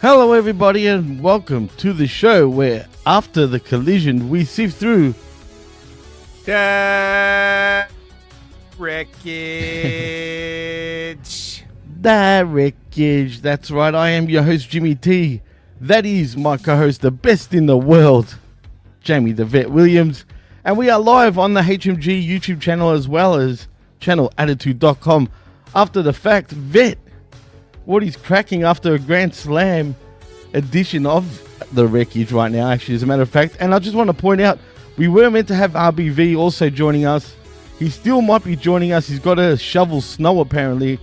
Hello everybody and welcome to the show where after the collision we sift through the wreckage. the wreckage. That's right, I am your host Jimmy T. That is my co-host, the best in the world, Jamie the Vet Williams. And we are live on the HMG YouTube channel as well as channelattitude.com. After the fact, Vet, what is cracking after a Grand Slam edition of the Wreckage right now, actually, as a matter of fact. And I just want to point out, we were meant to have RBV also joining us. He still might be joining us. He's got to shovel snow apparently,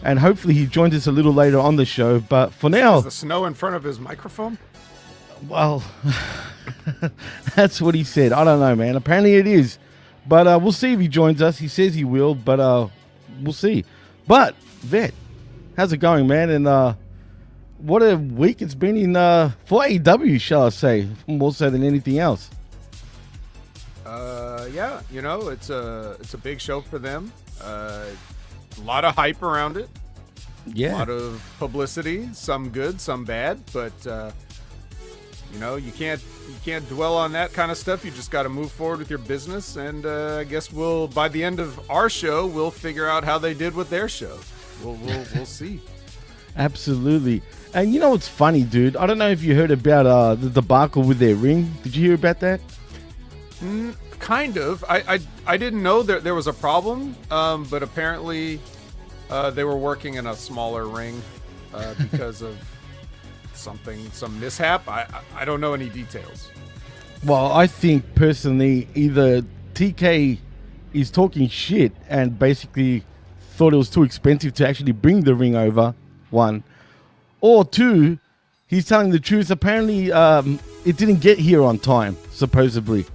and hopefully he joins us a little later on the show. But for now, is the snow in front of his microphone? Well, that's what he said. I don't know, man. Apparently it is. But we'll see if he joins us. He says he will, but we'll see. But Vet, how's it going, man? And what a week it's been in for AEW, shall I say, more so than anything else. Yeah, you know, it's a big show for them. A lot of hype around it. Yeah. A lot of publicity, some good, some bad, but you know, you can't dwell on that kind of stuff. You just got to move forward with your business, and I guess by the end of our show, we'll figure out how they did with their show. We'll see. Absolutely. And you know what's funny, dude? I don't know if you heard about the debacle with their ring. Did you hear about that? Kind of. I didn't know that there was a problem, but apparently they were working in a smaller ring because of some mishap. I don't know any details. Well, I think personally either TK is talking shit and basically thought it was too expensive to actually bring the ring over, one. Or two, he's telling the truth. Apparently, it didn't get here on time, supposedly.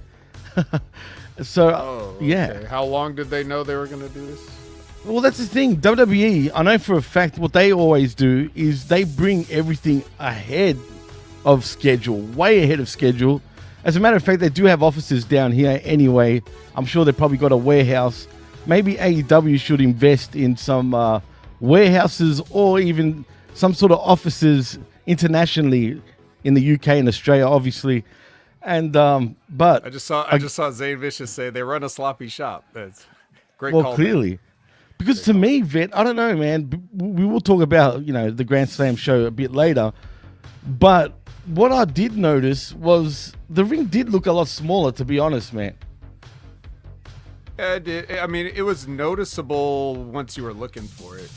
So, okay. Yeah. How long did they know they were going to do this? Well, that's the thing. WWE, I know for a fact what they always do is they bring everything ahead of schedule, way ahead of schedule. As a matter of fact, they do have offices down here anyway. I'm sure they probably got a warehouse. Maybe AEW should invest in some warehouses or even some sort of offices internationally in the UK and Australia, obviously. And but I just saw Zane Vicious say they run a sloppy shop. That's great. Well, clearly, because to me, Vet, I don't know, man. We will talk about the Grand Slam show a bit later. But what I did notice was the ring did look a lot smaller, to be honest, man. Yeah, it did. I mean, it was noticeable once you were looking for it.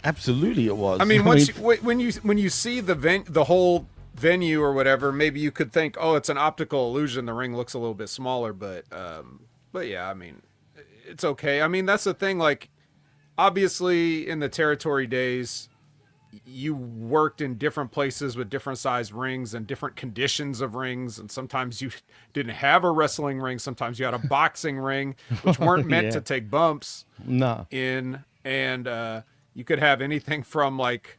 Absolutely, it was. I mean, when you see the whole venue or whatever, maybe you could think, oh, it's an optical illusion. The ring looks a little bit smaller, but yeah, I mean, it's okay. I mean, that's the thing. Like, obviously, in the territory days, you worked in different places with different size rings and different conditions of rings, and sometimes you didn't have a wrestling ring. Sometimes you had a boxing ring, which weren't meant to take bumps. No. And you could have anything from like,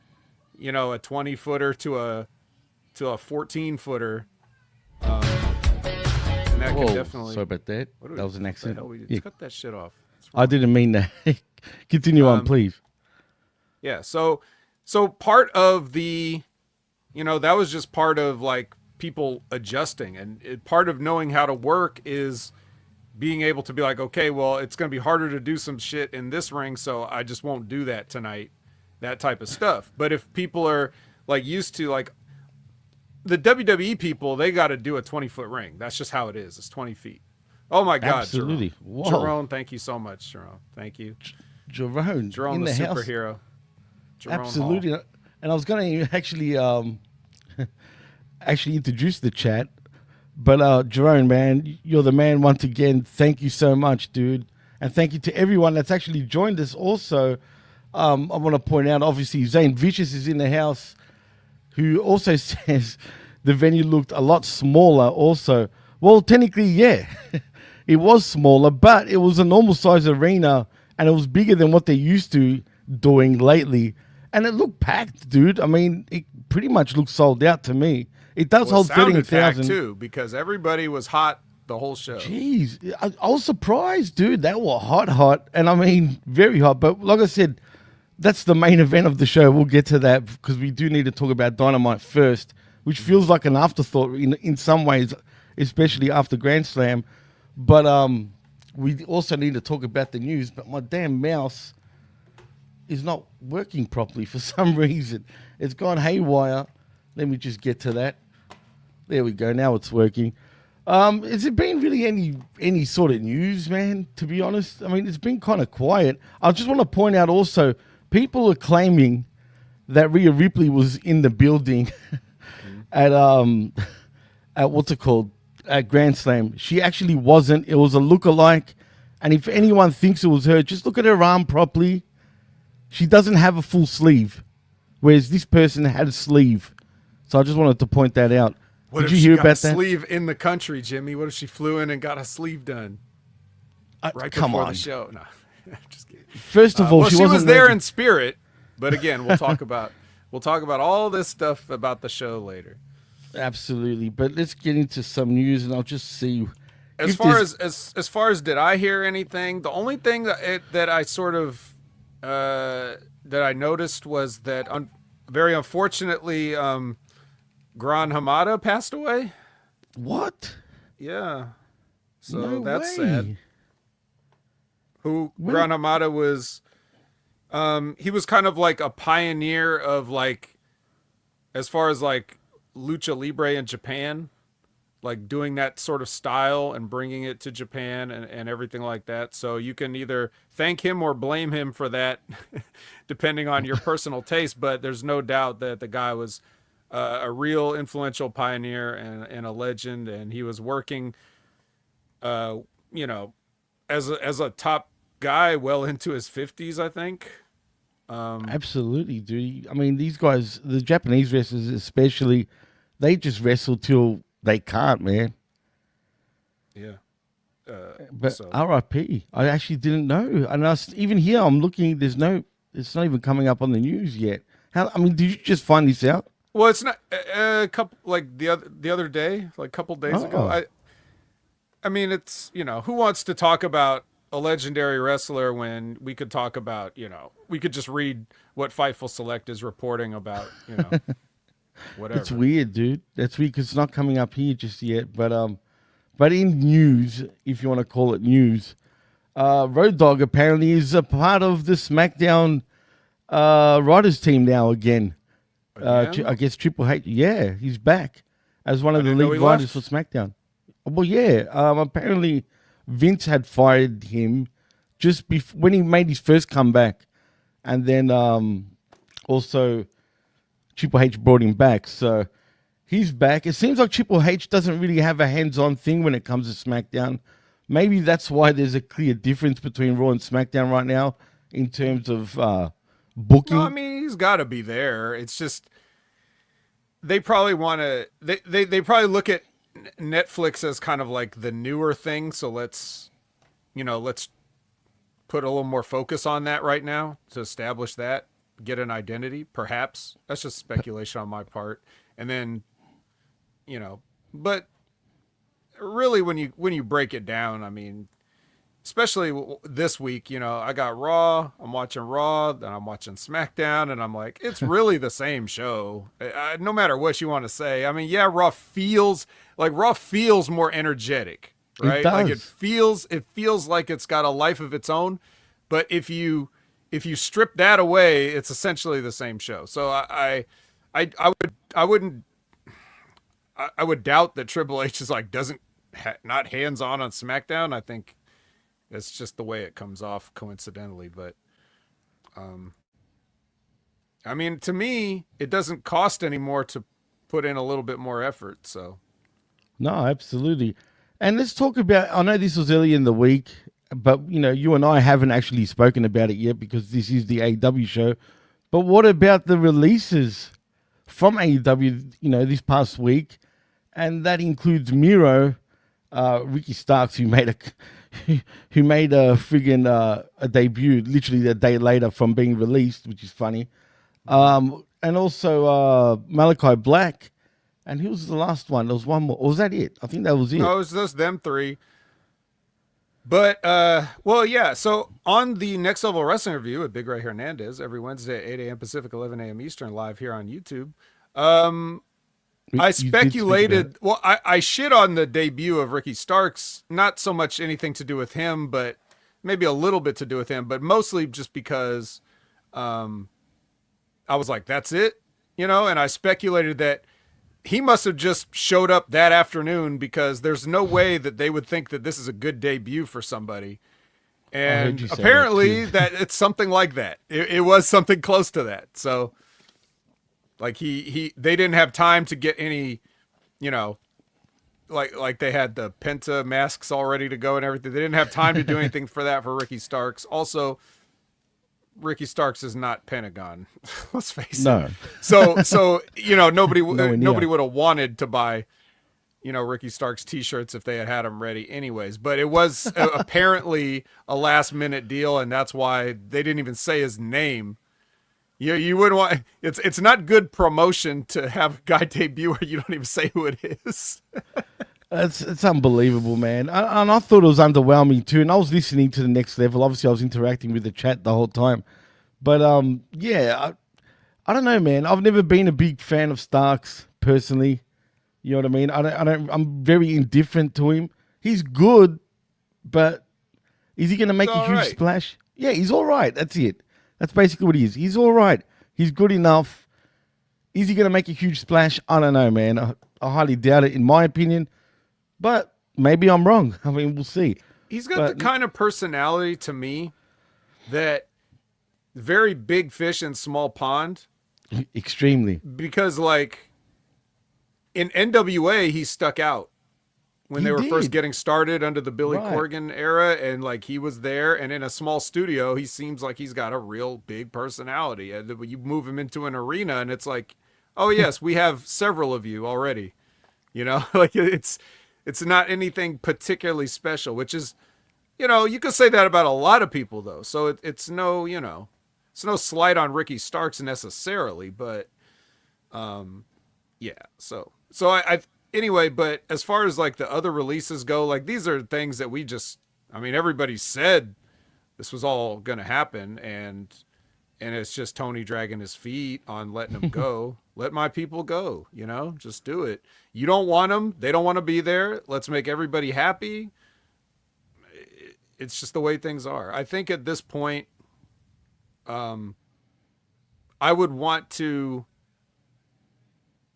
a 20-footer to a 14-footer. And that could definitely. Sorry about that. That was an accident. Yeah. Cut that shit off. I didn't mean that. Continue on, please. Yeah. So part of the, that was just part of like people adjusting, and part of knowing how to work is being able to be like, okay, well, it's going to be harder to do some shit in this ring, so I just won't do that tonight, that type of stuff. But if people are like used to, like the WWE people, they got to do a 20-foot ring. That's just how it is. It's 20 feet. Oh my God. Absolutely. Jerome, thank you so much, Jerome. Thank you. Jerome in the superhero. Jerome Absolutely. Hall. And I was going to actually introduce the chat. But Jerome, man, you're the man once again. Thank you so much, dude. And thank you to everyone that's actually joined us also. I want to point out, obviously, Zane Vicious is in the house, who also says the venue looked a lot smaller also. Well, technically, yeah, it was smaller, but it was a normal size arena, and it was bigger than what they're used to doing lately. And it looked packed, dude. I mean, it pretty much looked sold out to me. It does hold 13,000 too, because everybody was hot the whole show. Jeez, I was surprised, dude. They were hot, and I mean, very hot. But like I said, that's the main event of the show. We'll get to that because we do need to talk about Dynamite first, which feels like an afterthought in some ways, especially after Grand Slam. But we also need to talk about the news. But my damn mouse is not working properly for some reason. It's gone haywire. Let me just get to that. There we go. Now it's working. Has there been really any sort of news, man, to be honest? I mean, it's been kind of quiet. I just want to point out also, people are claiming that Rhea Ripley was in the building at what's it called? At Grand Slam. She actually wasn't. It was a lookalike. And if anyone thinks it was her, just look at her arm properly. She doesn't have a full sleeve, whereas this person had a sleeve. So I just wanted to point that out. What Did if you she hear got about a that? sleeve in the country, Jimmy? What if she flew in and got a sleeve done right come before on. the show? No, just kidding. First of all, well, she was wasn't there ready. in spirit, but again, we'll talk about all this stuff about the show later. Absolutely, but let's get into some news, and I'll just see. As far as did I hear anything? The only thing that I sort of that I noticed was that very unfortunately, Gran Hamada passed away. What? Yeah, so No that's way. sad. Gran Hamada was, he was kind of like a pioneer of like, as far as like lucha libre in Japan, like doing that sort of style and bringing it to Japan and everything like that. So you can either thank him or blame him for that, depending on your personal taste. But there's no doubt that the guy was a real influential pioneer and a legend, and he was working, as a top guy well into his 50s, I think. Absolutely, dude. I mean, these guys, the Japanese wrestlers especially, they just wrestle till they can't, man. Yeah. But So- RIP, I actually didn't know. And even here, I'm looking. It's not even coming up on the news yet. Did you just find this out? Well, it's not a couple like the other day, like a couple days ago. I mean, it's who wants to talk about a legendary wrestler when we could talk about we could just read what Fightful Select is reporting about whatever. It's weird, dude. That's weird because it's not coming up here just yet. But in news, if you want to call it news, Road Dogg apparently is a part of the SmackDown writers team now again. I guess Triple H. Yeah, he's back as one of the lead writers for SmackDown. Well, yeah. Apparently, Vince had fired him just when he made his first comeback, and then also Triple H brought him back. So he's back. It seems like Triple H doesn't really have a hands-on thing when it comes to SmackDown. Maybe that's why there's a clear difference between Raw and SmackDown right now in terms of booking. No, I mean, he's got to be there. It's just they probably want to. They probably look at Netflix as kind of like the newer thing. So let's put a little more focus on that right now to establish that, get an identity. Perhaps that's just speculation on my part. And then, but really, when you break it down, I mean, especially this week, I got Raw, I'm watching Raw, then I'm watching SmackDown, and I'm like, it's really the same show. No matter what you want to say. I mean, yeah, Raw feels more energetic, right? It does. Like it feels like it's got a life of its own. But if you strip that away, it's essentially the same show. So I would doubt that Triple H is like not hands on SmackDown. I think it's just the way it comes off coincidentally. But I mean, to me, it doesn't cost anymore to put in a little bit more effort. So No, absolutely. And let's talk about, I know this was early in the week, but, you and I haven't actually spoken about it yet because this is the AEW show. But what about the releases from AEW, this past week? And that includes Miro, Ricky Starks, who made a friggin' a debut literally a day later from being released, which is funny. And also Malachi Black. And who was the last one? There was one more. Or was that it? I think that was it. no, it was just them three. But well, yeah. So on the Next Level Wrestling Review with Big Ray Hernandez every Wednesday at 8 a.m. Pacific, 11 a.m. Eastern, live here on YouTube. I speculated. Well, I shit on the debut of Ricky Starks. Not so much anything to do with him, but maybe a little bit to do with him. But mostly just because I was like, that's it, you know. And I speculated that he must have just showed up that afternoon, because there's no way that they would think that this is a good debut for somebody. And apparently that it's something like that. It was something close to that. So like they didn't have time to get any, you know, like they had the Penta masks all ready to go and everything. They didn't have time to do anything for that for Ricky Starks. Also, Ricky Starks is not Pentagon. Let's face it. So you know, nobody would have wanted to buy, you know, Ricky Starks t-shirts if they had them ready anyways. But it was apparently a last minute deal, and that's why they didn't even say his name. You wouldn't want. It's not good promotion to have a guy debut where you don't even say who it is. It's unbelievable, man. And I thought it was underwhelming too. And I was listening to the Next Level. Obviously, I was interacting with the chat the whole time. But yeah, I don't know, man. I've never been a big fan of Starks personally. You know what I mean? I'm very indifferent to him. He's good, but is he going to make a huge splash? Yeah, he's all right. That's it. That's basically what he is. He's all right. He's good enough. Is he going to make a huge splash? I don't know, man. I highly doubt it, in my opinion. But maybe I'm wrong. I mean, we'll see. He's got the kind of personality to me that very big fish in small pond. Extremely. Because, like, in NWA, he stuck out when they were first getting started under the Billy Corgan era, and like he was there, and in a small studio, he seems like he's got a real big personality. And you move him into an arena, and it's like, oh yes, we have several of you already. You know, like it's not anything particularly special, which is, you know, you could say that about a lot of people though. So it's no, you know, it's no slight on Ricky Starks necessarily, but yeah. So I anyway, but as far as like the other releases go, like these are things that I mean, everybody said this was all going to happen, and it's just Tony dragging his feet on letting them go. Let my people go, you know, just do it. You don't want them. They don't want to be there. Let's make everybody happy. It's just the way things are. I think at this point, I would want to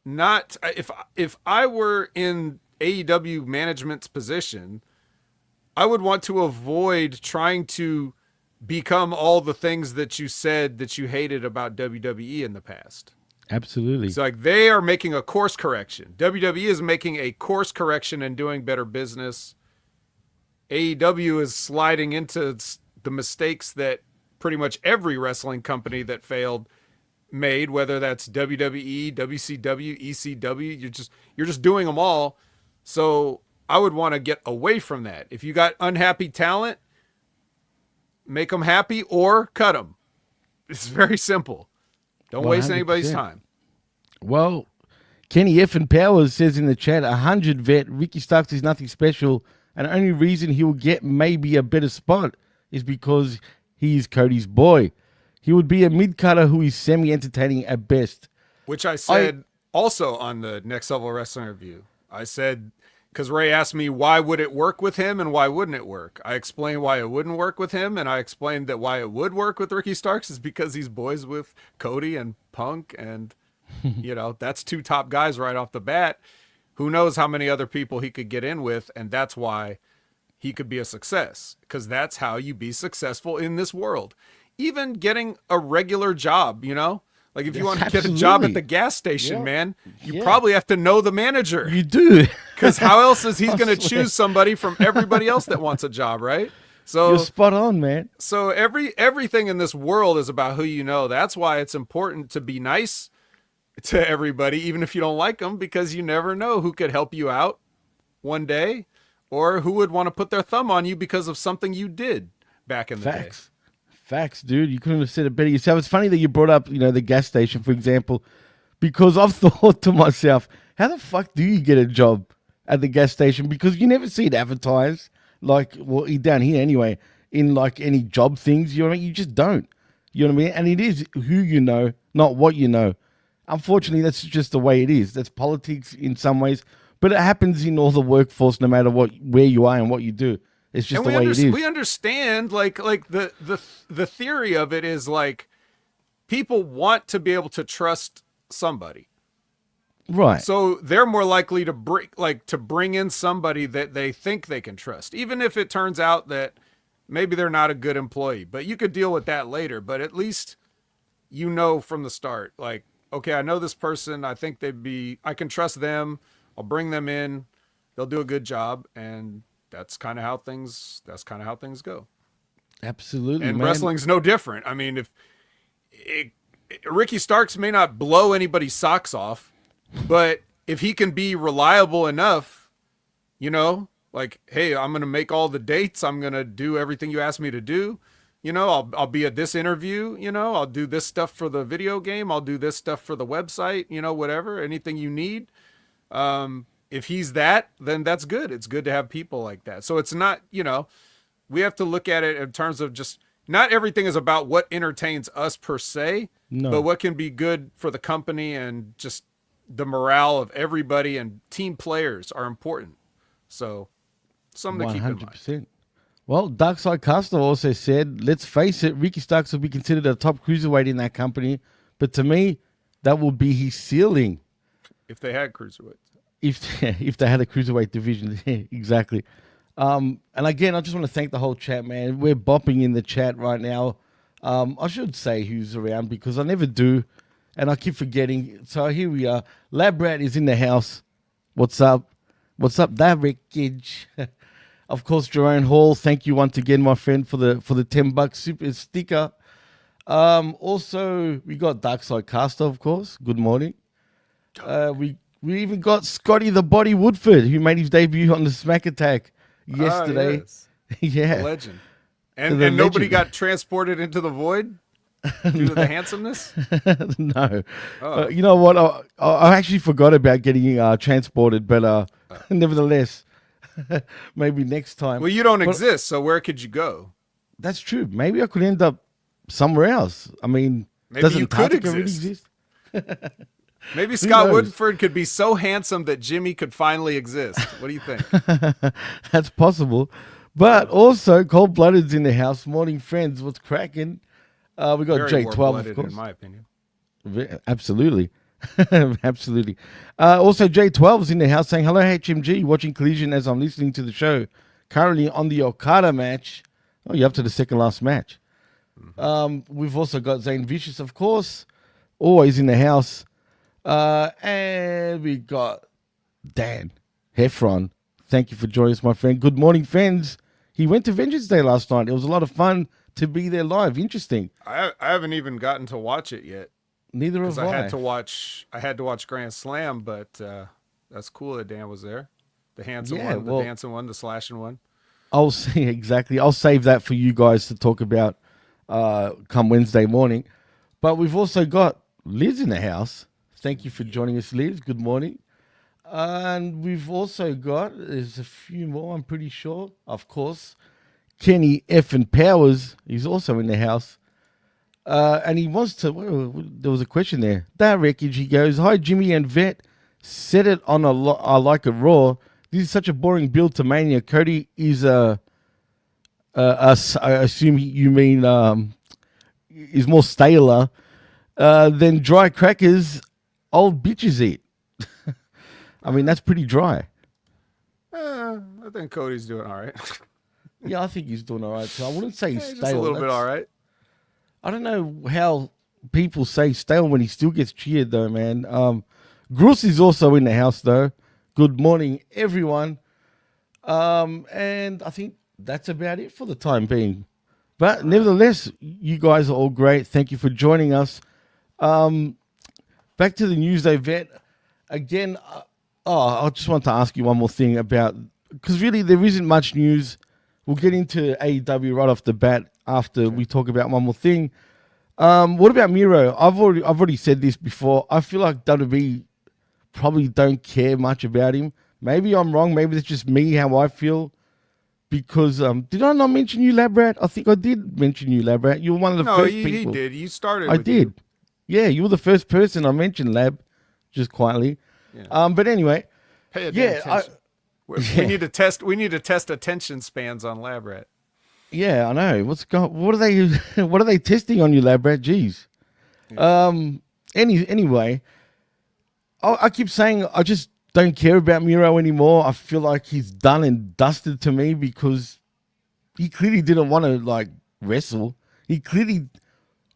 not, if I were in AEW management's position, I would want to avoid trying to become all the things that you said that you hated about WWE in the past. Absolutely. It's like they are making a course correction. WWE is making a course correction and doing better business. AEW is sliding into the mistakes that pretty much every wrestling company that failed made, whether that's WWE, WCW, ECW. You're just doing them all. So I would want to get away from that. If you got unhappy talent, make them happy or cut them. It's very simple. Don't 100%. Waste anybody's time. Well, Kenny F. and Powers says in the chat, 100 vet, Ricky Starks is nothing special, and the only reason he will get maybe a better spot is because he is Cody's boy. He would be a mid-cutter who is semi-entertaining at best. Which I said also on the Next Level Wrestling Review. I said, because Ray asked me why would it work with him and why wouldn't it work. I explained why it wouldn't work with him, and I explained that why it would work with Ricky Starks is because he's boys with Cody and Punk, and you know, that's two top guys right off the bat. Who knows how many other people he could get in with, and that's why he could be a success, because that's how you be successful in this world. Even getting a regular job, you know? Like if you want to get a job at the gas station, man, you probably have to know the manager. You do. Because how else is he going to choose somebody from everybody else that wants a job, right? So you're spot on, man. So everything in this world is about who you know. That's why it's important to be nice to everybody, even if you don't like them, because you never know who could help you out one day or who would want to put their thumb on you because of something you did back in the day. Facts, dude. You couldn't have said it better yourself. It's funny that you brought up, you know, the gas station, for example, because I've thought to myself, how the fuck do you get a job at the gas station? Because you never see it advertised. like, well, down here anyway, in like any job things, you know what I mean? You just don't. You know what I mean? And it is who you know, not what you know. Unfortunately, that's just the way it is. That's politics in some ways, but it happens in all the workforce, no matter where you are and what you do. It's just the way it is. We understand, like the theory of it is like people want to be able to trust somebody, right? So they're more likely to bring in somebody that they think they can trust, even if it turns out that maybe they're not a good employee. But you could deal with that later. But at least you know from the start, like, okay, I know this person. I think I can trust them. I'll bring them in. They'll do a good job, and that's kind of how things go. Absolutely. And man. Wrestling's no different. I mean, Ricky Starks may not blow anybody's socks off, but if he can be reliable enough, like, hey, I'm going to make all the dates. I'm going to do everything you asked me to do. I'll be at this interview, I'll do this stuff for the video game. I'll do this stuff for the website, whatever, anything you need. If he's that, then that's good. It's good to have people like that. So it's not, we have to look at it in terms of just not everything is about what entertains us per se, but what can be good for the company, and just the morale of everybody, and team players are important. So something to keep in mind. Well, Darkside Caster also said, let's face it, Ricky Starks will be considered a top cruiserweight in that company. But to me, that will be his ceiling. If they had cruiserweights. If they had a cruiserweight division. Exactly. And again, I just want to thank the whole chat, man. We're bopping in the chat right now. I should say who's around because I never do. And I keep forgetting. So here we are. Lab Rat is in the house. What's up? What's up, that Wreckage? Of course, Jerome Hall. Thank you once again, my friend, for the $10 super sticker. Also, we got Darkside Caster, of course. Good morning. We even got Scotty the Body Woodford, who made his debut on the Smack Attack yesterday. Yes. Yeah, the legend. And nobody got transported into the void due to the handsomeness. No. Oh. You know what? I actually forgot about getting transported, but nevertheless. Maybe next time. Well, you don't exist, so where could you go? That's true. Maybe I could end up somewhere else. I mean, maybe you could exist. Maybe Scott Woodford could be so handsome that Jimmy could finally exist. What do you think? That's possible. But also, Cold Blooded's in the house. Morning, friends. What's cracking? We got J12, of course. In my opinion. Absolutely. Absolutely. Also, J12's in the house saying, hello, HMG, watching Collision as I'm listening to the show. Currently on the Okada match. Oh, you're up to the second last match. Mm-hmm. We've also got Zane Vicious, of course, always in the house. And we got Dan Heffron. Thank you for joining us, my friend. Good morning, friends. He went to Vengeance Day last night. It was a lot of fun to be there live. Interesting. I haven't even gotten to watch it yet. Neither have I. I had to watch Grand Slam, but that's cool that Dan was there. The handsome one, the dancing one, the slashing one. I'll see exactly. I'll save that for you guys to talk about come Wednesday morning. But we've also got Liz in the house. Thank you for joining us, Liz. Good morning. And we've also got, there's a few more, I'm pretty sure. Of course, Kenny Effin Powers. He's also in the house. And he wants to, there was a question there. That Wreckage, he goes, hi, Jimmy and Vet. Said it on I Like It Raw. This is such a boring build to Mania. Cody is I assume you mean is more staler than dry crackers old bitches eat. I mean, that's pretty dry. I think Cody's doing all right. Yeah, I think he's doing all right. So I wouldn't say stale. Just a little bit all right. I don't know how people say stale when he still gets cheered, though, man. Gruss is also in the house, though. Good morning, everyone. And I think that's about it for the time being. But nevertheless, you guys are all great. Thank you for joining us. Back to the news, though, Vet. Again, I just want to ask you one more thing about, because really there isn't much news. We'll get into AEW right off the bat after we talk about one more thing. What about Miro? I've already said this before. I feel like WWE probably don't care much about him. Maybe I'm wrong. Maybe it's just me, how I feel. because did I not mention you, Lab Rat? I think I did mention you, Lab Rat. You were one of the No, first he people. did. You started. I with did. You. Yeah, you were the first person I mentioned, Lab, just quietly. Yeah. But anyway, Pay attention. We Yeah. need to test. We need to test attention spans on Lab Rat. yeah, I know. What are they? What are they testing on you, Lab Rat? Jeez. Yeah. Anyway, I keep saying I just don't care about Miro anymore. I feel like he's done and dusted to me because he clearly didn't want to like wrestle. He clearly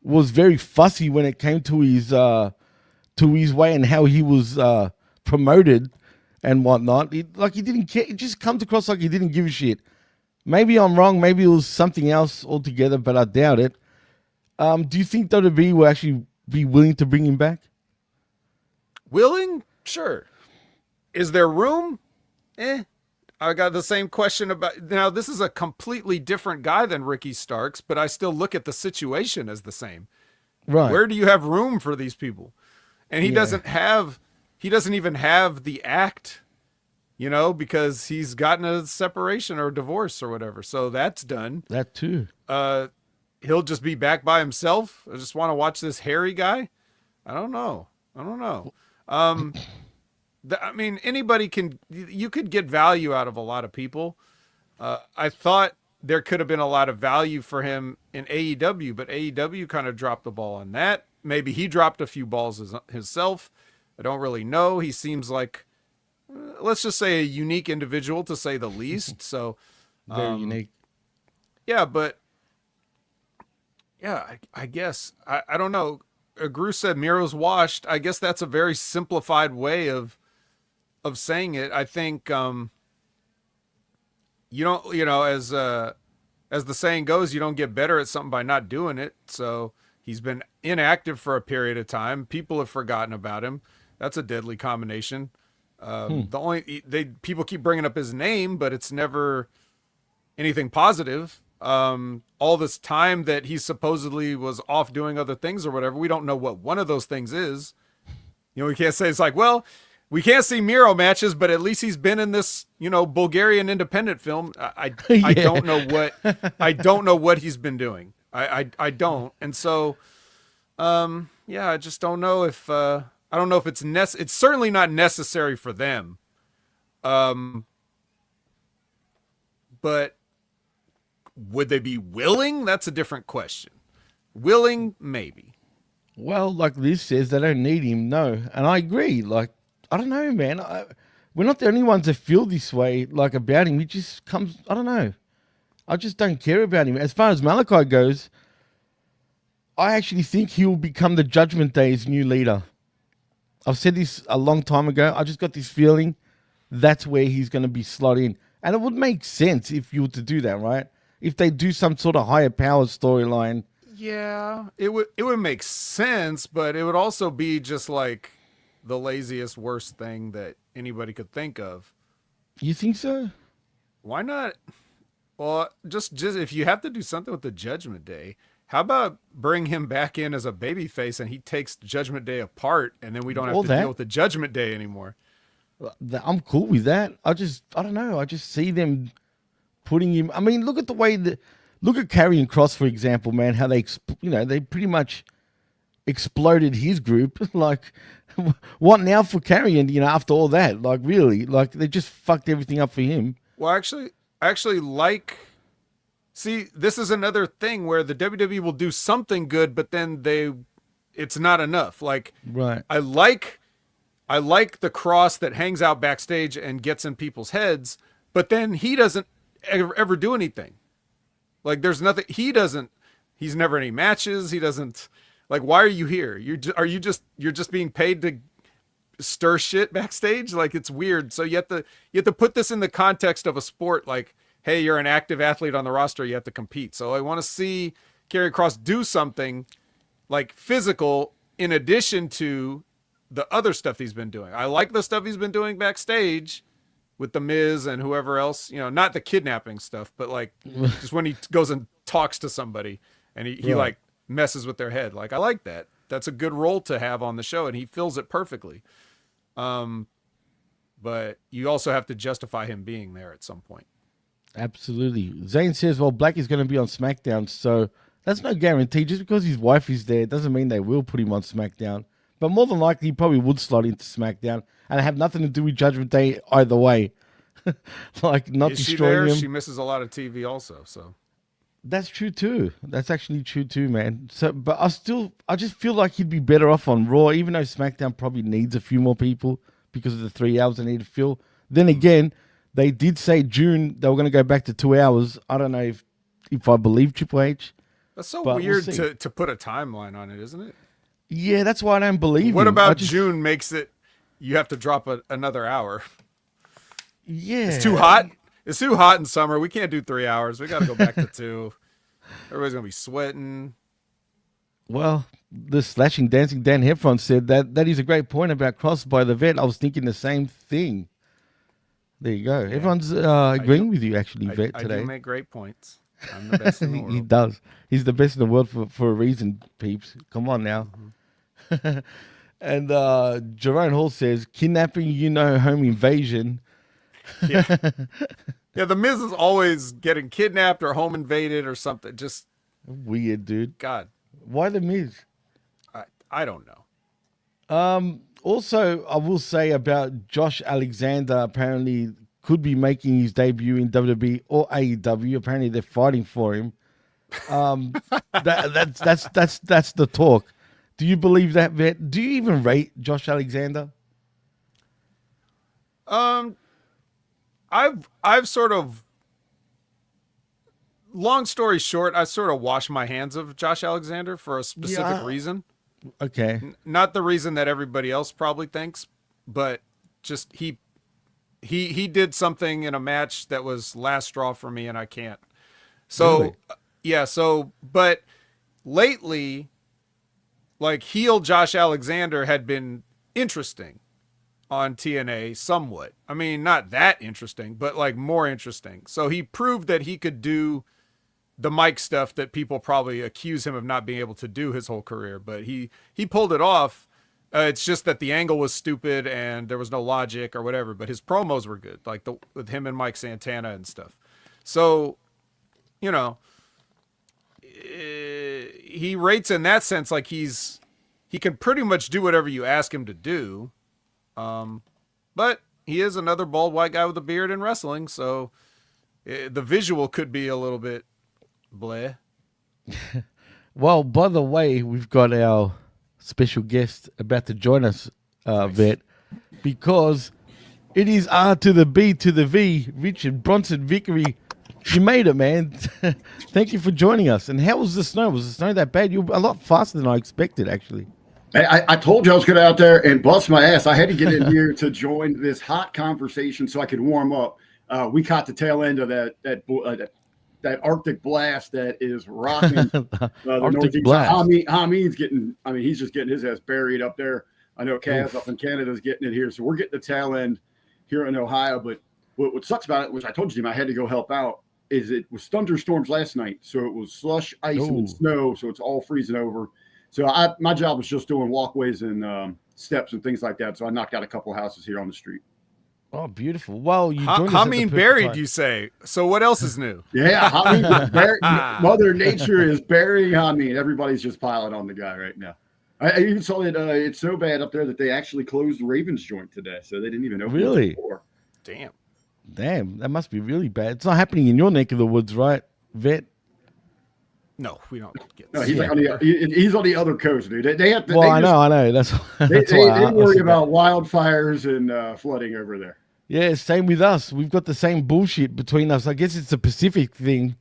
was very fussy when it came to his way and how he was promoted and whatnot. He didn't care. It just comes across like he didn't give a shit. Maybe I'm wrong. Maybe it was something else altogether, but I doubt it. Do you think WWE will actually be willing to bring him back? Willing? Sure. Is there room? I got the same question about. Now, this is a completely different guy than Ricky Starks, but I still look at the situation as the same. Right. Where do you have room for these people? And he Yeah. doesn't even have the act, because he's gotten a separation or divorce or whatever. So that's done. That too. He'll just be back by himself. I just want to watch this hairy guy. I don't know. Anybody you could get value out of a lot of people. I thought there could have been a lot of value for him in AEW, but AEW kind of dropped the ball on that. Maybe he dropped a few balls himself. I don't really know. He seems like, let's just say, a unique individual, to say the least. So Very unique. Yeah, but yeah, I guess I don't know. Gru said Miro's washed. I guess that's a very simplified way of saying it. I think you don't, as the saying goes, you don't get better at something by not doing it. So he's been inactive for a period of time. People have forgotten about him. That's a deadly combination. People keep bringing up his name, but it's never anything positive. All this time that he supposedly was off doing other things or whatever, we don't know what one of those things is. We can't say it's like, well, we can't see Miro matches, but at least he's been in this, Bulgarian independent film. I don't know what he's been doing. I don't. And so, I just don't know if, I don't know if it's certainly not necessary for them. But would they be willing? That's a different question. Willing, maybe. Well, like Liz says, they don't need him. No, and I agree. Like, I don't know, man. We're not the only ones that feel this way, like about him. He just comes. I don't know. I just don't care about him. As far as Malachi goes, I actually think he will become the Judgment Day's new leader. I've said this a long time ago. I just got this feeling that's where he's going to be slot in, and it would make sense if you were to do that, right? If they do some sort of higher power storyline. Yeah, it would make sense, but it would also be just like the laziest, worst thing that anybody could think of. You think so? Why not? Well, just if you have to do something with the Judgment Day, how about bring him back in as a babyface and he takes Judgment Day apart, and then we don't have to deal with the Judgment Day anymore? I'm cool with that. I don't know. I just see them putting him. I mean, look at the way look at Karrion Kross, for example, man. How they pretty much exploded his group. Like, what now for Karrion? After all that, like, really, like, they just fucked everything up for him. Well, actually, like, see, this is another thing where the WWE will do something good, but then it's not enough. Like, right. I like the Cross that hangs out backstage and gets in people's heads, but then he doesn't ever do anything. Like, there's nothing. He's never in any matches. He doesn't, like, why are you here? You're just being paid to stir shit backstage? Like, it's weird. So you have to put this in the context of a sport. Like, hey, you're an active athlete on the roster. You have to compete. So I want to see Karrion Kross do something like physical in addition to the other stuff he's been doing. I like the stuff he's been doing backstage with the Miz and whoever else, not the kidnapping stuff, but like just when he goes and talks to somebody and he like messes with their head. Like, I like that. That's a good role to have on the show, and he fills it perfectly. But you also have to justify him being there at some point. Absolutely. Zane says, well, Black is going to be on SmackDown, so that's no guarantee. Just because his wife is there doesn't mean they will put him on SmackDown. But more than likely, he probably would slot into SmackDown and have nothing to do with Judgment Day either way. Like, not Is she destroying there? him. She misses a lot of TV also, so. That's true too. That's actually true too, man. So, but I just feel like he'd be better off on Raw, even though SmackDown probably needs a few more people because of the 3 hours they need to fill. Then again, they did say June they were going to go back to 2 hours. I don't know if I believe Triple H. That's so weird to put a timeline on it, isn't it? Yeah, that's why I don't believe. What about June makes it? You have to drop another hour. Yeah, it's too hot. It's too hot in summer. We can't do 3 hours. We got to go back to 2. Everybody's gonna be sweating. Well, the Slashing Dancing Dan Heffron said that is a great point about Cross by the Vet. I was thinking the same thing. There you go. Yeah. Everyone's agreeing with you, actually, Vet, today. I do make great points. I'm the best in the world. He does. He's the best in the world for a reason, peeps. Come on now. Mm-hmm. And Jerome Hall says, kidnapping, home invasion. Yeah. Yeah, the Miz is always getting kidnapped or home invaded or something. Just weird, dude. God. Why the Miz? I don't know. Also, I will say about Josh Alexander, apparently could be making his debut in WWE or AEW. Apparently they're fighting for him. That's the talk. Do you believe that, Vet? Do you even rate Josh Alexander? I've sort of, long story short, I sort of wash my hands of Josh Alexander for a specific reason. Okay. Not the reason that everybody else probably thinks, but just he did something in a match that was last straw for me, and I can't. So, really? Yeah. So, but lately, like, heel Josh Alexander had been interesting on TNA somewhat. I mean, not that interesting, but like more interesting. So he proved that he could do the mic stuff that people probably accuse him of not being able to do his whole career, but he pulled it off. It's just that the angle was stupid and there was no logic or whatever, but his promos were good, like with him and Mike Santana and stuff. So, he rates in that sense like he can pretty much do whatever you ask him to do. But he is another bald white guy with a beard in wrestling, so the visual could be a little bit bleh. Well, by the way, we've got our special guest about to join us, Vet, because it is R to the B to the V, Richard Bronson Vickery. You made it, man. Thank you for joining us. And how was the snow? Was the snow that bad? You're a lot faster than I expected, actually. I told you I was going to out there and bust my ass. I had to get in here to join this hot conversation so I could warm up. We caught the tail end of that Arctic blast that is rocking the Northeast. Hamid's getting, he's just getting his ass buried up there. I know Kaz up in Canada is getting it here. So we're getting the tail end here in Ohio. But what sucks about it, which I told you I had to go help out, is it was thunderstorms last night. So it was slush, ice, and snow. So it's all freezing over. So my job was just doing walkways and steps and things like that. So I knocked out a couple of houses here on the street. Oh, beautiful. Well, you buried, you say. So what else is new? Yeah, Mother Nature is burying Hameen. Everybody's just piling on the guy right now. I even saw that it's so bad up there that they actually closed the Ravens joint today. So they didn't even open it before. Damn, that must be really bad. It's not happening in your neck of the woods, right, Vet? No, we don't get. No, he's he's on the other coast, dude. They have to. Well, I know. That's they worry about wildfires and flooding over there. Yeah, same with us. We've got the same bullshit between us. I guess it's a Pacific thing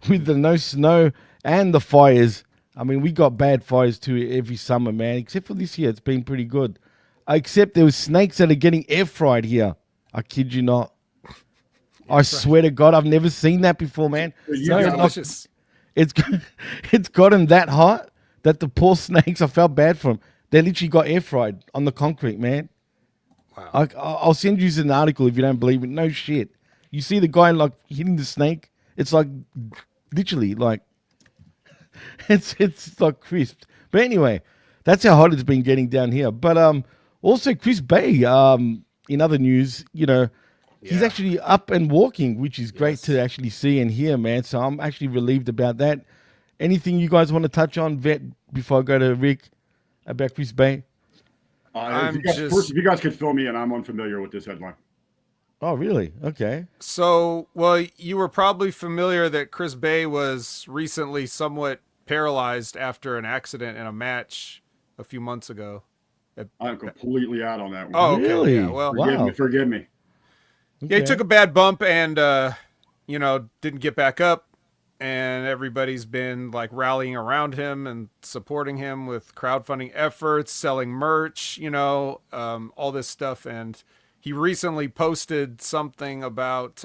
with the no snow and the fires. I mean, we got bad fires too every summer, man. Except for this year, it's been pretty good. Except there was snakes that are getting air fried here. I kid you not. I swear to God, I've never seen that before, man. Delicious. It's gotten that hot that the poor snakes, I felt bad for them. They literally got air fried on the concrete, man. Wow. I'll send you an article if you don't believe it. No shit. You see the guy like hitting the snake? It's like literally like it's like crisped. But anyway, that's how hot it's been getting down here. But also Chris Bay, in other news, He's Yeah. actually up and walking, which is great Yes. to actually see and hear, man. So I'm actually relieved about that. Anything you guys want to touch on, Vet, before I go to Rick about Chris Bay? First, if you guys could fill me in, I'm unfamiliar with this headline. Oh, really? Okay. So, well, you were probably familiar that Chris Bay was recently somewhat paralyzed after an accident in a match a few months ago. I'm completely out on that one. Oh, okay. Really? Yeah, well, Wow. Forgive me. yeah, he took a bad bump and, didn't get back up. And everybody's been like rallying around him and supporting him with crowdfunding efforts, selling merch, all this stuff. And he recently posted something about,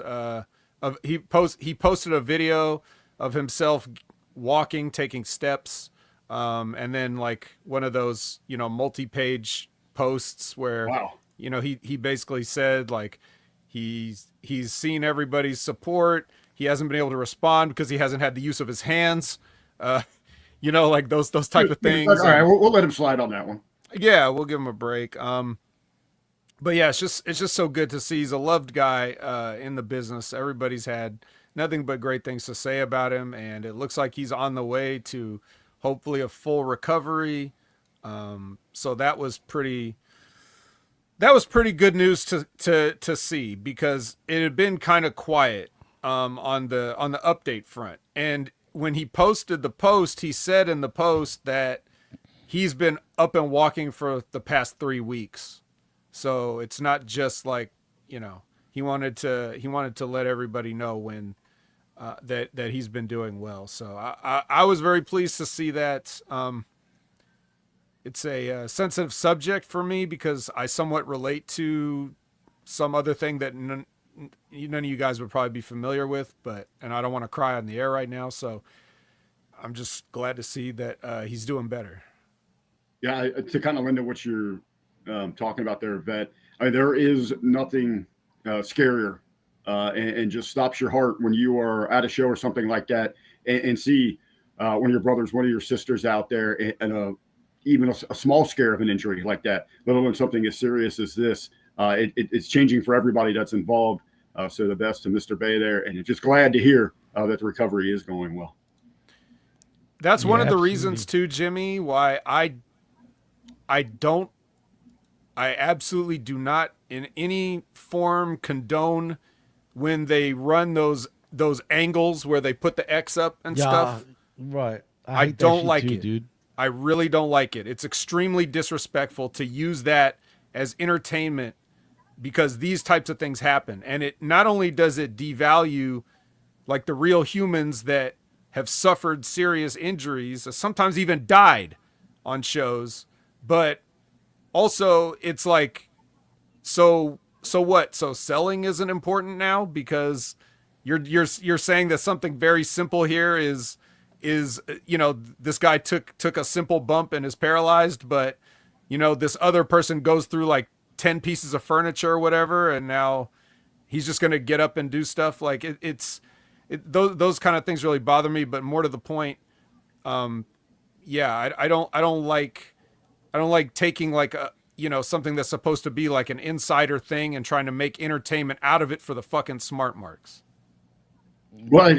he posted a video of himself walking, taking steps. And then like one of those, multi-page posts where, Wow. he basically said like he's seen everybody's support. He hasn't been able to respond because he hasn't had the use of his hands. Like those type of things. All right, we'll let him slide on that one. Yeah, we'll give him a break. But yeah, it's just so good to see. He's a loved guy in the business. Everybody's had nothing but great things to say about him, and it looks like he's on the way to hopefully a full recovery. So that was pretty good news to see, because it had been kind of quiet on the update front. And when he posted the post, he said in the post that he's been up and walking for the past 3 weeks. So it's not just like, he wanted to let everybody know when that he's been doing well. So I was very pleased to see that. It's a sensitive subject for me because I somewhat relate to some other thing that none of you guys would probably be familiar with, and I don't want to cry on the air right now. So I'm just glad to see that he's doing better. Yeah, to kind of lend to what you're talking about there, Vet, I mean, there is nothing scarier and just stops your heart when you are at a show or something like that and see one of your brothers, one of your sisters out there, and even a small scare of an injury like that, let alone something as serious as this. It's changing for everybody that's involved. So the best to Mr. Bay there, and just glad to hear that the recovery is going well. That's one of the reasons too, Jimmy, why I absolutely do not in any form condone when they run those angles where they put the X up and stuff. Right. I don't like it, dude. I really don't like it. It's extremely disrespectful to use that as entertainment, because these types of things happen. And it not only does it devalue like the real humans that have suffered serious injuries, sometimes even died on shows, but also it's like, so what? So selling isn't important now because you're saying that something very simple here is this guy took a simple bump and is paralyzed, but this other person goes through like 10 pieces of furniture or whatever, and now he's just going to get up and do stuff. Like those kind of things really bother me. But more to the point, I don't like taking like a something that's supposed to be like an insider thing and trying to make entertainment out of it for the fucking smart marks. Well,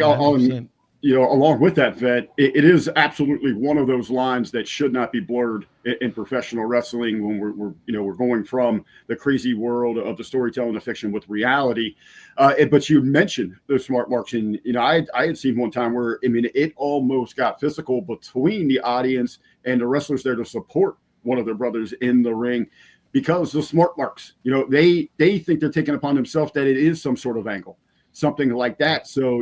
along with that, Vet, it is absolutely one of those lines that should not be blurred in professional wrestling when we're going from the crazy world of the storytelling of fiction with reality. But you mentioned those smart marks, and I had seen one time where it almost got physical between the audience and the wrestlers there to support one of their brothers in the ring, because the smart marks, they think they're taking upon themselves that it is some sort of angle, something like that. So,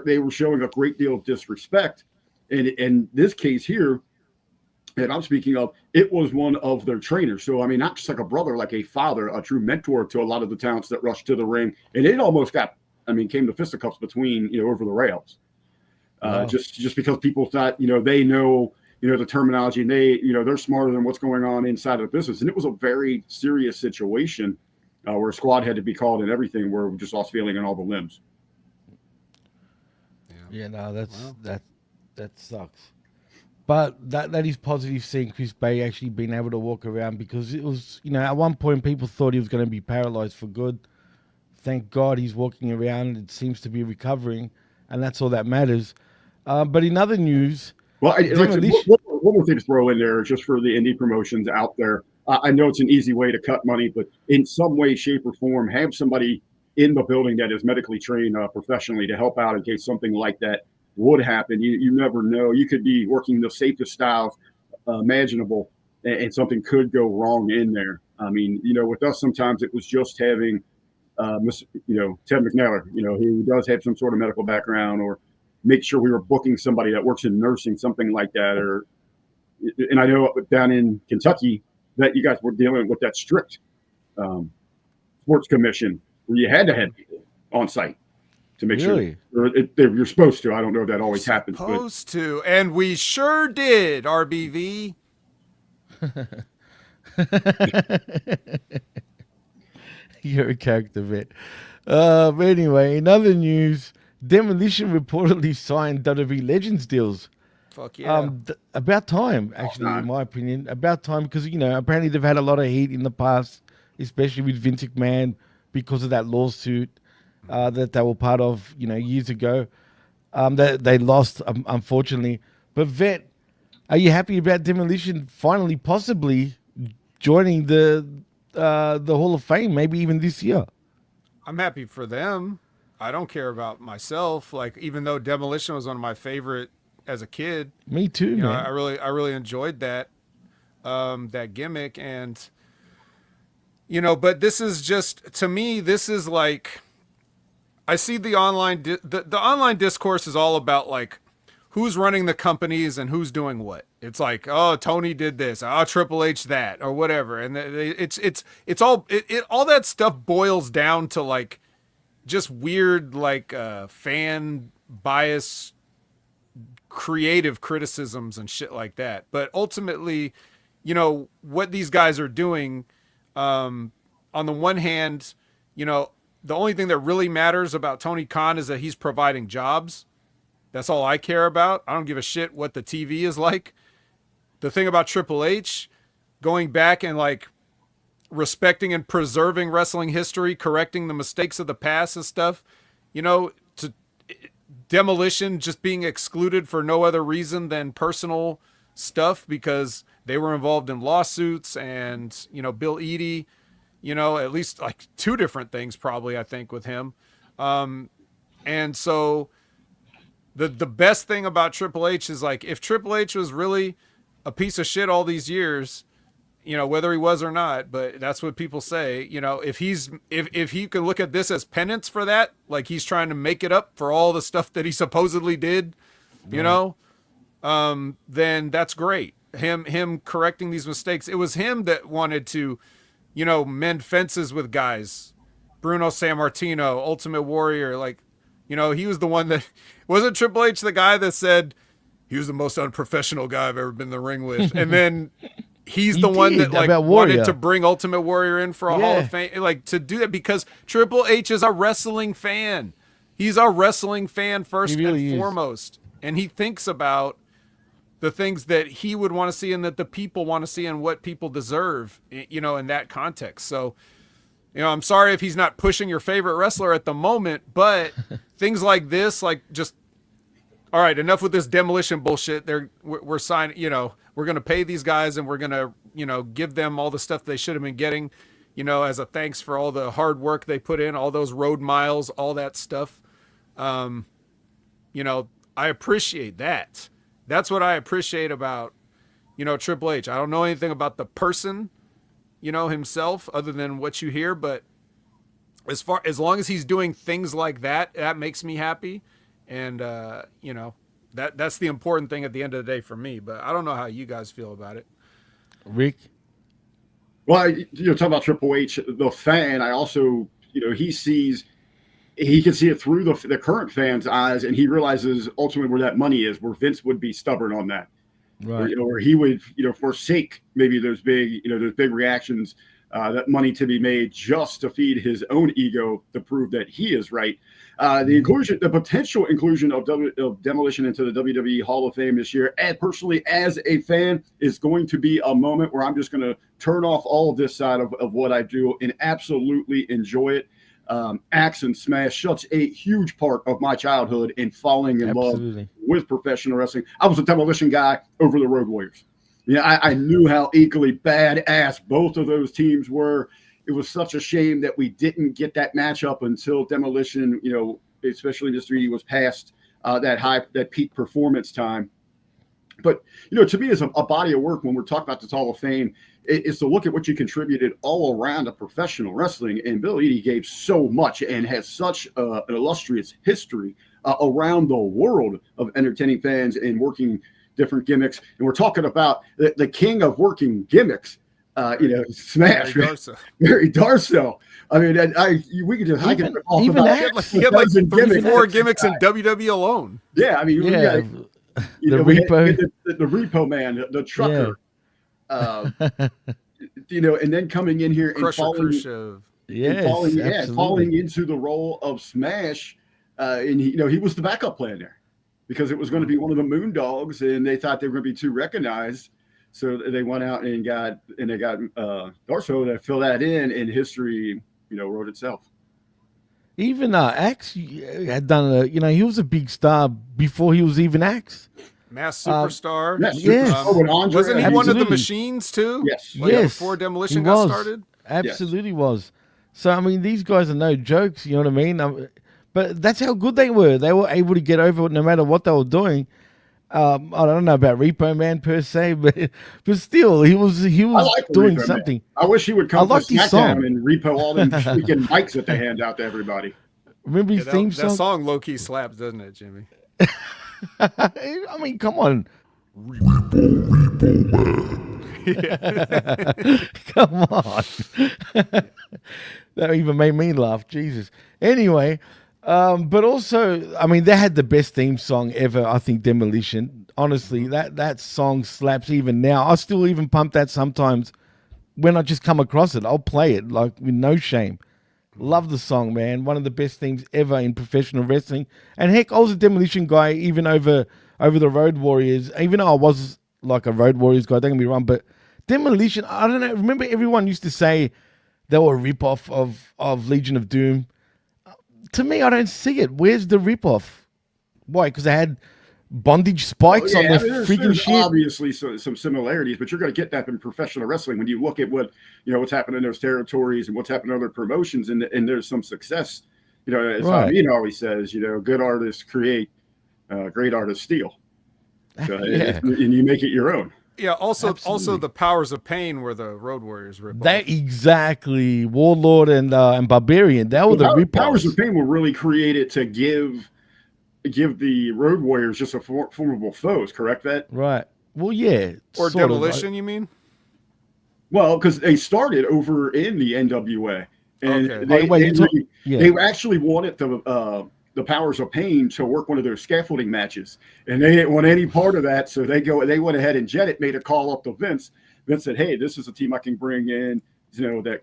they were showing a great deal of disrespect. And in this case here, that I'm speaking of, it was one of their trainers. So, not just like a brother, like a father, a true mentor to a lot of the talents that rushed to the ring. And it almost came to fisticuffs between, over the rails. Wow. Just because people thought, they know, the terminology, and they're smarter than what's going on inside of the business. And it was a very serious situation where a squad had to be called and everything, where we just lost feeling in all the limbs. Yeah, no, that sucks. But that is positive, seeing Chris Bay actually being able to walk around, because it was, at one point people thought he was going to be paralyzed for good thank God he's walking around. It seems to be recovering, and that's all that matters. But in other news, Well, Demolition. one more thing to throw in there, just for the indie promotions out there. I know it's an easy way to cut money, but in some way, shape, or form, have somebody in the building that is medically trained professionally to help out in case something like that would happen. You never know. You could be working the safest styles imaginable, and something could go wrong in there. I mean, with us, sometimes it was just having, Ted McNair, who does have some sort of medical background, or make sure we were booking somebody that works in nursing, something like that. And I know down in Kentucky that you guys were dealing with that strict sports commission where you had to have people on site to make sure you're supposed to. I don't know if that always happens. Supposed to, and we sure did, RBV. You're a character, Vet. But anyway, in other news, Demolition reportedly signed WWE Legends deals. Fuck yeah. About time, actually, in my opinion. About time, because, apparently they've had a lot of heat in the past, especially with Vince McMahon, because of that lawsuit that they were part of, years ago. They lost, unfortunately. But, Vet, are you happy about Demolition finally possibly joining the Hall of Fame, maybe even this year? I'm happy for them. I don't care about myself. Like, even though Demolition was one of my favorite as a kid. Me too, man. I really enjoyed that gimmick, and but this is just, to me, this is like, I see the online the online discourse is all about like who's running the companies and who's doing what. It's like, oh, Tony did this, oh, Triple H that, or whatever, and it's all all that stuff boils down to like just weird like fan bias, creative criticisms and shit like that. But ultimately, what these guys are doing, on the one hand, the only thing that really matters about Tony Khan is that he's providing jobs. That's all I care about. I don't give a shit what the TV is like. The thing about Triple H, going back and like respecting and preserving wrestling history, correcting the mistakes of the past and stuff, to Demolition just being excluded for no other reason than personal stuff because they were involved in lawsuits and, Bill Eadie, at least like two different things probably, I think, with him. And so the best thing about Triple H is like, if Triple H was really a piece of shit all these years, whether he was or not, but that's what people say, if he could look at this as penance for that, like he's trying to make it up for all the stuff that he supposedly did, then that's great. Him correcting these mistakes. It was him that wanted to, mend fences with guys. Bruno Sammartino, Ultimate Warrior, like, he was the one that, wasn't Triple H the guy that said he was the most unprofessional guy I've ever been in the ring with? And then he's the one that like wanted to bring Ultimate Warrior in for a Hall of Fame, like to do that because Triple H is a wrestling fan. He's a wrestling fan first and foremost. And he thinks about the things that he would want to see and that the people want to see and what people deserve, in that context. So, I'm sorry if he's not pushing your favorite wrestler at the moment, but things like this, like just, all right, enough with this Demolition bullshit. We're signing, we're going to pay these guys and we're going to, give them all the stuff they should have been getting, as a thanks for all the hard work they put in, all those road miles, all that stuff. I appreciate that. That's what I appreciate about, Triple H. I don't know anything about the person, himself other than what you hear, but as long as he's doing things like that, that makes me happy. And, that's the important thing at the end of the day for me, but I don't know how you guys feel about it. Rick? Well, talking about Triple H, the fan, I also, he can see it through the current fans' eyes, and he realizes ultimately where that money is, where Vince would be stubborn on that. Right. Or he would, forsake maybe those big reactions, that money to be made just to feed his own ego to prove that he is right. The potential inclusion of Demolition into the WWE Hall of Fame this year, and personally as a fan, is going to be a moment where I'm just going to turn off all of this side of what I do and absolutely enjoy it. Axe and Smash, such a huge part of my childhood in falling in love with professional wrestling. I was a Demolition guy over the Road Warriors. Yeah, I knew how equally badass both of those teams were. It was such a shame that we didn't get that matchup until Demolition, especially in this 3D, was past that peak performance time. But, to me, as a body of work, when we're talking about this Hall of Fame, is to look at what you contributed all around the professional wrestling. And Bill Eadie gave so much and has such an illustrious history around the world of entertaining fans and working different gimmicks. And we're talking about the king of working gimmicks, Smash. Mary Darso. I mean, we could just I could talk about he had like 34 gimmicks in WWE alone. Yeah, I mean, the repo, the repo man, the trucker, and then coming in here and falling into the role of Smash, and he was the backup plan there because it was going to be one of the Moondogs, and they thought they were going to be too recognized, so they went out and got Darso to fill that in, and history, wrote itself. Even Axe had done he was a big star before he was even Axe. Mass superstar. Wasn't he one of the machines too? Yes. Before Demolition got started? Absolutely was. So, I mean, these guys are no jokes, you know what I mean? But that's how good they were. They were able to get over it no matter what they were doing. I don't know about Repo Man per se, but still, he was doing something. Man. I wish he would come to SmackDown and repo all them freaking mics that they hand out to everybody. Remember his theme song? That song low-key slaps, doesn't it, Jimmy? I mean, come on. Repo Man. Come on. That even made me laugh. Jesus. Anyway, but also, I mean, they had the best theme song ever, I think, Demolition. Honestly, that song slaps even now. I still even pump that sometimes when I just come across it. I'll play it, like, with no shame. Love the song, man. One of the best themes ever in professional wrestling. And heck, I was a Demolition guy even over the Road Warriors. Even though I was like a Road Warriors guy, don't get me wrong, but Demolition, I don't know. Remember everyone used to say they were a rip-off of Legion of Doom. To me, I don't see it. Where's the rip-off? Why? Because they had bondage spikes on their freaking shit. Obviously, some similarities, but you're going to get that in professional wrestling when you look at what's happened in those territories and what's happened in other promotions, and there's some success. As Ian always says, good artists create, great artists steal. So, and you make it your own. Yeah. Also, the Powers of Pain were the Road Warriors rip. That exactly. Warlord and Barbarian. That were the rip. Powers of Pain were really created to give the Road Warriors just a formidable foes, correct that? Right. Well, yeah. Or Demolition, you mean? Well, because they started over in the NWA. And they actually wanted the Powers of Pain to work one of their scaffolding matches. And they didn't want any part of that, so they went ahead and Jet made a call up to Vince. Vince said, hey, this is a team I can bring in, that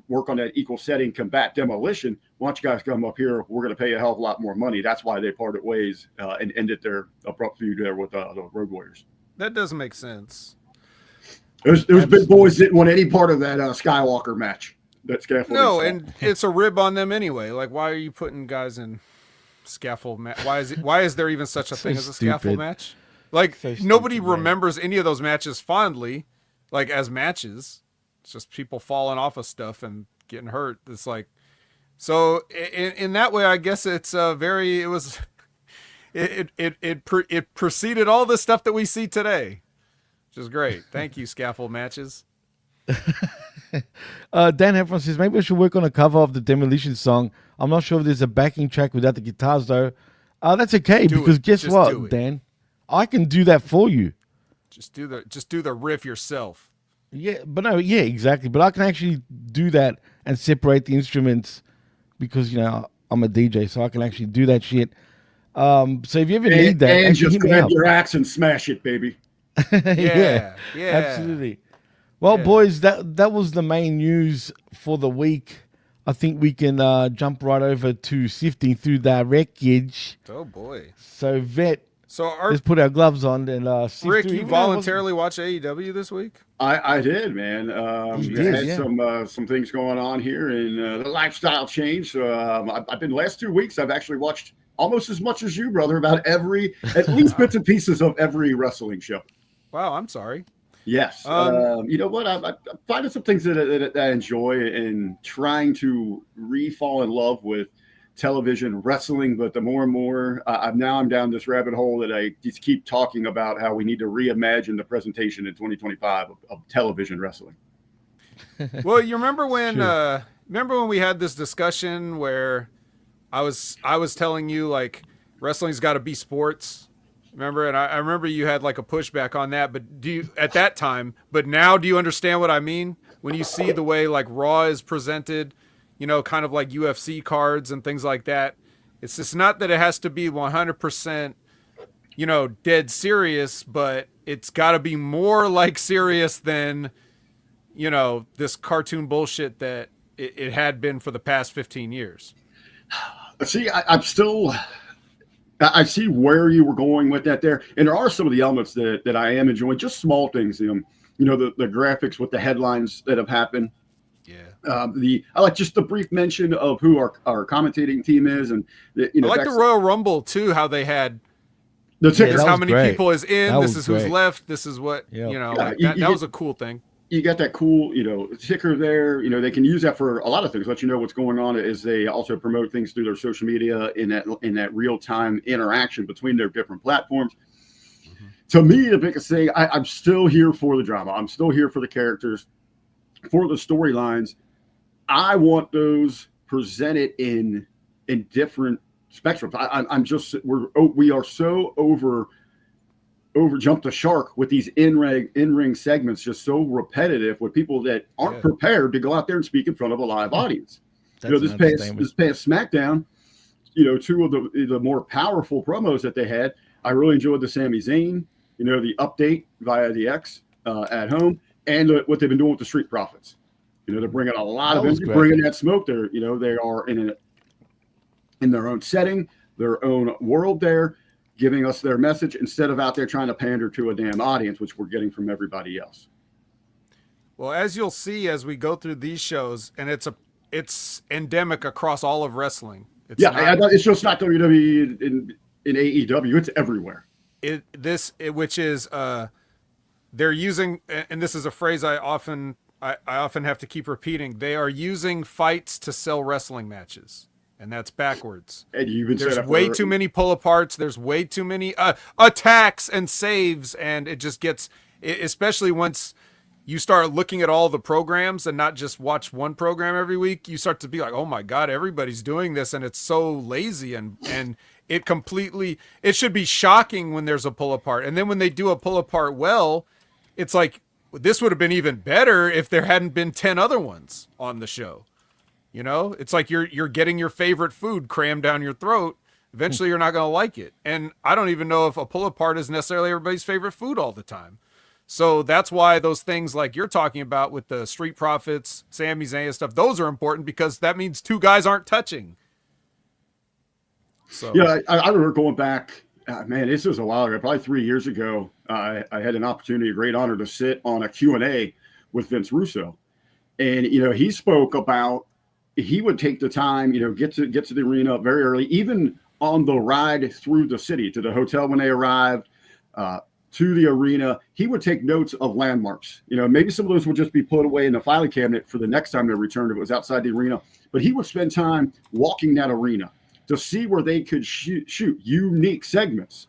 work on that equal setting, combat Demolition. Why don't you guys come up here? We're going to pay you a hell of a lot more money. That's why they parted ways and ended their abrupt feud there with the Road Warriors. That doesn't make sense. Those big boys didn't want any part of that Skywalker match. That scaffolding. No, and it's a rib on them anyway. Like, why are you putting guys in scaffold match? Why is there even such a thing as a scaffold match? Like, nobody remembers any of those matches fondly, like as matches. It's just people falling off of stuff and getting hurt. It's like, so in that way, I guess it's it preceded all the stuff that we see today, which is great. Thank you, scaffold matches. Dan Heffron says maybe we should work on a cover of the Demolition song. I'm not sure if there's a backing track without the guitars though. That's okay because guess what, Dan? I can do that for you. Just do the riff yourself. Yeah, but no, yeah, exactly. But I can actually do that and separate the instruments because I'm a DJ, so I can actually do that shit. So if you ever need that, and just grab your axe and smash it, baby. yeah, absolutely. Well, boys, that was the main news for the week. I think we can jump right over to sifting through the wreckage. Oh boy! So Vet, So let's put our gloves on and see. Rick, you voluntarily watch AEW this week? I did, man. You I did, had yeah. some things going on here, and the lifestyle change. So I've been last 2 weeks. I've actually watched almost as much as you, brother, about at least bits and pieces of every wrestling show. Wow, I'm sorry. Yes. You know what? I'm finding some things that I enjoy and trying to re-fall in love with television wrestling. But the more and more I'm down this rabbit hole that I just keep talking about how we need to reimagine the presentation in 2025 of television wrestling. Well, you remember when we had this discussion where I was telling you like wrestling's got to be sports. Remember, and I remember you had like a pushback on that, but at that time, but now do you understand what I mean? When you see the way like Raw is presented, you know, kind of like UFC cards and things like that, it's just not that it has to be 100%, you know, dead serious, but it's got to be more like serious than, you know, this cartoon bullshit that it had been for the past 15 years. See, I see where you were going with that there. And there are some of the elements that I am enjoying, just small things, you know, the graphics with the headlines that have happened. Yeah. I like just the brief mention of who our commentating team is. And, you know, I like the Royal Rumble too, how they had the tickets, how many great. people is in, this is great. who's left, this is what, Yep. you know, Yeah, like you that was a cool thing. You got that cool, you know, ticker there. You know, they can use that for a lot of things. Let you know what's going on. As they also promote things through their social media in that real time interaction between their different platforms. Mm-hmm. To me, the biggest thing, I'm still here for the drama. I'm still here for the characters, for the storylines. I want those presented in different spectrums. We are so over jump the shark with these in-ring segments, just so repetitive with people that aren't prepared to go out there and speak in front of a live audience. You know, this past SmackDown, you know, two of the more powerful promos that they had, I really enjoyed the Sami Zayn, you know, the update via the X at home, and what they've been doing with the Street Profits. You know, they're bringing a lot of energy, bringing that smoke there. You know, they are in their own setting, their own world there, giving us their message instead of out there trying to pander to a damn audience, which we're getting from everybody else. Well, as you'll see as we go through these shows, and it's endemic across all of wrestling. It's just not WWE in AEW. It's everywhere. Which is they're using, and this is a phrase I often have to keep repeating. They are using fights to sell wrestling matches. And that's backwards. And there's way too many pull-aparts. There's way too many attacks and saves. And it just gets, especially once you start looking at all the programs and not just watch one program every week, you start to be like, oh my God, everybody's doing this. And it's so lazy. And it should be shocking when there's a pull-apart. And then when they do a pull-apart well, it's like, this would have been even better if there hadn't been 10 other ones on the show. You know, it's like you're getting your favorite food crammed down your throat. Eventually, you're not going to like it. And I don't even know if a pull-apart is necessarily everybody's favorite food all the time. So that's why those things like you're talking about with the Street Profits, Sami Zayn stuff, those are important because that means two guys aren't touching. So yeah, I remember going back. Man, this was a while ago, probably 3 years ago. I had an opportunity, a great honor to sit on a Q&A with Vince Russo. And, you know, he spoke about he would take the time, you know, get to the arena very early, even on the ride through the city to the hotel when they arrived, to the arena. He would take notes of landmarks. You know, maybe some of those would just be put away in the filing cabinet for the next time they returned if it was outside the arena. But he would spend time walking that arena to see where they could shoot unique segments.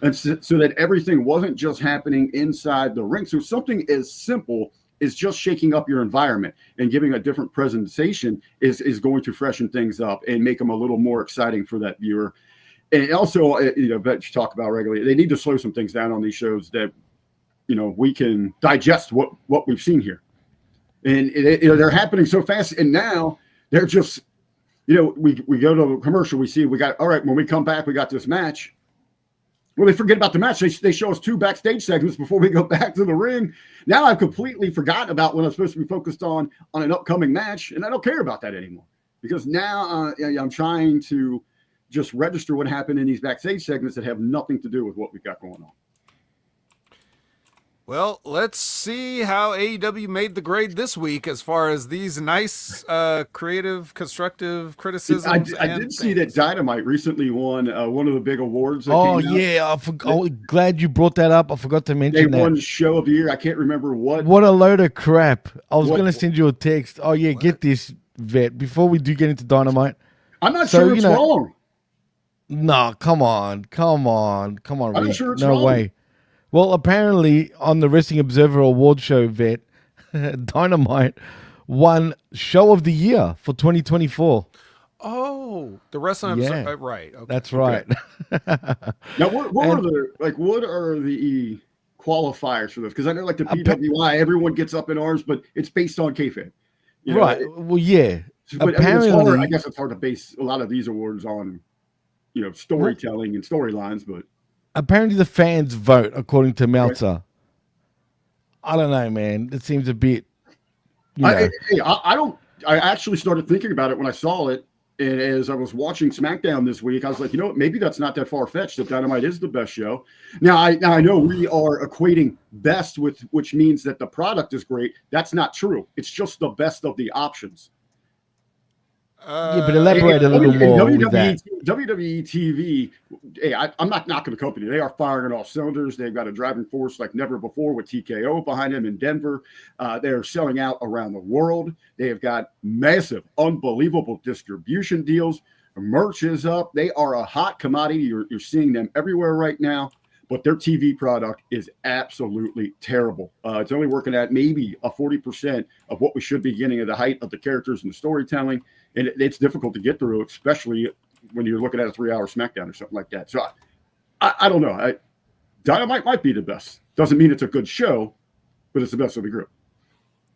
And so that everything wasn't just happening inside the ring. So something as simple is just shaking up your environment and giving a different presentation is going to freshen things up and make them a little more exciting for that viewer. And also, you know, that you talk about regularly, they need to slow some things down on these shows that, you know, we can digest what we've seen here. And you know, they're happening so fast. And now they're just, you know, we go to a commercial, all right, when we come back, we got this match. Well, they forget about the match. They show us 2 backstage segments before we go back to the ring. Now I've completely forgotten about when I'm supposed to be focused on an upcoming match, and I don't care about that anymore because now I'm trying to just register what happened in these backstage segments that have nothing to do with what we've got going on. Well, let's see how AEW made the grade this week as far as these nice, creative, constructive criticisms. I did see that Dynamite recently won one of the big awards. That Oh, came out. yeah. Glad you brought that up. I forgot to mention They that. won Show of the Year. I can't remember what. What a load of crap. I was What- going to send you a text. Oh, yeah, get this, Vet, before we do get into Dynamite. I'm not So, sure you it's know- wrong. No, come on, I'm Rick. not sure it's No wrong. way. Well, apparently on the Wrestling Observer Award show, Vet, Dynamite won Show of the Year for 2024. Oh, the wrestling. Yeah. Right. Okay. That's right. Now, what are the qualifiers for this? Because I know, like the PWI, everyone gets up in arms, but it's based on kayfabe. You know, Right. Well, yeah. But Apparently, I guess it's hard to base a lot of these awards on, storytelling and storylines. But apparently the fans vote according to Meltzer. I don't know, man. It seems a bit. I actually started thinking about it when I saw it, and as I was watching SmackDown this week, I was like, maybe that's not that far fetched. That Dynamite is the best show. Now I know we are equating best with, which means that the product is great. That's not true. It's just the best of the options. Yeah, but elaborate a little more with that. WWE TV, hey, I'm not knocking the company. They are firing on all cylinders. They've got a driving force like never before with TKO behind them in Denver. They're selling out around the world. They have got massive, unbelievable distribution deals. Merch is up. They are a hot commodity. You're seeing them everywhere right now. But their TV product is absolutely terrible. It's only working at maybe a 40% of what we should be getting at the height of the characters and the storytelling. And it's difficult to get through, especially when you're looking at a 3-hour SmackDown or something like that. So I don't know. Dynamite might be the best. Doesn't mean it's a good show, but it's the best of the group.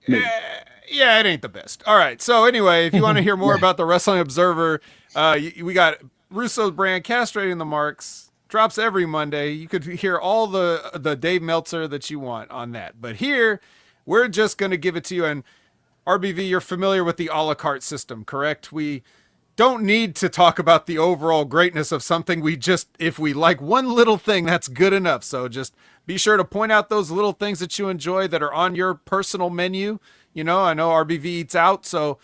Yeah, it ain't the best. All right. So anyway, if you want to hear more about the Wrestling Observer, we got Russo's brand castrating the marks. Drops every Monday. You could hear all the Dave Meltzer that you want on that. But here, we're just going to give it to you. And RBV, you're familiar with the a la carte system, correct? We don't need to talk about the overall greatness of something. If we like one little thing, that's good enough. So just be sure to point out those little things that you enjoy that are on your personal menu. I know RBV eats out, so,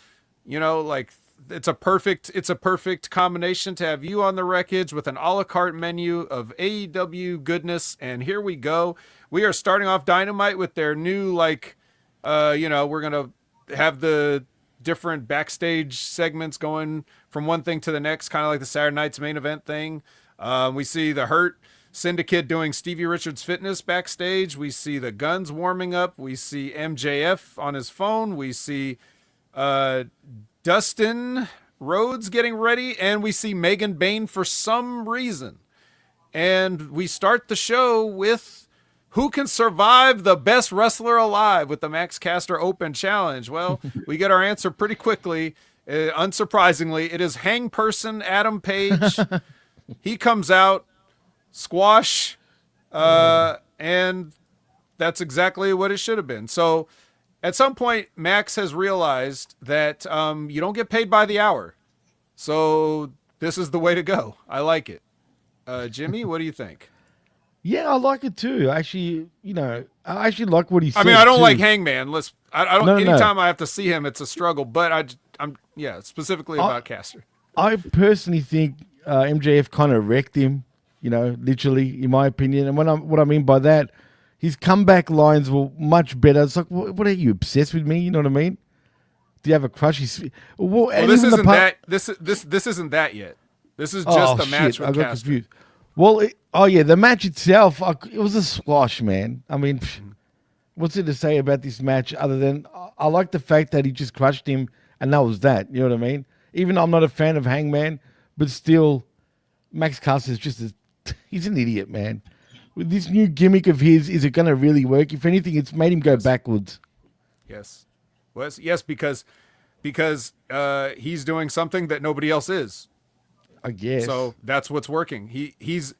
it's a perfect combination to have you on the Wreckage with an a la carte menu of AEW goodness. And here we go. We are starting off Dynamite with their new, we're going to have the different backstage segments going from one thing to the next, kind of like the Saturday Night's main event thing. We see the Hurt Syndicate doing Stevie Richards Fitness backstage. We see the Guns warming up. We see MJF on his phone. We see Dustin Rhodes getting ready, and we see Megan Bain for some reason. And we start the show with who can survive the best wrestler alive with the Max Caster Open Challenge. Well, we get our answer pretty quickly. Unsurprisingly, it is Hang Person Adam Page. He comes out, squash, and that's exactly what it should have been. So at some point, Max has realized that you don't get paid by the hour. So this is the way to go. I like it. Jimmy, what do you think? Yeah, I like it too. Actually, I actually like what he said. I mean, I don't too. like Hangman. I don't. No. Anytime I have to see him, it's a struggle. But I'm specifically about Caster. I personally think MJF kind of wrecked him. Literally, in my opinion. And what I mean by that, his comeback lines were much better. It's like, what are you, obsessed with me? You know what I mean? Do you have a crush? Well, this isn't that. This isn't that yet. This is just a match with I got Caster. confused. Well, the match itself, it was a squash, man. I mean, what's it to say about this match other than I like the fact that he just crushed him and that was that. You know what I mean? Even though I'm not a fan of Hangman, but still, Max Caster is just he's an idiot, man. With this new gimmick of his, is it going to really work? If anything, it's made him go backwards. Yes. Well, yes, because he's doing something that nobody else is. I guess. So that's what's working.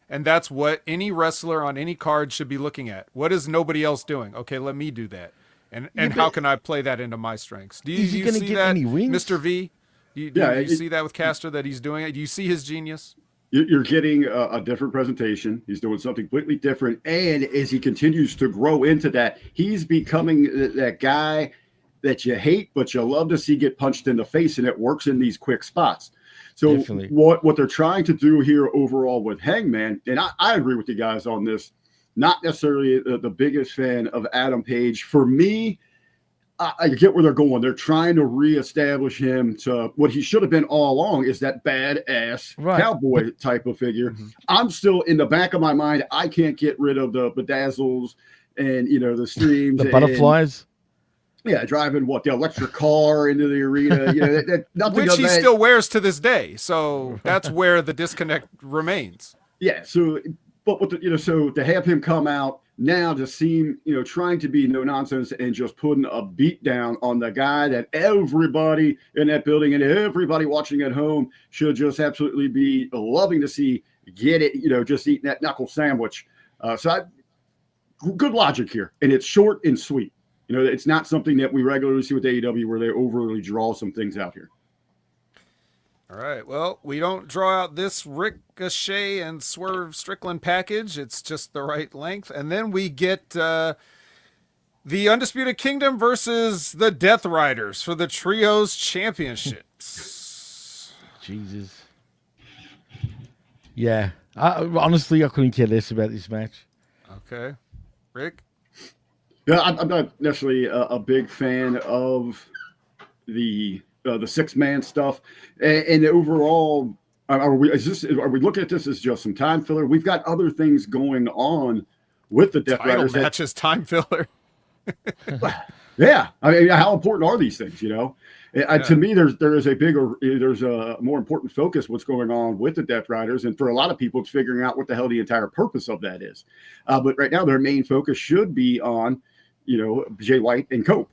And that's what any wrestler on any card should be looking at. What is nobody else doing? Okay, let me do that. And how can I play that into my strengths? Do you gonna see get that, any wins? Mr. V? Do you see that with Caster that he's doing it? Do you see his genius? You're getting a different presentation. He's doing something completely different. And as he continues to grow into that, he's becoming that guy that you hate, but you love to see get punched in the face, and it works in these quick spots. So Definitely. what they're trying to do here overall with Hangman, and I agree with you guys on this, not necessarily the biggest fan of Adam Page. For me, I get where they're going. They're trying to reestablish him to what he should have been all along, is that badass cowboy type of figure. Mm-hmm. I'm still in the back of my mind. I can't get rid of the bedazzles and, the streams. The butterflies. Yeah, driving the electric car into the arena. Nothing which he still wears to this day. So that's where the disconnect remains. Yeah. So, but with so to have him come out now to seem, trying to be no nonsense and just putting a beat down on the guy that everybody in that building and everybody watching at home should just absolutely be loving to see get it, just eating that knuckle sandwich. Good logic here. And it's short and sweet. It's not something that we regularly see with AEW where they overly draw some things out here. All right. Well, we don't draw out this Ricochet and Swerve Strickland package. It's just the right length. And then we get the Undisputed Kingdom versus the Death Riders for the Trios Championships. Jesus. Yeah. Honestly, I couldn't care less about this match. Okay. Rick? Yeah, I'm not necessarily a big fan of the 6-man stuff, and overall, are we looking at this as just some time filler? We've got other things going on with the Death Riders. Matches time filler. Yeah, I mean, how important are these things? To me, there's a more important focus what's going on with the Death Riders, and for a lot of people, it's figuring out what the hell the entire purpose of that is. But right now, their main focus should be on Jay White and Cope.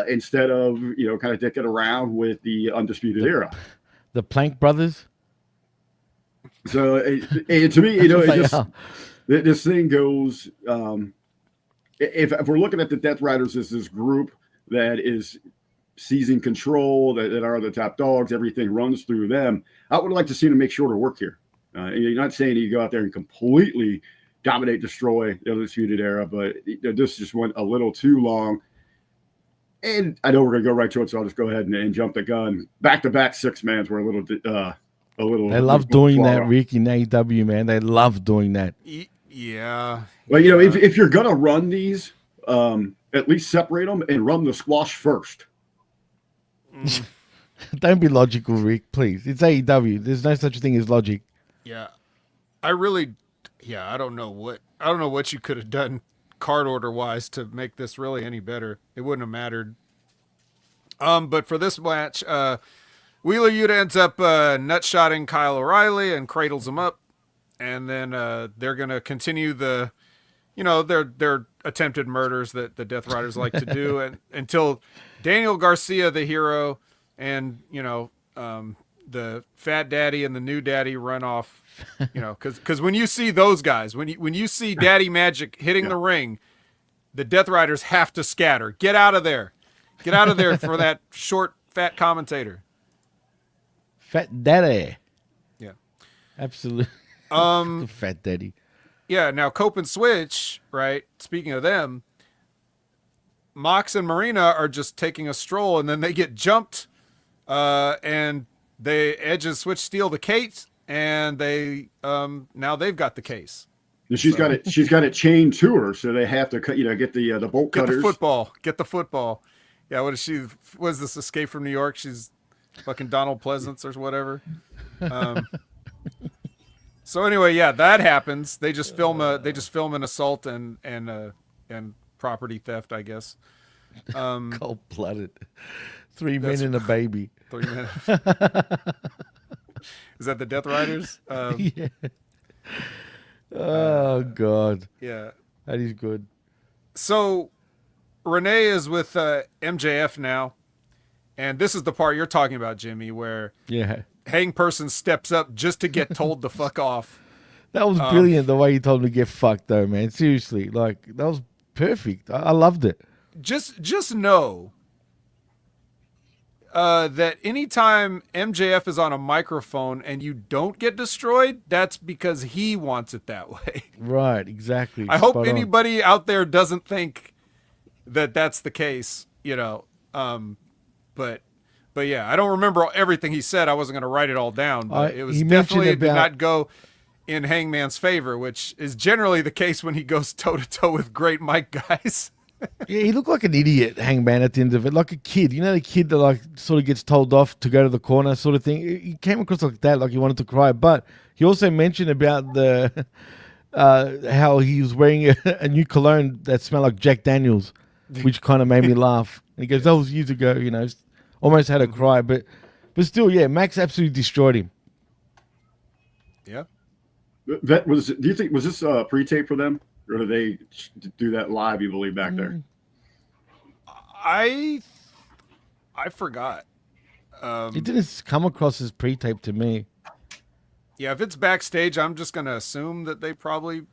Instead of, kind of dicking around with the Undisputed Era. The Plank Brothers? So, and to me, this thing goes, if we're looking at the Death Riders as this group that is seizing control, that are the top dogs, everything runs through them, I would like to see them make shorter work here. You're not saying you go out there and completely dominate, destroy the Undisputed Era, but this just went a little too long. And I know we're going to go right to it, so I'll just go ahead and jump the gun. Back-to-back 6-mans were a little. They love doing that, Rick, in AEW, man. They love doing that. Yeah. Well, if you're going to run these, at least separate them and run the squash first. Don't be logical, Rick, please. It's AEW. There's no such thing as logic. Yeah. I don't know what you could have done card order wise to make this really any better. It wouldn't have mattered. But for this match, Wheeler Yuta ends up nutshotting Kyle O'Reilly and cradles him up, and then they're gonna continue their attempted murders that the Death Riders like to do, and until Daniel Garcia, the hero, and the Fat Daddy and the New Daddy run off. Because when you see those guys, when you see Daddy Magic hitting the ring, the Death Riders have to scatter. Get out of there. Get out of there for that short, fat commentator. Fat Daddy. Yeah. Absolutely. Fat Daddy. Yeah, now Cope and Switch, right? Speaking of them, Mox and Marina are just taking a stroll, and then they get jumped, and Edge and Switch steal the case. And they now they've got the case. She's got it chained to her, so they have to get the bolt cutters. Get the football. Yeah, what is she? Was this Escape from New York? She's fucking Donald Pleasance or whatever. So anyway, yeah, that happens. They just film an assault and property theft, I guess. Cold-blooded. 3 men and a baby. 3 men. Is that the Death Riders? Yeah. Oh, God. Yeah. That is good. So, Renee is with MJF now. And this is the part you're talking about, Jimmy, where Hang Person steps up just to get told to fuck off. That was brilliant, the way he told him to get fucked, though, man. Seriously. That was perfect. I loved it. Just know... that anytime MJF is on a microphone and you don't get destroyed, that's because he wants it that way. Right, exactly. I hope anybody out there doesn't think that that's the case, but yeah, I don't remember everything he said. I wasn't going to write it all down, but it was definitely did not go in Hangman's favor, which is generally the case when he goes toe to toe with great mic guys. Yeah, he looked like an idiot, Hangman, at the end of it, like a kid. You know, the kid that like sort of gets told off to go to the corner, sort of thing. He came across like that, like he wanted to cry. But he also mentioned about the how he was wearing a new cologne that smelled like Jack Daniels, which kind of made me laugh. And he goes, "That was years ago," almost had a cry, but still, yeah, Max absolutely destroyed him. Yeah. That was. Do you think was this pre-tape for them? Or do they do that live, you believe, back there? I forgot. It didn't come across as pre-tape to me. Yeah, if it's backstage, I'm just going to assume that they probably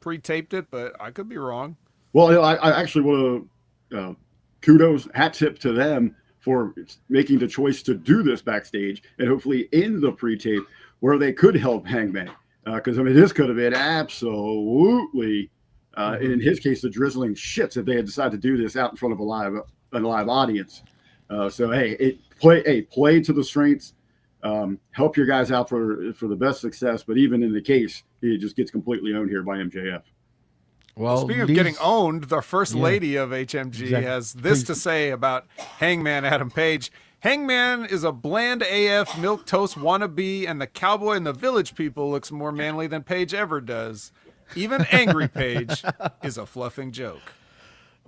pre-taped it, but I could be wrong. Well, I actually want to kudos, hat tip to them for making the choice to do this backstage and hopefully in the pre-tape where they could help Hangman. Because, this could have been absolutely, in his case, the drizzling shits if they had decided to do this out in front of a live audience. So, hey, play to the strengths, help your guys out for the best success. But even in the case, he just gets completely owned here by MJF. Well, speaking of getting owned, the first lady of HMG has this to say about Hangman Adam Page. Hangman is a bland AF milquetoast wannabe, and the cowboy and the village people looks more manly than Page ever does. Even angry Page is a fluffing joke.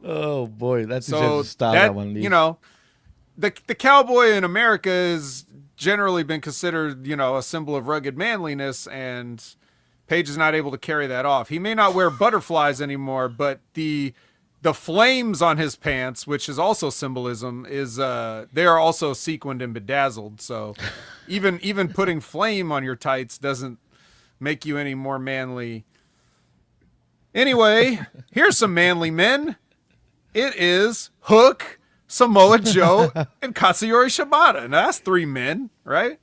Oh boy, that's so that one. The cowboy in America has generally been considered, a symbol of rugged manliness, and Page is not able to carry that off. He may not wear butterflies anymore, but the flames on his pants, which is also symbolism, is they are also sequined and bedazzled. So even putting flame on your tights doesn't make you any more manly. Anyway, here's some manly men. It is Hook, Samoa Joe, and Katsuyori Shibata. Now that's 3 men, right?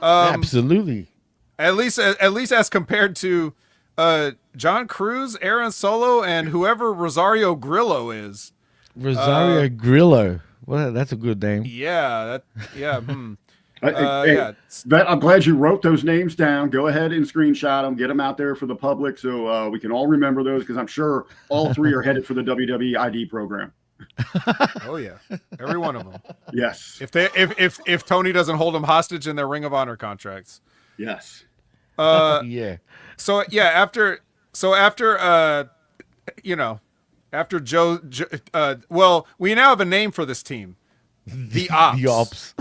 Absolutely. At least as compared to John Cruz, Aaron Solo, and whoever Rosario Grillo is. Rosario Grillo. Well, that's a good name. Yeah. I'm glad you wrote those names down. Go ahead and screenshot them. Get them out there for the public so we can all remember those, because I'm sure all 3 are headed for the WWE ID program. Oh yeah, every one of them. Yes. If Tony doesn't hold them hostage in their Ring of Honor contracts. Yes. Yeah. So yeah, after Joe, well, we now have a name for this team, the Ops. The Ops.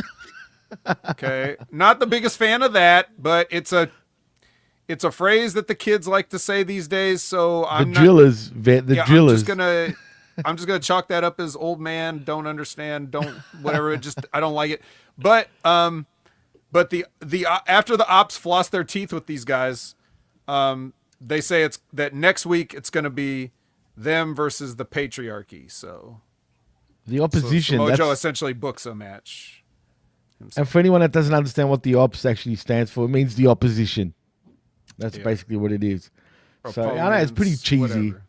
Okay, not the biggest fan of that, but it's a phrase that the kids like to say these days. So drillers. I'm just gonna chalk that up as old man, don't understand, don't whatever. I don't like it. But the after the Ops floss their teeth with these guys, they say it's that next week it's going to be them versus the patriarchy. So the opposition. So Mojo essentially books a match himself. And for anyone that doesn't understand what the Ops actually stands for, it means the opposition. That's basically what it is. So I know it's pretty cheesy. Whatever.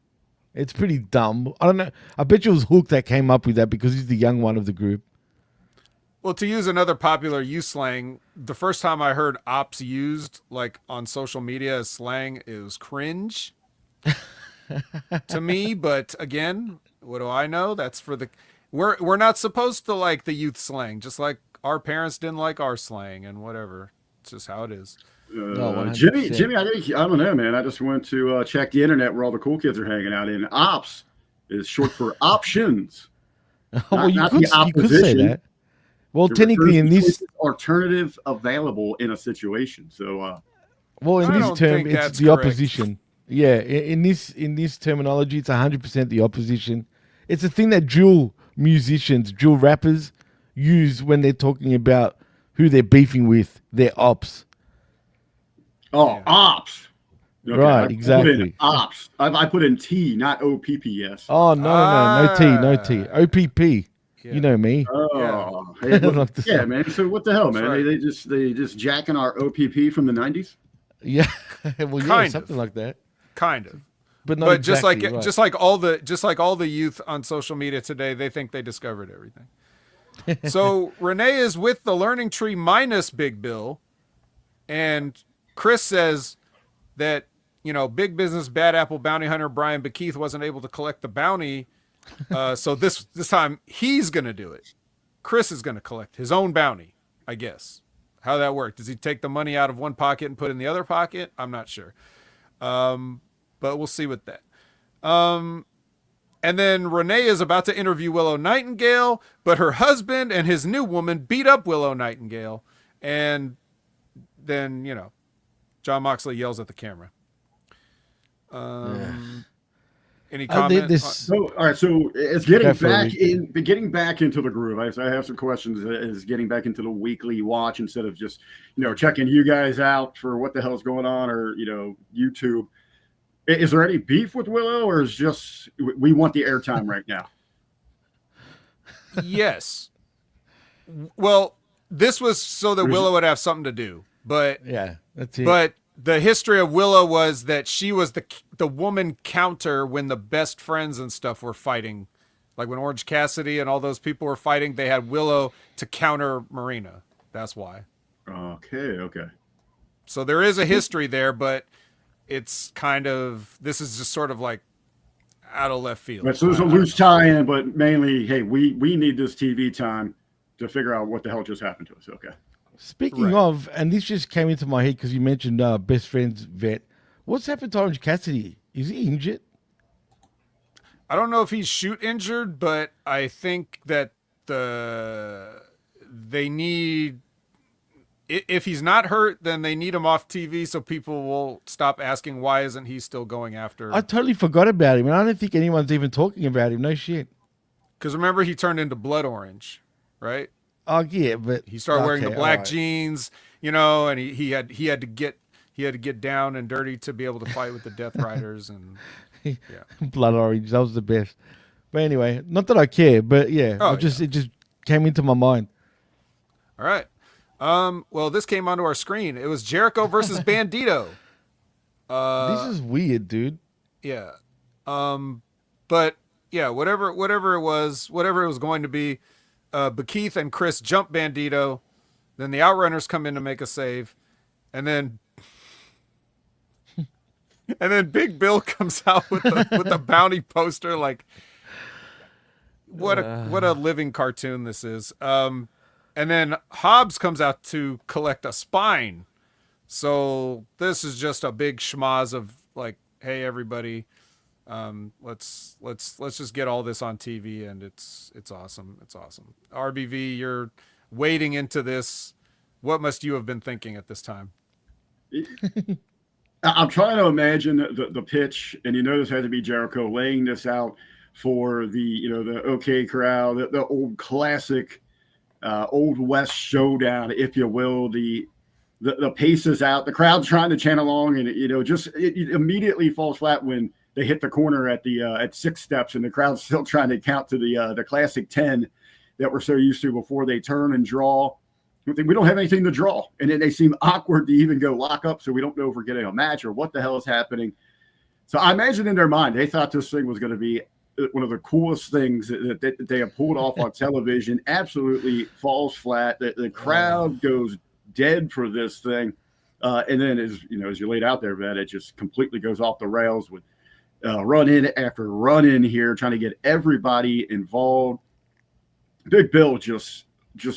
It's pretty dumb. I don't know. I bet you it was Hook that came up with that because he's the young one of the group. Well, to use another popular use slang, the first time I heard Ops used like on social media as slang, it was cringe to me. But again, what do I know? That's for we're not supposed to like the youth slang, just like our parents didn't like our slang and whatever. It's just how it is. Jimmy, I don't know, man. I just went to check the internet where all the cool kids are hanging out in. Ops is short for options. You could say that. Well, technically, in this alternative available in a situation. So, in this term, it's the opposition. Yeah, in this terminology, it's 100% the opposition. It's a thing that drill rappers use when they're talking about who they're beefing with. Their ops. Oh, ops. Okay, right, exactly. Ops. I put in T, not OPPS. Oh, no T. OPP. You know me. Oh, hey, yeah, man. So what the hell, man? Right. They just jacking our OPP from the 90s. Yeah, well, yeah, something like that. Kind of. But not But exactly, right. just like all the youth on social media today, they think they discovered everything. So Renee is with the Learning Tree minus Big Bill, and Chris says that, you know, Big Business Bad Apple bounty hunter Brian Bekeith wasn't able to collect the bounty, so this time he's gonna do it. Chris is gonna collect his own bounty, I guess. How that worked? Does he take the money out of one pocket and put it in the other pocket? I'm not sure. But we'll see with that. And then Renee is about to interview Willow Nightingale, but her husband and his new woman beat up Willow Nightingale. And then, you know, John Moxley yells at the camera. Any comment? So, all right. So it's getting back into the groove. I have some questions. Is getting back into the weekly watch instead of just, you know, checking you guys out for what the hell's going on, or, you know, YouTube. Is there any beef with Willow, or is just we want the airtime right now? Yes. Well, this was so that Willow would have something to do, but yeah, that's it. But the history of Willow was that she was the woman counter when the best friends and stuff were fighting, like when Orange Cassidy and all those people were fighting. They had Willow to counter Marina. That's why. Okay. So there is a history there, but it's kind of, this is just sort of like out of left field. Right, so there's a loose tie-in, but mainly, hey, we need this TV time to figure out what the hell just happened to us. Okay. Speaking of, and this just came into my head because you mentioned best friends vet. What's happened to Orange Cassidy? Is he injured? I don't know if he's shoot injured, but I think that they need, if he's not hurt, then they need him off TV so people will stop asking why isn't he still going after. I totally forgot about him, and I don't think anyone's even talking about him. No shit. Because remember, he turned into Blood Orange, right? Oh yeah, but he started wearing the black jeans, you know, and he had to get down and dirty to be able to fight with the Death Riders, and yeah, Blood Orange, that was the best. But anyway, not that I care, but yeah, it just came into my mind. All right. Well, this came onto our screen. It was Jericho versus Bandito. This is weird, dude. Yeah. But yeah, whatever it was going to be, Bekeith and Chris jump Bandito. Then the Outrunners come in to make a save. And then Big Bill comes out with the bounty poster. Like, what a living cartoon this is. And then Hobbs comes out to collect a spine. So this is just a big schmoz of like, hey everybody, let's just get all this on TV, and it's awesome. It's awesome. RBV, you're wading into this. What must you have been thinking at this time? I'm trying to imagine the pitch, and you know this had to be Jericho laying this out for the OK crowd, the old classic Old West showdown, if you will. The pace is out, the crowd's trying to chant along, and it immediately falls flat when they hit the corner at 6 steps, and the crowd's still trying to count to the classic 10 that we're so used to before they turn and draw. We don't have anything to draw, and then they seem awkward to even go lock up, so we don't know if we're getting a match or what the hell is happening. So I imagine in their mind they thought this thing was going to be one of the coolest things that they have pulled off on television. Absolutely falls flat. The crowd goes dead for this thing, and then as you laid out there, Vet, it just completely goes off the rails with run in after run in here, trying to get everybody involved. Big Bill just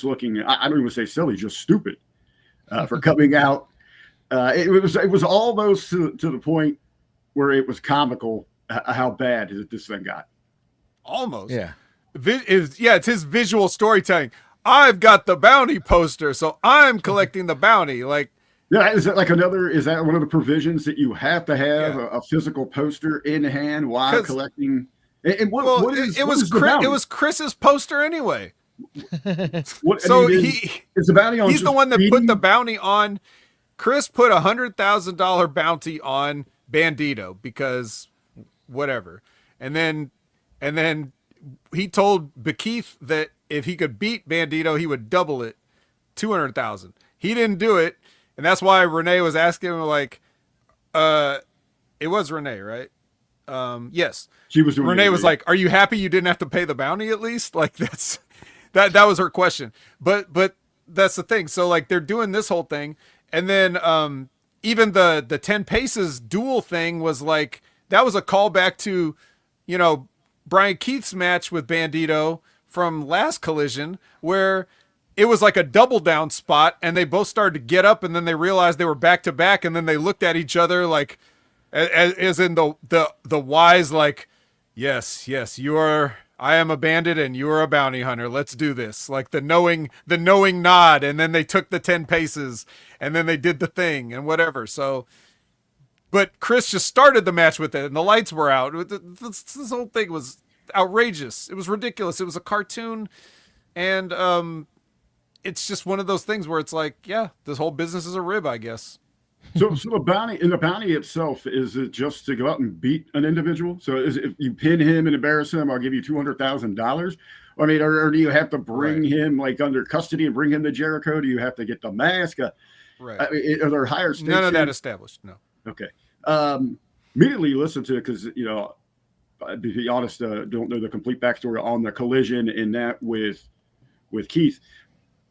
looking, I don't even say silly, just stupid for coming out. It was almost to the point where it was comical how bad this thing got. Almost. Yeah. It's his visual storytelling. I've got the bounty poster, so I'm collecting the bounty. Like, yeah, is that one of the provisions that you have to have a physical poster in hand while collecting? And it was Chris's poster anyway. Is the bounty on? He's the one that put the bounty on. Chris put $100,000 bounty on Bandito because whatever, and then he told Bekeith that if he could beat Bandito, he would double it, 200,000. He didn't do it, and that's why Renee was asking him like, it was Renee, right? Yes. She was doing Renee was like, "Are you happy you didn't have to pay the bounty at least?" Like that was her question. But that's the thing. So like they're doing this whole thing, and then even the 10 paces duel thing was like that was a callback to, you know, Brian Keith's match with Bandito from last Collision, where it was like a double down spot, and they both started to get up, and then they realized they were back to back, and then they looked at each other like, as in the wise, like, yes, I am a bandit and you are a bounty hunter. Let's do this. Like the knowing nod, and then they took the 10 paces, and then they did the thing and whatever. So, but Chris just started the match with it, and the lights were out. This whole thing was outrageous. It was ridiculous. It was a cartoon, and it's just one of those things where it's like, yeah, this whole business is a rib, I guess. So the bounty itself, is it just to go out and beat an individual? So is it, if you pin him and embarrass him, I'll give you $200,000? I mean, or do you have to bring him like under custody and bring him to Jericho? Do you have to get the mask? Right. I mean, are there higher stakes? None of that established. No. Okay. Immediately listen to it because, you know, to be honest, don't know the complete backstory on the collision in that with Keith.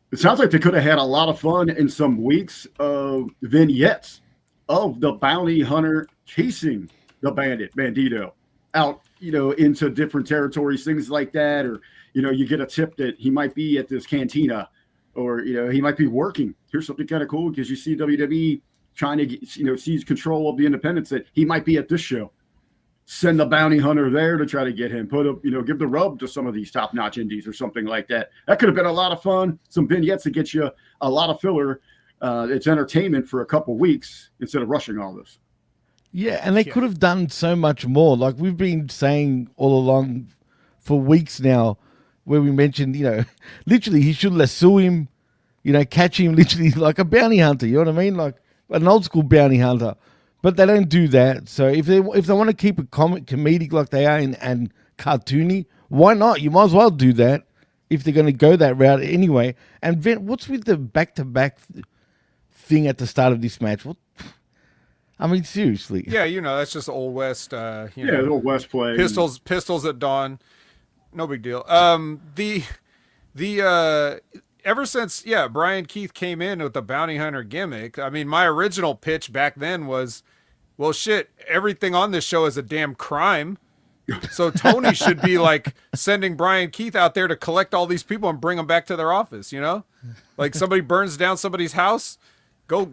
It sounds like they could have had a lot of fun in some weeks of vignettes of the bounty hunter chasing the Bandito out, you know, into different territories, things like that. Or, you know, you get a tip that he might be at this cantina, or, you know, he might be working. Here's something kind of cool because you see WWE trying to get, you know, seize control of the independents, that he might be at this show. Send the bounty hunter there to try to get him, give the rub to some of these top-notch indies or something like that. That could have been a lot of fun. Some vignettes to get you a lot of filler. It's entertainment for a couple weeks instead of rushing all this. Yeah, and they could have done so much more. Like we've been saying all along for weeks now, where we mentioned, you know, literally he should lasso him, you know, catch him literally like a bounty hunter. You know what I mean? Like an old school bounty hunter. But they don't do that. So if they want to keep it comedic like they are and cartoony, why not? You might as well do that if they're going to go that route anyway. And what's with the back-to-back thing at the start of this match? What? I mean, seriously. Yeah, you know, that's just Old West. Old West play. Pistols at dawn. No big deal. Ever since, Brian Keith came in with the bounty hunter gimmick, I mean, my original pitch back then was, well, shit, everything on this show is a damn crime. So Tony should be like sending Brian Keith out there to collect all these people and bring them back to their office, you know? Like somebody burns down somebody's house, go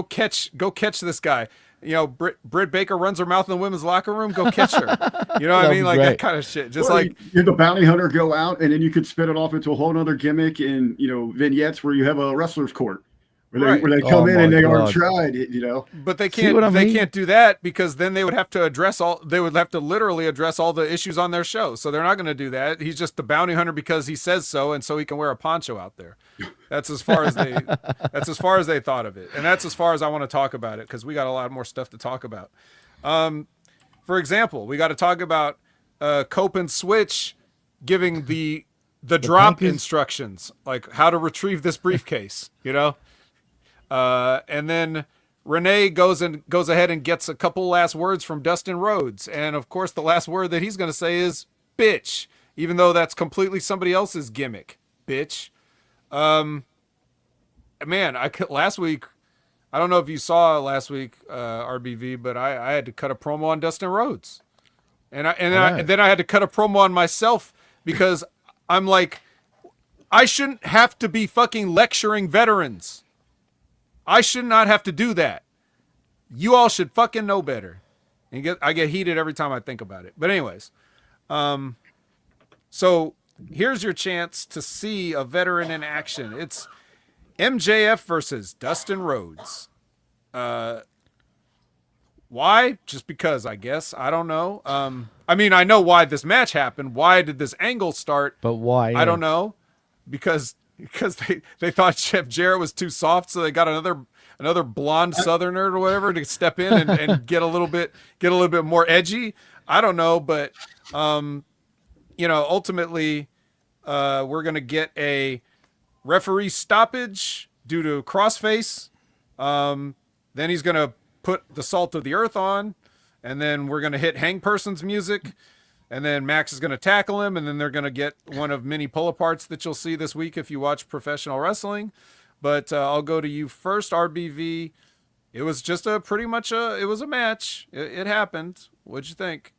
catch this guy. You know, Britt Baker runs her mouth in the women's locker room, go catch her. You know what I mean? Like that kind of shit. Just like the bounty hunter go out, and then you could spin it off into a whole other gimmick in, you know, vignettes where you have a wrestler's court. Where they come in and they are tried, you know. But they can't can't do that because then they would have to literally address all the issues on their show. So they're not going to do that. He's just the bounty hunter because he says so, and so he can wear a poncho out there. That's as far as they thought of it. And that's as far as I want to talk about it, because we got a lot more stuff to talk about. For example, we got to talk about Cope and Switch giving the drop instructions, like how to retrieve this briefcase, you know? And then Renee goes ahead and gets a couple last words from Dustin Rhodes. And of course, the last word that he's going to say is bitch, even though that's completely somebody else's gimmick. Bitch. Man, last week, I don't know if you saw last week, RBV, but I had to cut a promo on Dustin Rhodes. And then I had to cut a promo on myself because I'm like, I shouldn't have to be fucking lecturing veterans. I should not have to do that. You all should fucking know better. And I get heated every time I think about it. But anyways, so here's your chance to see a veteran in action. It's MJF versus Dustin Rhodes. Why? Just because, I guess. I don't know. I mean, I know why this match happened. Why did this angle start? But why? I don't know. Because they thought Jeff Jarrett was too soft, so they got another blonde Southerner or whatever to step in and get a little bit more edgy. I don't know, but you know, ultimately, We're going to get a referee stoppage due to crossface. Then he's going to put the Salt of the Earth on, and then we're going to hit Hang Person's music, and then Max is going to tackle him, and then they're going to get one of many pull-aparts that you'll see this week if you watch professional wrestling. But I'll go to you first, RBV. It was just it was a match. It happened. What'd you think?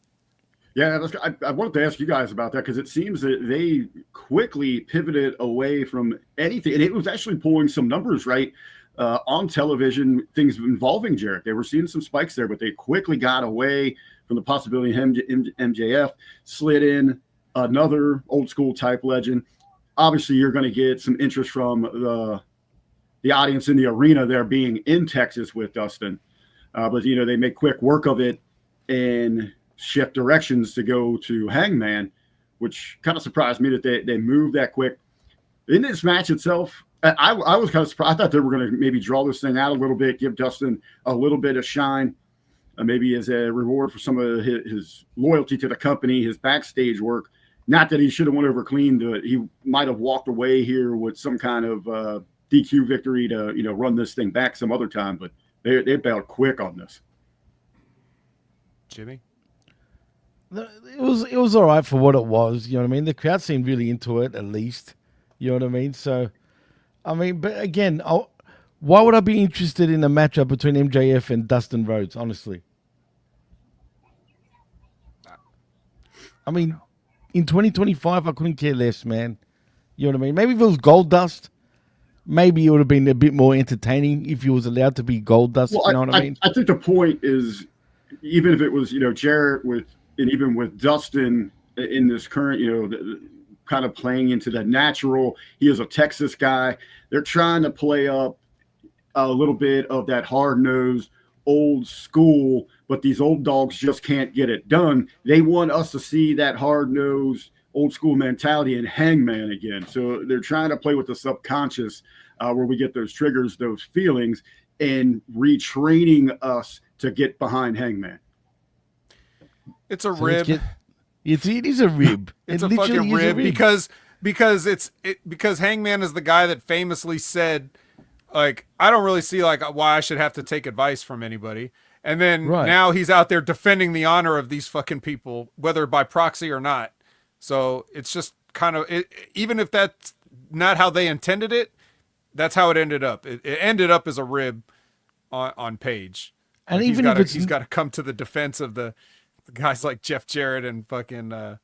Yeah, I wanted to ask you guys about that because it seems that they quickly pivoted away from anything, and it was actually pulling some numbers right on television, things involving Jarrett. They were seeing some spikes there, but they quickly got away from the possibility of MJF, slid in another old school type legend. Obviously, you're going to get some interest from the audience in the arena there being in Texas with Dustin. But, they make quick work of it and shift directions to go to Hangman, which kind of surprised me that they moved that quick. In this match itself, I was kind of surprised. I thought they were going to maybe draw this thing out a little bit, give Dustin a little bit of shine, maybe as a reward for some of his loyalty to the company, his backstage work. Not that he should have went over clean. He might have walked away here with some kind of DQ victory to run this thing back some other time, but they bailed quick on this. Jimmy? It was all right for what it was. You know what I mean? The crowd seemed really into it, at least. You know what I mean? So, but again, why would I be interested in a matchup between MJF and Dustin Rhodes, honestly? In 2025, I couldn't care less, man. You know what I mean? Maybe if it was Gold Dust, maybe it would have been a bit more entertaining if he was allowed to be Gold Dust. Well, you know what I mean? I think the point is, even if it was, Jarrett and even with Dustin in this current, kind of playing into the natural, he is a Texas guy. They're trying to play up a little bit of that hard-nosed, old school, but these old dogs just can't get it done. They want us to see that hard-nosed, old school mentality in Hangman again. So they're trying to play with the subconscious where we get those triggers, those feelings, and retraining us to get behind Hangman. It's a rib. It is a rib. It's a fucking rib because Hangman is the guy that famously said, like, I don't really see like why I should have to take advice from anybody. And then now he's out there defending the honor of these fucking people, whether by proxy or not. So it's just kind of, even if that's not how they intended it, that's how it ended up. It ended up as a rib on Page. And like even if he's got to come to the defense of the guys like Jeff Jarrett and fucking. But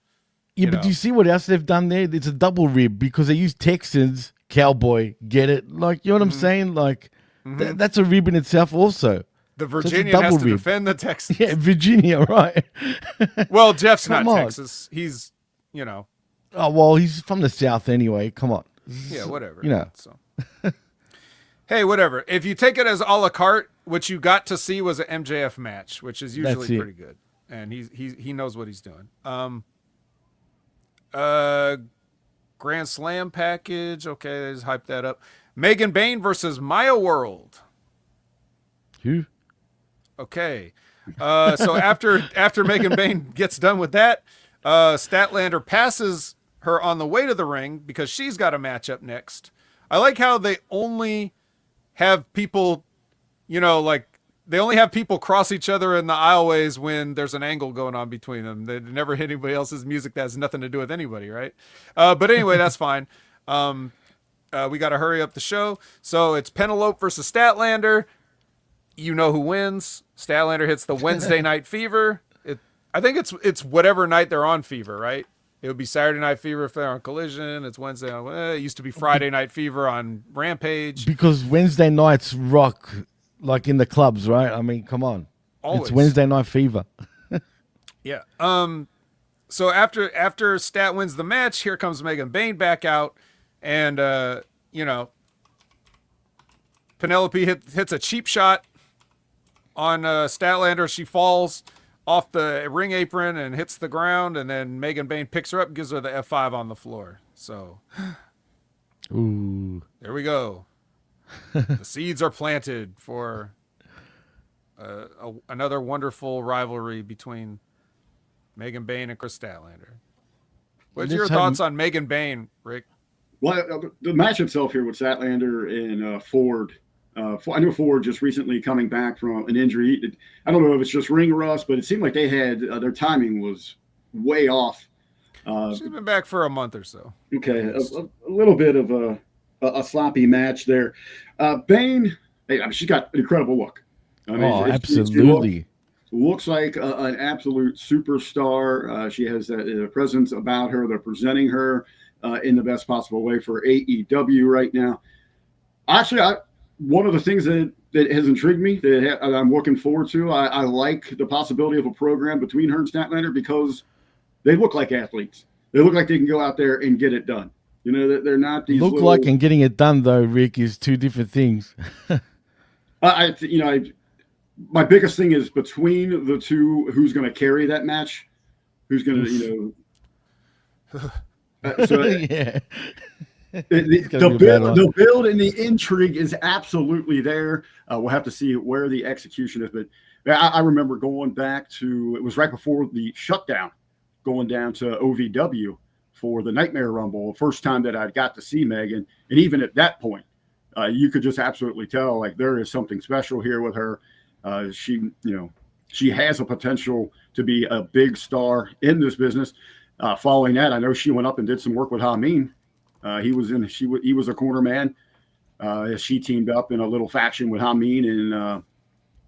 do you see what else they've done there? It's a double rib because they use Texans, Cowboy, get it? Like, you know what I'm saying? Like, that's a rib in itself also. The Virginian has to defend the Texans. Yeah, Virginia, right. Well, Jeff's not Texas. He's, Oh, well, he's from the South anyway. Come on. Yeah, whatever. So. Hey, whatever. If you take it as a la carte, what you got to see was an MJF match, which is usually pretty good. And he knows what he's doing. Grand Slam package. Okay, they just hyped that up. Megan Bain versus Maya World. Who? Okay. So after Megan Bain gets done with that, Statlander passes her on the way to the ring because she's got a match up next. I like how they only have people, they only have people cross each other in the aisleways when there's an angle going on between them. They never hit anybody else's music that has nothing to do with anybody, right? But anyway, that's fine. We got to hurry up the show. So it's Penelope versus Statlander. You know who wins. Statlander hits the Wednesday Night Fever. I think it's whatever night they're on Fever, right? It would be Saturday Night Fever if they're on Collision. It's Wednesday. It used to be Friday Night Fever on Rampage. Because Wednesday nights rock like in the clubs, right? Come on. Always. It's Wednesday Night Fever. Yeah. So after Stat wins the match, here comes Megan Bain back out, and Penelope hits a cheap shot on Statlander. She falls off the ring apron and hits the ground, and then Megan Bain picks her up and gives her the F5 on the floor. So, ooh, there we go. The seeds are planted for another wonderful rivalry between Megan Bain and Chris Statlander. What's your thoughts on Megan Bayne, Rick? Well, the match itself here with Statlander and Ford. I know Ford just recently coming back from an injury. I don't know if it's just ring rust, but it seemed like they had their timing was way off. She's been back for a month or so. Okay, a little bit of a sloppy match there. Bayne, hey, I mean, she's got an incredible look. I mean, absolutely. Looks like an absolute superstar. She has a presence about her. They're presenting her in the best possible way for AEW right now. Actually, one of the things that has intrigued me that I'm looking forward to, I like the possibility of a program between her and Statlander because they look like athletes. They look like they can go out there and get it done. You know, they're not these look like and getting it done though, Rick, is two different things. My biggest thing is between the two, who's going to carry that match, who's going to, Yeah. The build and the intrigue is absolutely there. We'll have to see where the execution is. But I remember going back to, it was right before the shutdown, going down to OVW for the Nightmare Rumble, first time that I got to see Megan. And even at that point, you could just absolutely tell, like, there is something special here with her. She has a potential to be a big star in this business. Following that, I know she went up and did some work with Hameen. He was a corner man. She teamed up in a little faction with Hameen and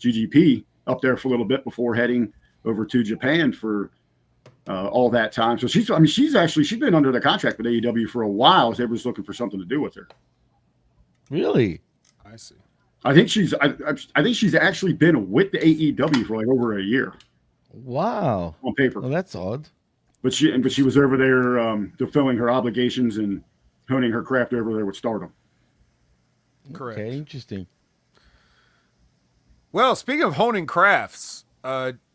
GGP up there for a little bit before heading over to Japan for all that time. So she's been under the contract with AEW for a while as they was looking for something to do with her. Really? I see. I think she's actually been with the AEW for like over a year. Wow. On paper. Well, that's odd. But she was over there fulfilling her obligations and honing her craft over there with Stardom. Correct. Okay, interesting. Well, speaking of honing crafts,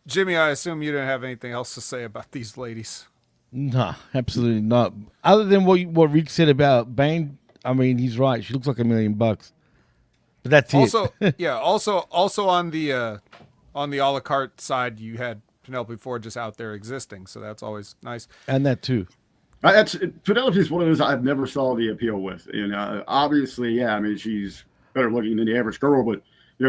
Jimmy, I assume you didn't have anything else to say about these ladies. No, absolutely not. Other than what Rick said about Bayne, I mean, he's right. She looks like $1 million. But that's also, it. Yeah. Also on the a la carte side, you had Penelope Ford just out there existing, so that's always nice. And that too. Penelope's one of those I've never saw the appeal with. And obviously, yeah, I mean, she's better looking than the average girl, but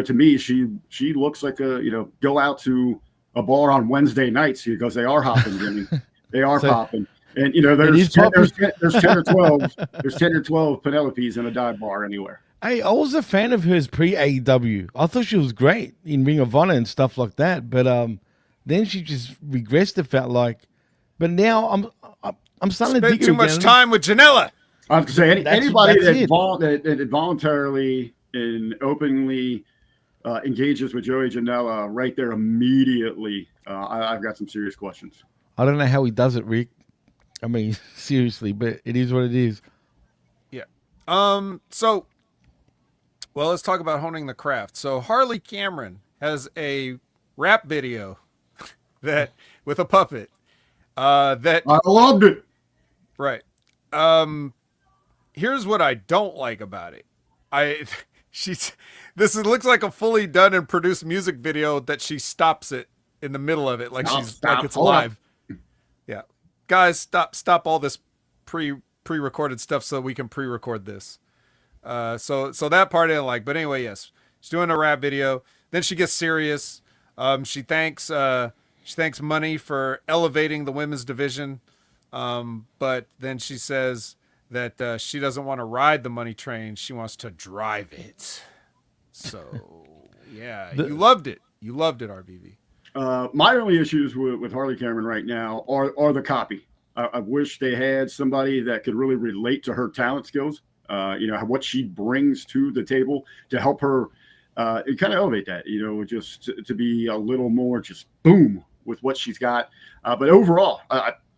to me, she looks like go out to a bar on Wednesday nights because they are hopping. I mean, they are popping. And there's 10 or 12 there's 10 or 12 Penelopes in a dive bar anywhere. Hey, I was a fan of hers pre-AEW. I thought she was great in Ring of Honor and stuff like that. But then she just regressed, it felt like. But now I'm starting to dig too much time with Janela. I have to say, anybody that voluntarily and openly engages with Joey Janela right there immediately, I've got some serious questions. I don't know how he does it, Rick. I mean, seriously, but it is what it is. Yeah. So, well, let's talk about honing the craft. So Harley Cameron has a rap video that with a puppet that I loved it. Right. Here's what I don't like about it. This looks like a fully done and produced music video that she stops it in the middle of it, like like it's live. Yeah, guys, stop all this pre-recorded stuff so we can pre-record this. So that part I didn't like, but anyway, yes, she's doing a rap video. Then she gets serious. She thanks Money for elevating the women's division. But then she says that she doesn't want to ride the Money train. She wants to drive it. So, yeah, you loved it. You loved it, RBV. My only issues with Harley Cameron right now are the copy. I wish they had somebody that could really relate to her talent skills, what she brings to the table to help her kind of elevate that, just to be a little more just boom with what she's got. But overall,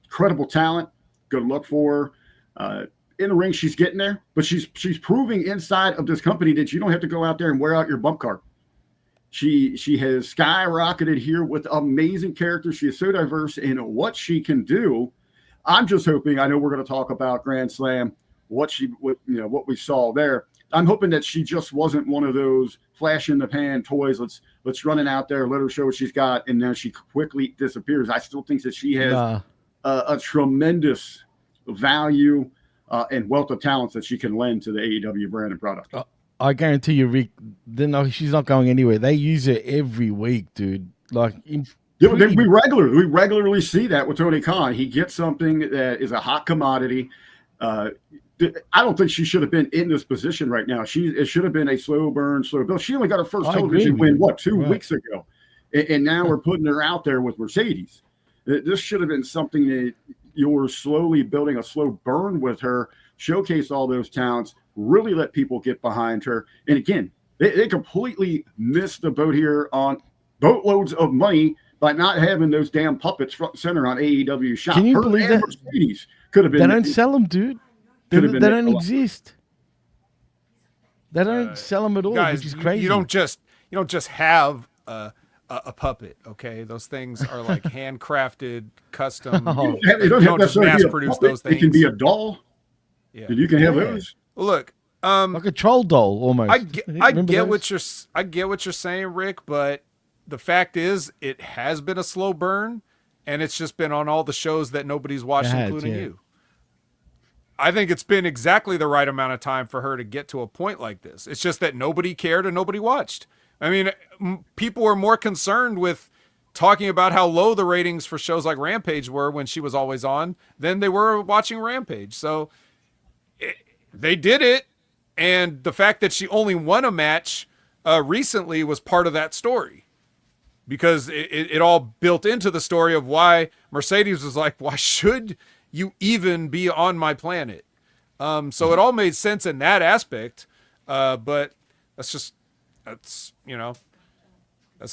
incredible talent. Good luck for her. In the ring, she's getting there, but she's proving inside of this company that you don't have to go out there and wear out your bump card. She has skyrocketed here with amazing characters. She is so diverse in what she can do. I'm just hoping, I know we're going to talk about Grand Slam, what we saw there. I'm hoping that she just wasn't one of those flash in the pan toys. Let's run it out there, let her show what she's got, and then she quickly disappears. I still think that she has a tremendous value and wealth of talents that she can lend to the AEW brand and product. I guarantee you, Rick, she's not going anywhere. They use her every week, dude. Like, we regularly see that with Tony Khan. He gets something that is a hot commodity. I don't think she should have been in this position right now. It should have been a slow burn, slow build. She only got her first television win, 2 weeks ago? And now we're putting her out there with Mercedes. This should have been something that you're slowly building a slow burn with her, showcase all those talents, really let people get behind her. And again, they completely missed the boat here on boatloads of money by not having those damn puppets front and center on AEW shop. Can you believe that? Mercedes could have been. They don't sell them, dude. They don't exist. They don't sell them at all, guys, which is crazy. You don't just have a puppet, okay? Those things are like handcrafted, custom. You don't just mass produce those things. It can be a doll. Yeah, and you can have those. Look, like a troll doll almost. I get what you're saying, Rick, but the fact is, it has been a slow burn, and it's just been on all the shows that nobody's watched, including you. I think it's been exactly the right amount of time for her to get to a point like this. It's just that nobody cared and nobody watched. I mean, people were more concerned with talking about how low the ratings for shows like Rampage were when she was always on than they were watching Rampage. So they did it, and the fact that she only won a match recently was part of that story, because it all built into the story of why Mercedes was like, why should you even be on my planet? So it all made sense in that aspect, but that's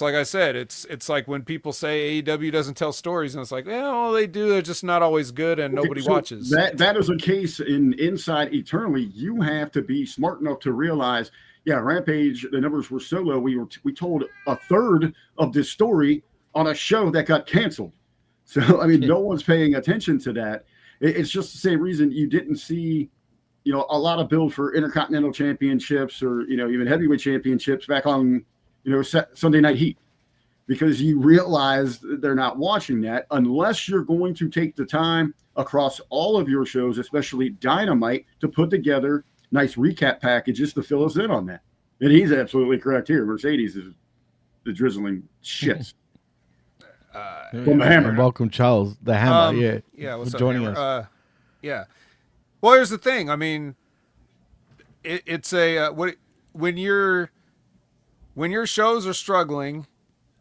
like I said, it's like when people say AEW doesn't tell stories, and it's like, well, they do, they're just not always good, and nobody watches. That is a case in Inside Eternally. You have to be smart enough to realize, Rampage, the numbers were so low. We told a third of this story on a show that got canceled. So I mean, no one's paying attention to that. It's just the same reason you didn't see, a lot of build for Intercontinental Championships or even Heavyweight Championships back on Sunday Night Heat, because you realize they're not watching that unless you're going to take the time across all of your shows, especially Dynamite, to put together nice recap packages to fill us in on that. And he's absolutely correct here. Mercedes is the drizzling shits. From the Hammer. Welcome, Charles, the Hammer. What's for up, joining Hammer? us. Well, here's the thing. I mean, it's when your shows are struggling,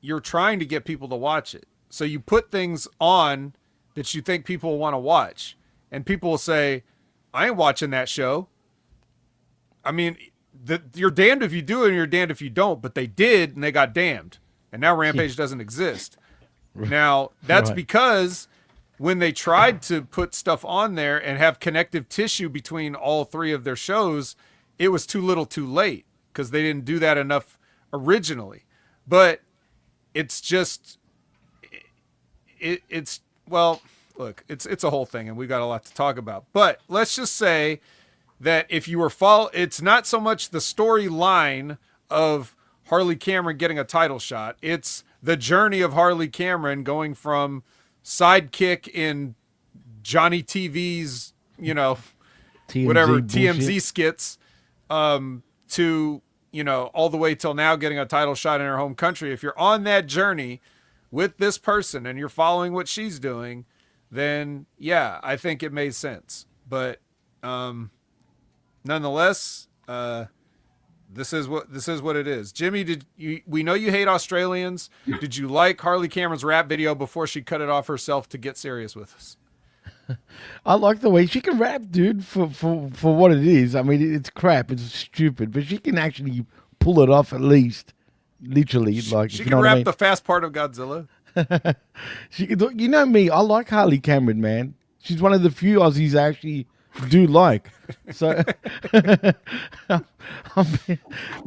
you're trying to get people to watch it. So you put things on that you think people want to watch, and people will say, I ain't watching that show. I mean, you're damned if you do and you're damned if you don't, but they did, and they got damned. And now Rampage doesn't exist. Now, that's because when they tried to put stuff on there and have connective tissue between all three of their shows, it was too little too late, because they didn't do that enough originally. But it's just, look, it's a whole thing, and we've got a lot to talk about. But let's just say that if you were it's not so much the storyline of Harley Cameron getting a title shot, it's the journey of Harley Cameron going from sidekick in Johnny TV's, TMZ skits, to, all the way till now getting a title shot in her home country. If you're on that journey with this person and you're following what she's doing, then I think it made sense. But nonetheless, this is what it is. Jimmy, we know you hate Australians. Did you like Harley Cameron's rap video before she cut it off herself to get serious with us? I like the way she can rap, dude, for what it is. I mean, it's crap, it's stupid, but she can actually pull it off at least. Literally, she can rap the fast part of Godzilla. She can do, me, I like Harley Cameron, man. She's one of the few Aussies I actually do like. So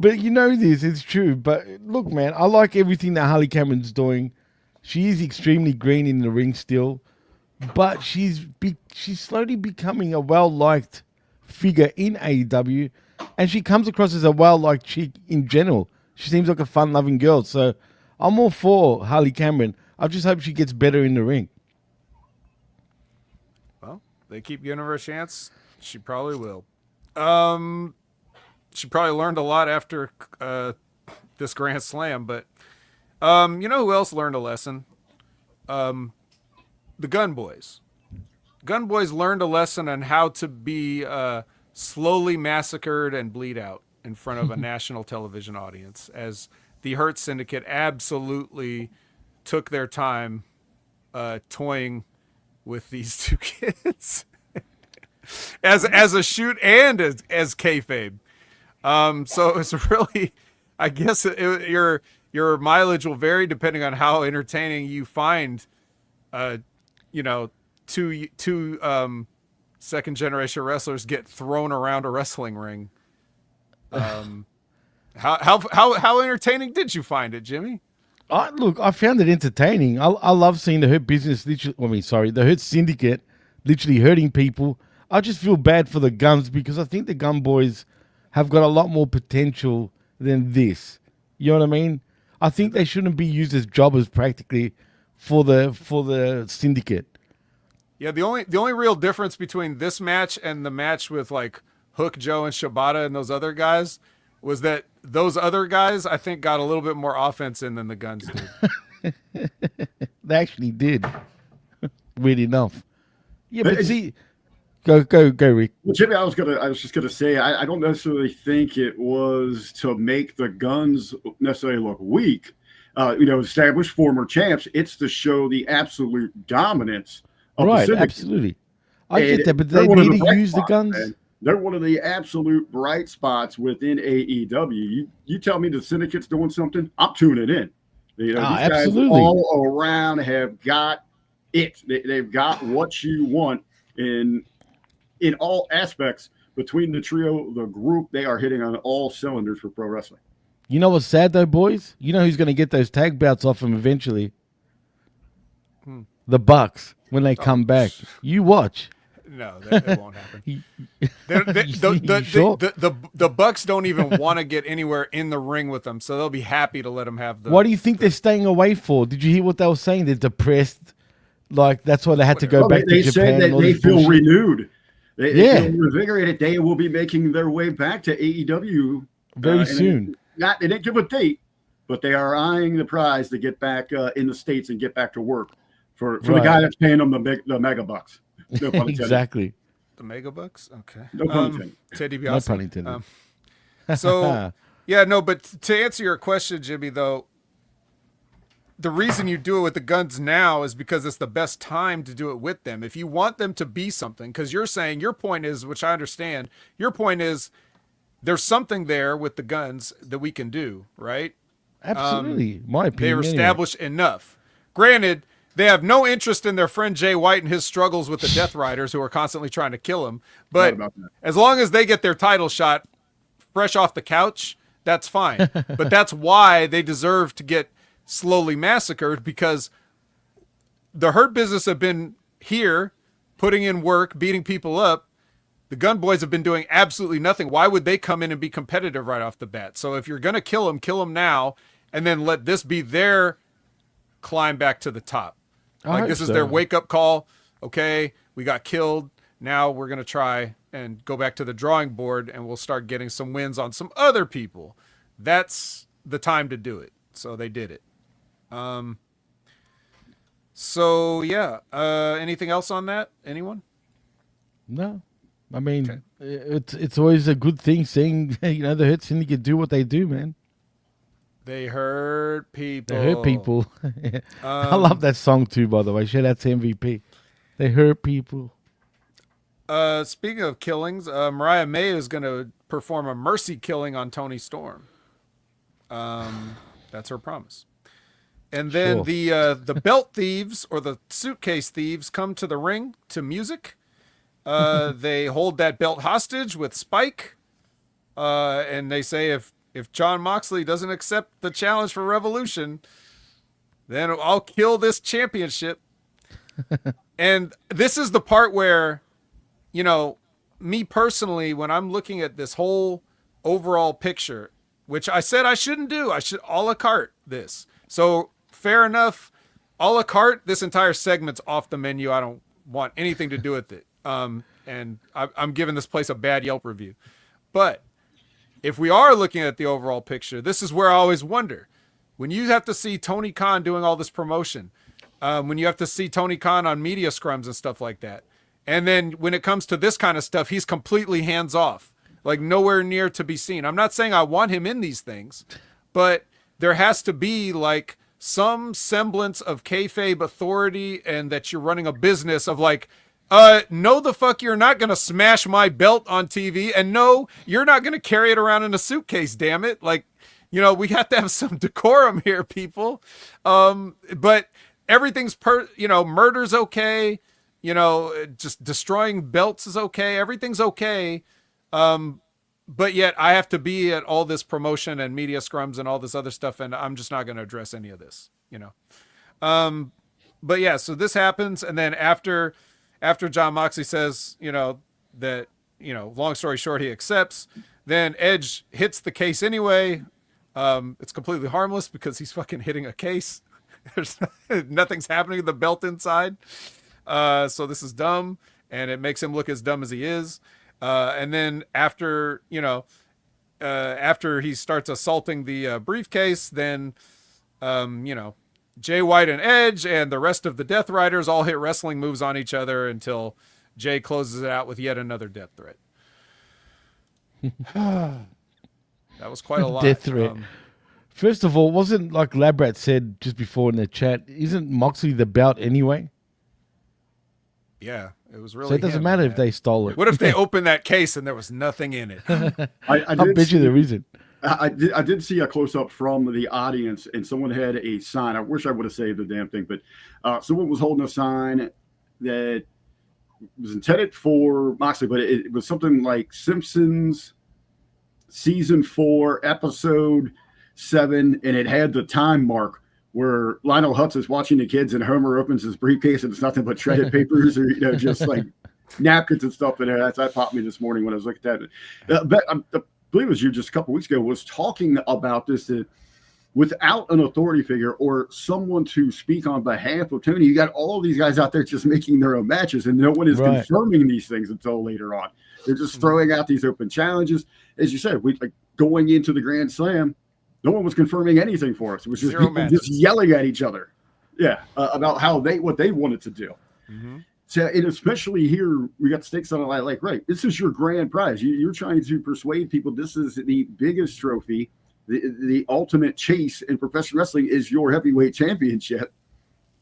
but this, it's true. But look, man, I like everything that Harley Cameron's doing. She is extremely green in the ring still, but she's slowly becoming a well-liked figure in AEW, and she comes across as a well-liked chick in general. She seems like a fun-loving girl, so I'm all for Harley Cameron. I just hope she gets better in the ring. Well, They keep giving her a chance. She probably will. She probably learned a lot after this Grand Slam, but you know who else learned a lesson? The Gun Boys. Gun Boys learned a lesson on how to be slowly massacred and bleed out in front of a national television audience, as the Hurt Syndicate absolutely took their time toying with these two kids as a shoot and as kayfabe. So it's really, I guess your mileage will vary depending on how entertaining you find, two second generation wrestlers get thrown around a wrestling ring. How entertaining did you find it, Jimmy? Look, I found it entertaining. I love seeing the Hurt business the Hurt Syndicate literally hurting people. I just feel bad for the Guns because I think the Gun Boys have got a lot more potential than this. You know what I mean? I think they shouldn't be used as jobbers practically for the Syndicate. Yeah, the only real difference between this match and the match with like Hook, Joe, and Shibata and those other guys was that those other guys, I think, got a little bit more offense in than the Guns did. They actually did. Weird enough. Yeah, but see, go, Rick. Well, Jimmy, I was just gonna say, I don't necessarily think it was to make the Guns necessarily look weak. Established former champs. It's to show the absolute dominance of the Syndicate. Absolutely. I get that, but they need to use the Guns. Man. They're one of the absolute bright spots within AEW. You tell me the Syndicate's doing something, I'm tuning in. These absolutely. guys all around have got it. They've got what you want in all aspects. Between the trio, the group, they are hitting on all cylinders for pro wrestling. You know what's sad though, boys? You know who's going to get those tag bouts off them eventually? The Bucks when they come back. You watch. No, that won't happen. The Bucks don't even want to get anywhere in the ring with them, so they'll be happy to let them have the. What do you think they're staying away for? Did you hear what they were saying? They're depressed. Like that's why they had to go back to Japan. They said that they feel renewed. They feel invigorated. They will be making their way back to AEW very soon. They didn't give a date, but they are eyeing the prize to get back in the States and get back to work for the guy that's paying them the mega bucks. No pun intended. Exactly. The mega bucks? Okay. No pun intended. Teddy No pun intended. But to answer your question, Jimmy, though, the reason you do it with the Guns now is because it's the best time to do it with them. If you want them to be something, because you're saying your point is, which I understand, your point is there's something there with the Guns that we can do, right? Absolutely. My opinion. They're established enough. Granted, they have no interest in their friend Jay White and his struggles with the Death Riders who are constantly trying to kill him. But as long as they get their title shot fresh off the couch, that's fine. But that's why they deserve to get slowly massacred, because the Hurt Business have been here putting in work, beating people up. The Gun Boys have been doing absolutely nothing. Why would they come in and be competitive right off the bat? So if you're going to kill them now, and then let this be their climb back to the top. Like this is their wake-up call. Okay, we got killed. Now we're going to try and go back to the drawing board, and we'll start getting some wins on some other people. That's the time to do it. So they did it. Anything else on that? Anyone? No. I mean, it's always a good thing seeing, the Hurt Syndicate do what they do, man. They hurt people. They hurt people. I love that song too, by the way. Shout out to MVP. They hurt people. Speaking of killings, Mariah May is going to perform a mercy killing on Toni Storm. That's her promise. And then the belt thieves or the suitcase thieves come to the ring to music. They hold that belt hostage with Spike. And they say if Jon Moxley doesn't accept the challenge for Revolution, then I'll kill this championship. And this is the part where, me personally, when I'm looking at this whole overall picture, which I said I shouldn't do, I should a la carte this. So fair enough, a la carte, this entire segment's off the menu. I don't want anything to do with it. And I'm giving this place a bad Yelp review. But if we are looking at the overall picture, this is where I always wonder. When you have to see Tony Khan doing all this promotion, when you have to see Tony Khan on media scrums and stuff like that, and then when it comes to this kind of stuff, he's completely hands off, like nowhere near to be seen. I'm not saying I want him in these things, but there has to be like some semblance of kayfabe authority and that you're running a business of like, no, the fuck, you're not going to smash my belt on TV. And no, you're not going to carry it around in a suitcase, damn it. Like, you know, we have to have some decorum here, people. But everything's murder's okay. You know, just destroying belts is okay. Everything's okay. But yet I have to be at all this promotion and media scrums and all this other stuff. And I'm just not going to address any of this, you know? But yeah, so this happens. And then after Jon Moxley says, you know, that, you know, long story short, he accepts, then Edge hits the case anyway. It's completely harmless because he's fucking hitting a case. There's nothing's happening to the belt inside. So this is dumb, and it makes him look as dumb as he is. And then after he starts assaulting the briefcase, then, you know, Jay White and Edge and the rest of the Death Riders all hit wrestling moves on each other until Jay closes it out with yet another death threat. That was quite a lot. Death threat. First of all, wasn't like Labrat said just before in the chat, isn't Moxley the belt anyway? Yeah, it was really. So it doesn't matter if they stole it. What if they opened that case and there was nothing in it? I bet you there isn't. I did see a close up from the audience, and someone had a sign. I wish I would have saved the damn thing, but someone was holding a sign that was intended for Moxley, but it was something like Simpsons season 4, episode 7, and it had the time mark where Lionel Hutz is watching the kids, and Homer opens his briefcase, and it's nothing but shredded papers or just like napkins and stuff in there. That popped me this morning when I was looking at it. But I believe it was you just a couple weeks ago was talking about this, that without an authority figure or someone to speak on behalf of Tony, you got all these guys out there just making their own matches, and no one is confirming these things until later on. They're just throwing out these open challenges. As you said, we going into the Grand Slam, no one was confirming anything for us. It was just people just yelling at each other, about what they wanted to do. Mm-hmm. So, and especially here, we got stakes on it. Like, right, this is your grand prize. You're trying to persuade people this is the biggest trophy, the ultimate chase in professional wrestling is your heavyweight championship.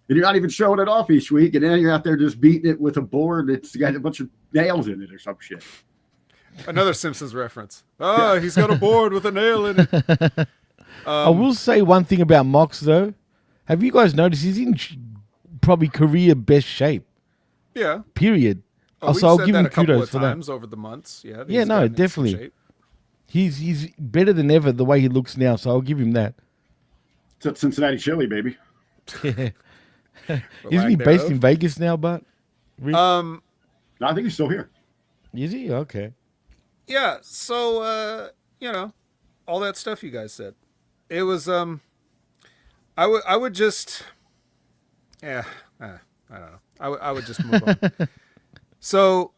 And you're not even showing it off each week, and then you're out there just beating it with a board that's got a bunch of nails in it or some shit. Another Simpsons reference. Oh, he's got a board with a nail in it. I will say one thing about Mox, though. Have you guys noticed he's in probably career best shape? Yeah. Period. Oh, so I'll give him kudos for that. Over the months. Yeah. Yeah, no, definitely. He's better than ever the way he looks now, so I'll give him that. It's at Cincinnati Chili, baby. Yeah. Isn't he based in Vegas now, but? No, I think he's still here. Is he? Okay. Yeah, so all that stuff you guys said. It was I would just I don't know. I would just move on. So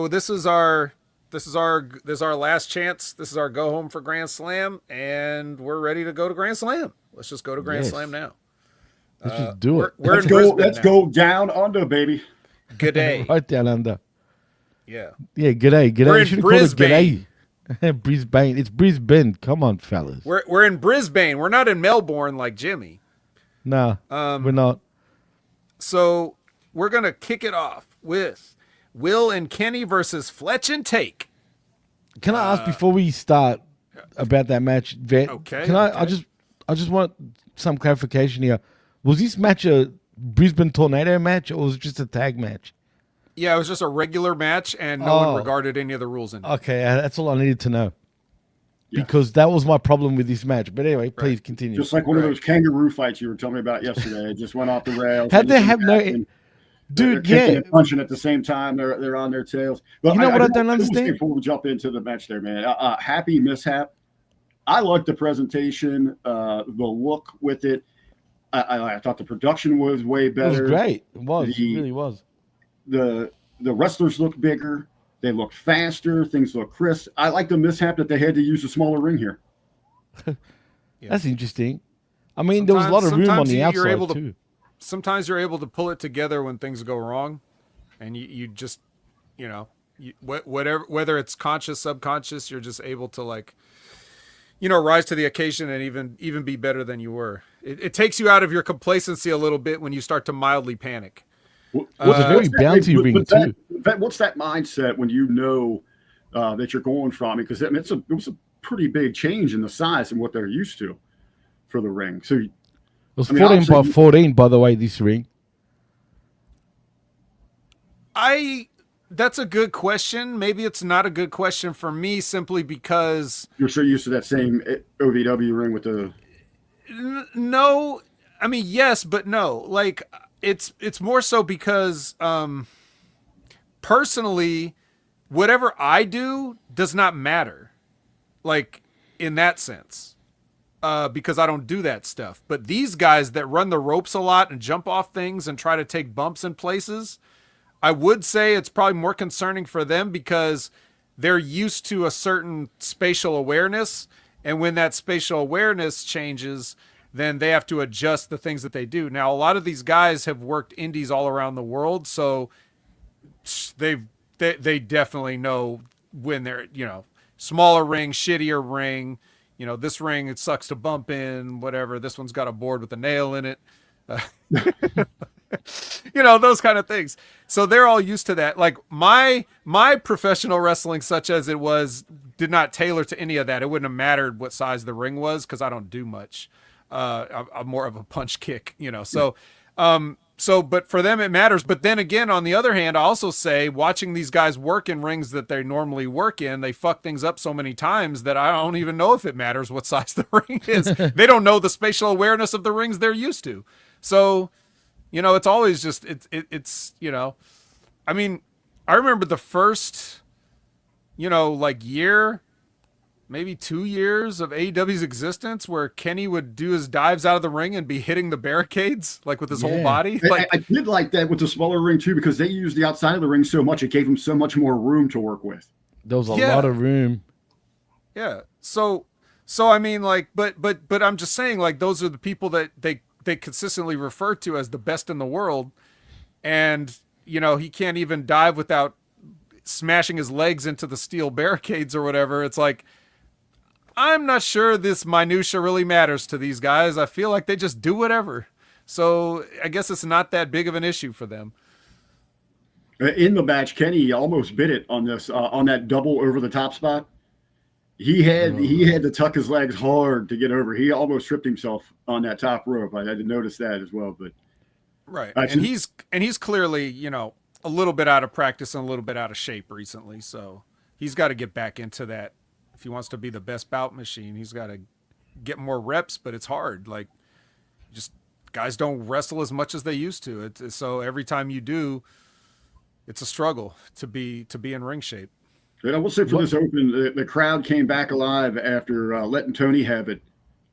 this is our last chance. This is our go home for Grand Slam, and we're ready to go to Grand Slam. Let's just go to Grand Slam now. Let's just do it. Let's go down under, baby. G'day. Right down under. Yeah. Yeah, g'day. We're in Brisbane. Brisbane. It's Brisbane. Come on, fellas. We're in Brisbane. We're not in Melbourne like Jimmy. No, we're not. So we're going to kick it off with Will and Kenny versus Fletch and Take. Can I ask before we start about that match, Vet? Okay. I just want some clarification here. Was this match a Brisbane Tornado match, or was it just a tag match? Yeah, it was just a regular match, and no one regarded any of the rules in it. Okay, that's all I needed to know. Yeah. Because that was my problem with this match. But anyway, please continue. Just like one of those kangaroo fights you were telling me about yesterday. It just went off the rails. How'd they have no... Dude, kicking and punching at the same time. They're on their tails. But you know what I don't understand? Before we jump into the match there, man. Happy mishap. I liked the presentation, the look with it. I thought the production was way better. It was great. It was. It really was. the wrestlers look bigger. They look faster. Things look crisp. I like the mishap that they had to use a smaller ring here. That's interesting. I mean, there was a lot of room on the outside too. Sometimes you're able to pull it together when things go wrong, and you just, whatever, whether it's conscious, subconscious, you're just able to like, rise to the occasion and even be better than you were. It takes you out of your complacency a little bit when you start to mildly panic. It's a very bouncy ring too. What's that mindset when that you're going from? Because it was a pretty big change in the size and what they're used to for the ring. So it was 14 by 14, by the way, this ring. That's a good question. Maybe it's not a good question for me simply because you're so used to that same OVW ring with the. No, I mean, yes, but no. Like it's more so because personally, whatever I do does not matter. Like in that sense. Because I don't do that stuff. But these guys that run the ropes a lot and jump off things and try to take bumps in places, I would say it's probably more concerning for them because they're used to a certain spatial awareness. And when that spatial awareness changes, then they have to adjust the things that they do. Now, a lot of these guys have worked indies all around the world, so they definitely know when they're, smaller ring, shittier ring, this ring, it sucks to bump in, whatever. This one's got a board with a nail in it. Those kind of things. So they're all used to that. Like my professional wrestling, such as it was, did not tailor to any of that. It wouldn't have mattered what size the ring was because I don't do much. I'm more of a punch kick, but for them it matters. But then again, on the other hand, I also say watching these guys work in rings that they normally work in, they fuck things up so many times that I don't even know if it matters what size the ring is. They don't know the spatial awareness of the rings they're used to. So, it's always just, I mean, I remember the first, year, maybe 2 years of AEW's existence where Kenny would do his dives out of the ring and be hitting the barricades like with his whole body. Like I did like that with the smaller ring too, because they used the outside of the ring so much. It gave him so much more room to work with. There was a lot of room. Yeah. So I mean, like, but I'm just saying, like, those are the people that they consistently refer to as the best in the world. And, he can't even dive without smashing his legs into the steel barricades or whatever. It's like, I'm not sure this minutia really matters to these guys. I feel like they just do whatever. So I guess it's not that big of an issue for them. In the match, Kenny almost bit it on this on that double over the top spot. He had to tuck his legs hard to get over. He almost tripped himself on that top rope. I had to notice that as well. But right, and he's clearly a little bit out of practice and a little bit out of shape recently. So he's got to get back into that. If he wants to be the best bout machine, he's got to get more reps, but it's hard. Like, just guys don't wrestle as much as they used to. So every time you do, it's a struggle to be in ring shape. But I will say for this open, the crowd came back alive after letting Toni have it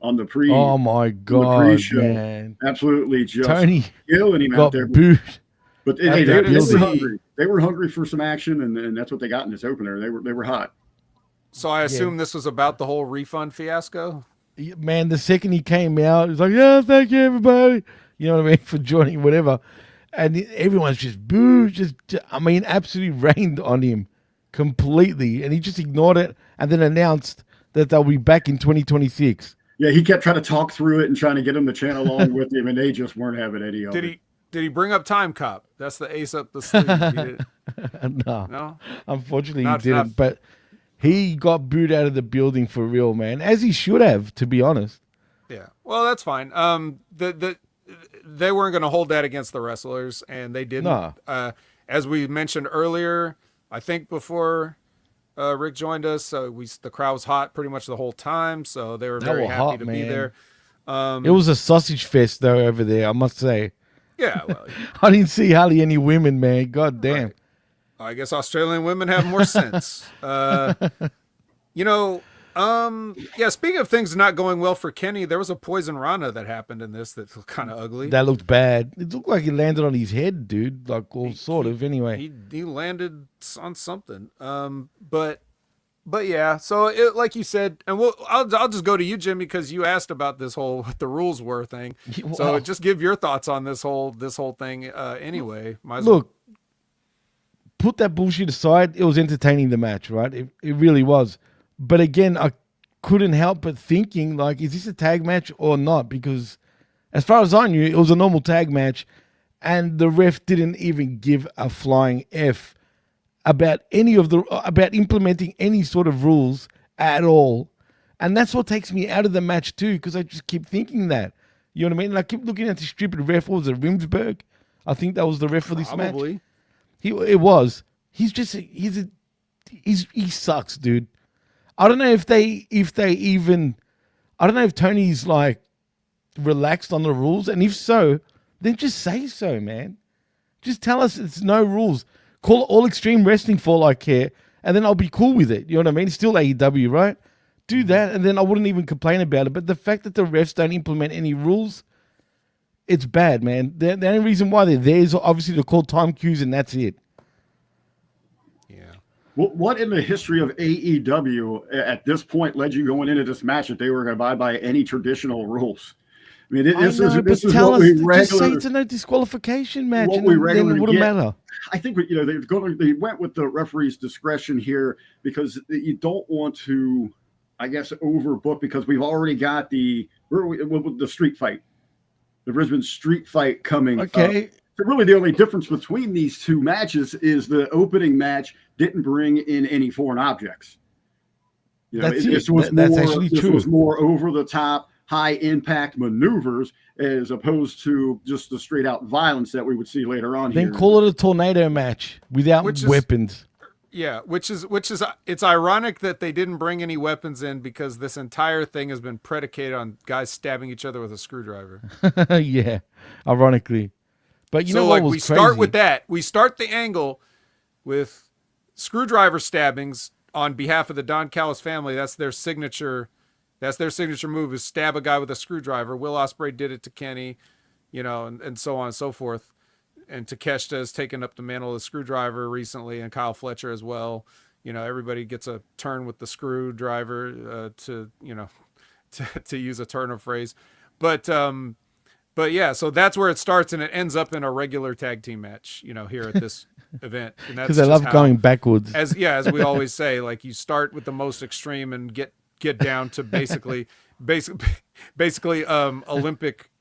on the pre. Oh my God, man! Absolutely, just Toni killing him out there. Booed. But they were hungry. They were hungry for some action, and that's what they got in this opener. They were hot. So I assume this was about the whole refund fiasco? Man, the second he came out, he's like, yeah, thank you, everybody. You know what I mean? For joining, whatever. And everyone's just booed. Absolutely rained on him completely. And he just ignored it and then announced that they'll be back in 2026. Yeah, he kept trying to talk through it and trying to get them to chant along with him, and they just weren't having any of it. Did he bring up Time Cop? That's the ace up the sleeve. No, unfortunately he didn't. But he got booed out of the building for real, man, as he should have, to be honest. Yeah, well, that's fine. They weren't going to hold that against the wrestlers, and they didn't. No. As we mentioned earlier, I think before Rick joined us, the crowd was hot pretty much the whole time, so they were very happy to be there. It was a sausage fest though over there, I must say. Yeah, well, I didn't see hardly any women, man. God damn. Right. I guess Australian women have more sense. Yeah, speaking of things not going well for Kenny, there was a poison rana that happened in this that's kind of ugly. That looked bad. It looked like it landed on his head, dude. Like, sort of, anyway. He landed on something. But yeah, so like you said, and I'll just go to you, Jimmy, because you asked about this whole what the rules were thing. Wow. So just give your thoughts on this whole thing. Anyway, look, put that bullshit aside. It was entertaining, the match, right? It really was. But again, I couldn't help but thinking, like, is this a tag match or not? Because as far as I knew, it was a normal tag match, and the ref didn't even give a flying F about about implementing any sort of rules at all. And that's what takes me out of the match too, because I just keep thinking that. You know what I mean? And I keep looking at the stupid ref. What was it, Rimsberg? I think that was the ref for this match. It was. He sucks, dude. I don't know if Tony's like relaxed on the rules, and if so, then just say so, man. Just tell us it's no rules. Call it All Extreme Wrestling for all I care, and then I'll be cool with it. You know what I mean? It's still AEW, right? Do that, and then I wouldn't even complain about it. But the fact that the refs don't implement any rules, it's bad, man. The only reason why they're there is obviously to call time cues, and that's it. What in the history of AEW at this point led you going into this match that they were going to abide by any traditional rules? I mean, this is what we regularly. Just say it's a no disqualification match, and then it wouldn't matter. I think they went with the referee's discretion here because you don't want to, I guess, overbook, because we've already got the street fight, the Brisbane street fight coming. Okay. So really, the only difference between these two matches is the opening match didn't bring in any foreign objects. This was more over the top, high impact maneuvers as opposed to just the straight out violence that we would see later on. Then call it a tornado match without weapons. Which is it's ironic that they didn't bring any weapons in, because this entire thing has been predicated on guys stabbing each other with a screwdriver. Yeah, ironically. But you know what was crazy? Start with that. We start the angle with screwdriver stabbings on behalf of the Don Callis family. That's their signature. That's their signature move, is stab a guy with a screwdriver. Will Ospreay did it to Kenny, and so on and so forth. And Takeshita has taken up the mantle of the screwdriver recently, and Kyle Fletcher as well. Everybody gets a turn with the screwdriver to use a Turner phrase. But yeah, so that's where it starts, and it ends up in a regular tag team match, here at this event. Because I love going backwards. As we always say, like, you start with the most extreme and get down to basically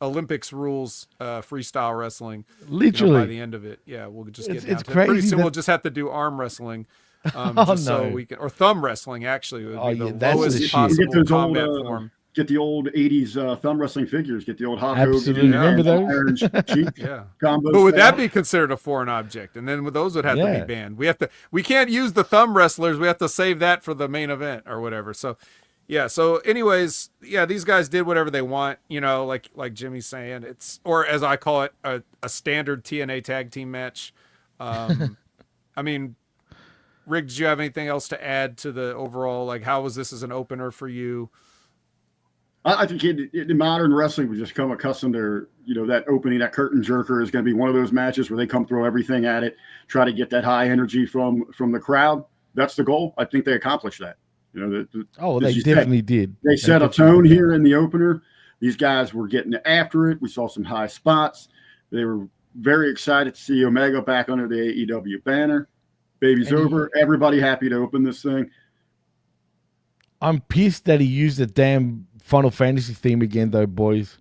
Olympics rules, freestyle wrestling. Literally, by the end of it, we'll just get down to it. Pretty soon we'll just have to do arm wrestling. So we can, or thumb wrestling actually would be the lowest possible combat form. Get the old 80s thumb wrestling figures. Get the old Hawk Absolutely. Remember those? Combos. But would that be considered a foreign object? And then those would have to be banned. We can't use the thumb wrestlers. We have to save that for the main event or whatever. So, So anyways, these guys did whatever they want, like Jimmy's saying. It's, or as I call it, a standard TNA tag team match. I mean, Rick, did you have anything else to add to the overall, like, how was this as an opener for you? I think in modern wrestling, we just come accustomed to, that opening, that curtain jerker is going to be one of those matches where they come throw everything at it, try to get that high energy from the crowd. That's the goal. I think they accomplished that. They definitely did. They set a tone here in the opener. These guys were getting after it. We saw some high spots. They were very excited to see Omega back under the AEW banner. Baby's over. Everybody happy to open this thing. I'm pissed that he used the damn Final Fantasy theme again, though, boys.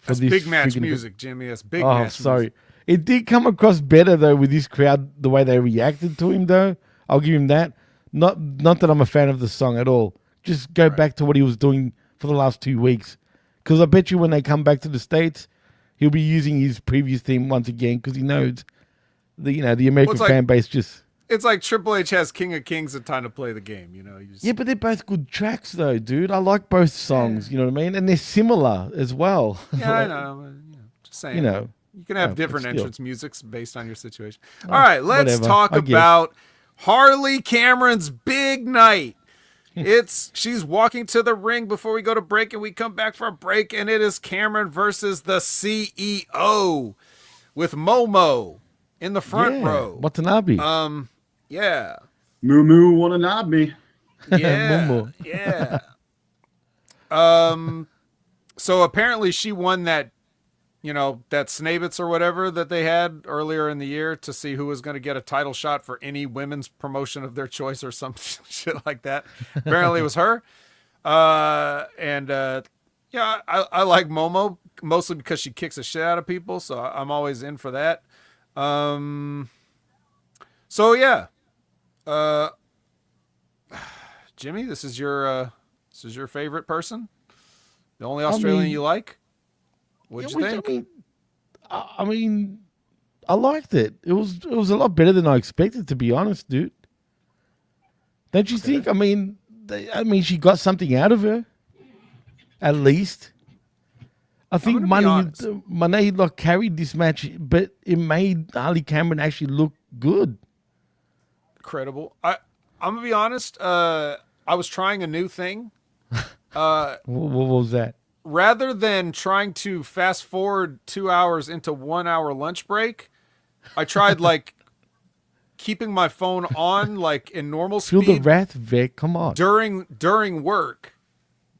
That's big match music, Jimmy. That's big match music. Sorry. It did come across better, though, with this crowd, the way they reacted to him, though. I'll give him that. Not that I'm a fan of the song at all. Just go back to what he was doing for the last 2 weeks. Because I bet you when they come back to the States, he'll be using his previous theme once again, because he knows the American fan base just... It's like Triple H has King of Kings and time to play the game, Yeah, but they're both good tracks, though, dude. I like both songs, you know what I mean? And they're similar as well. Yeah, I know. Just saying. You can have different entrance musics based on your situation. All right, let's talk about Harley Cameron's big night. She's walking to the ring before we go to break, and we come back for a break, and it is Cameron versus the CEO with Momo in the front row. Watanabe. Yeah. Moo Moo wanna knob me. Yeah. Momo. Yeah. So apparently she won that, that Snavitz or whatever that they had earlier in the year to see who was going to get a title shot for any women's promotion of their choice or some shit like that. Apparently it was her. I like Momo mostly because she kicks the shit out of people. So I'm always in for that. Jimmy, this is your favorite person? The only Australian you like? What'd you think? I mean, I liked it. It was a lot better than I expected, to be honest, dude. Don't you think? I mean, she got something out of her, at least. I think Mone carried this match, but it made Harley Cameron actually look good. Credible. I'm gonna be honest. I was trying a new thing. What was that? Rather than trying to fast forward 2 hours into 1 hour lunch break, I tried keeping my phone on in normal speed. Feel the wrath, Vic. Come on. During work,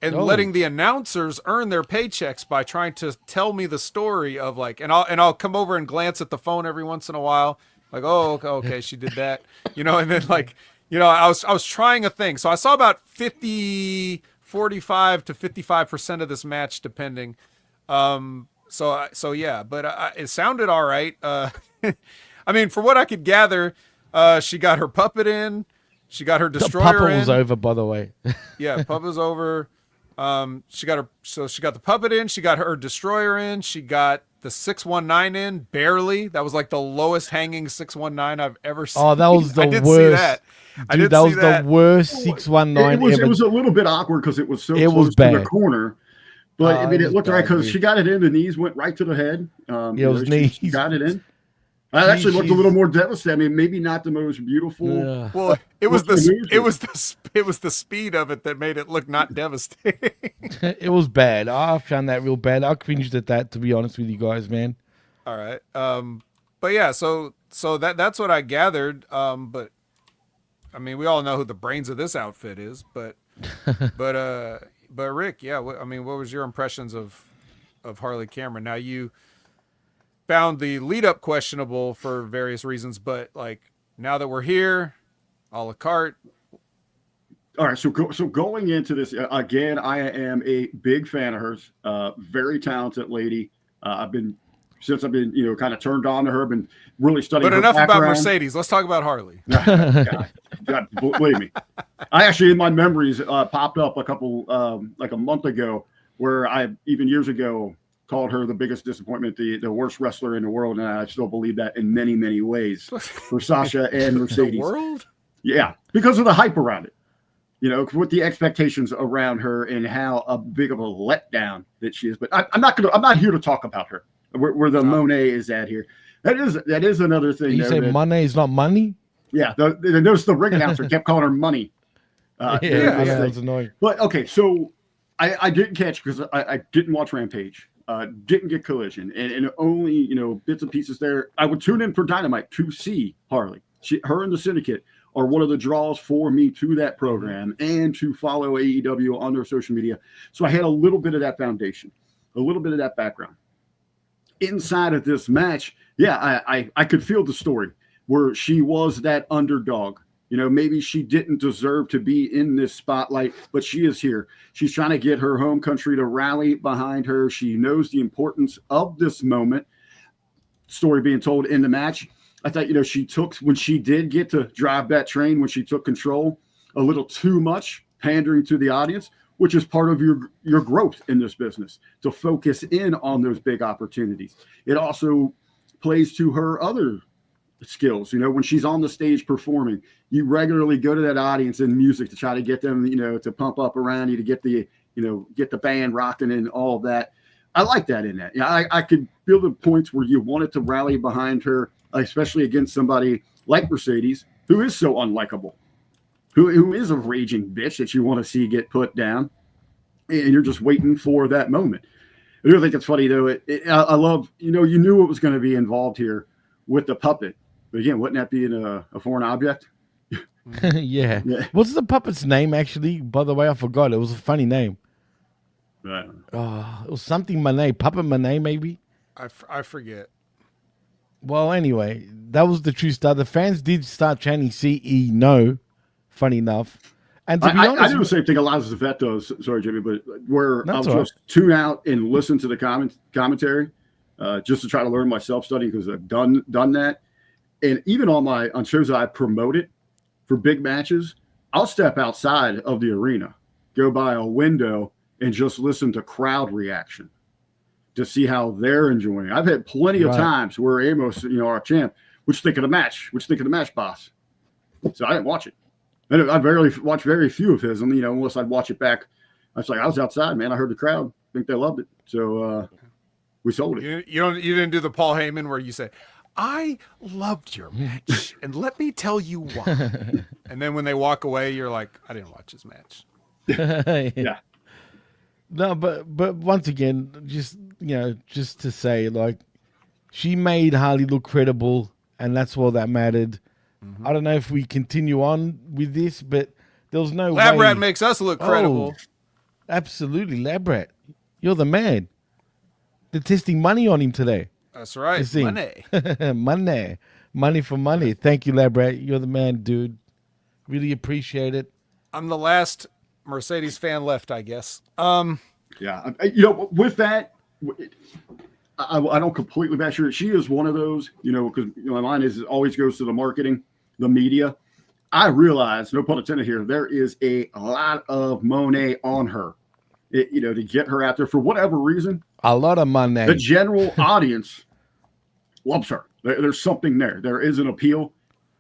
and letting the announcers earn their paychecks by trying to tell me the story of and I'll come over and glance at the phone every once in a while, okay, she did that, and then I was trying a thing, so I saw about 45 to 55% of this match, depending. Yeah, but it sounded all right. I mean, for what I could gather, she got her puppet in, she got her destroyer in. The puppet was over, by the way. Yeah, puppet was over. She got the puppet in, she got her destroyer in, she got the 619 in, barely. That was the lowest hanging 619 I've ever seen. Oh, that was the worst. See that. Dude, that was the worst 619 ever. It was a little bit awkward because it was so close to the corner. But it looked right because she got it in. The knees went right to the head. It was knees. She got it in. That actually looked a little more devastating. I mean, maybe not the most beautiful. Yeah. Well, it was the speed of it that made it look not devastating. It was bad. I found that real bad. I cringed at that, to be honest with you guys, man. All right. But yeah, so that's what I gathered. But I mean, we all know who the brains of this outfit is, but Rick, yeah, what was your impressions of Harley Cameron? Now, you found the lead up questionable for various reasons, but now that we're here, a la carte. All right, so going into this again, I am a big fan of hers. Very talented lady. I've been kind of turned on to her. Been really studying. But her enough background. about Mercedes. Let's talk about Harley. God, believe me. I actually, in my memories, popped up a couple a month ago, where I even years ago called her the biggest disappointment, the worst wrestler in the world, and I still believe that in many, many ways for Sasha and Mercedes. The world? Yeah, because of the hype around it. With the expectations around her and how big of a letdown that she is. But I'm not here to talk about her. Where the Mone is at here. That is another thing. You say money is not money? Yeah. Notice the ring announcer kept calling her money. That was annoying. But okay, so I didn't catch because I didn't watch Rampage. Didn't get Collision, and only bits and pieces there. I would tune in for Dynamite to see Harley. Her and the Syndicate are one of the draws for me to that program and to follow AEW on their social media. So I had a little bit of that foundation, a little bit of that background. Inside of this match, yeah, I could feel the story where she was that underdog. Maybe she didn't deserve to be in this spotlight, but she is here. She's trying to get her home country to rally behind her. She knows the importance of this moment. Story being told in the match. I thought, she took, when she did get to drive that train, when she took control, a little too much, pandering to the audience, which is part of your growth in this business, to focus in on those big opportunities. It also plays to her other skills. When she's on the stage performing, you regularly go to that audience in music to try to get them, to pump up around you, to get the band rocking and all of that. I like that in that. Yeah, I could feel the points where you wanted to rally behind her, especially against somebody like Mercedes, who is so unlikable. who is a raging bitch that you want to see get put down, and you're just waiting for that moment. I do think it's funny though. I love, you knew what was going to be involved here with the puppet, but again, wouldn't that be a foreign object? Yeah. What's the puppet's name actually? By the way, I forgot. It was a funny name. It was something Monet, Puppet Monet, maybe. I forget. Well, anyway, that was the true start. The fans did start chanting "CE no." Funny enough, and to be honest, I do the same thing Eliza Vet does. Sorry, Jimmy, but where I'll just tune out and listen to the commentary, just to try to learn my self study because I've done that, and even on shows that I promoted for big matches, I'll step outside of the arena, go by a window, and just listen to crowd reaction to see how they're enjoying it. I've had plenty of times where Amos, our champ, what you think of the match? What you think of the match, boss? So I didn't watch it. I barely watched very few of his, and unless I'd watch it back. I was like, I was outside, man. I heard the crowd. I think they loved it. So we sold it. You didn't do the Paul Heyman where you say, I loved your match, and let me tell you why. And then when they walk away, you're like, I didn't watch his match. Yeah. No, but once again, just to say, like, she made Harley look credible, and that's all that mattered. Mm-hmm. I don't know if we continue on with this, but there was no Lab way. Rat makes us look credible. Oh, absolutely, Lab Rat. You're the man. They're testing money on him today. That's right. Money. Money for money. That. Thank you, Lab Rat. You're the man, dude. Really appreciate it. I'm the last Mercedes fan left, I guess. Yeah. With that, I don't completely bash her. She is one of those, because my mind always goes to the marketing, the media. I realize, no pun intended here, there is a lot of Monet on her, to get her out there for whatever reason. A lot of money. The general audience loves her. There's something there. There is an appeal.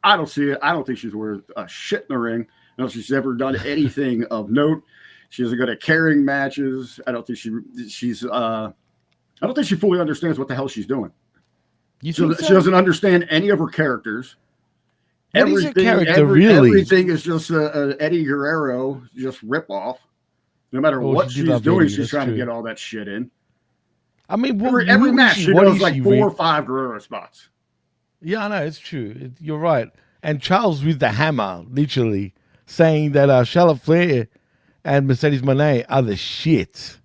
I don't see it. I don't think she's worth a shit in the ring. I don't think she's ever done anything of note. She isn't good at carrying matches. I don't think she's. I don't think she fully understands what the hell she's doing. She doesn't understand any of her characters. What is her character really? Everything is just Eddie Guerrero, just ripoff. No matter what she's doing, she's trying to get all that shit in. I mean, every match she does like 4 or 5 Guerrero spots. Yeah, I know, it's true. You're right. And Charles with the hammer, literally, saying that Charlotte Flair and Mercedes Monet are the shit.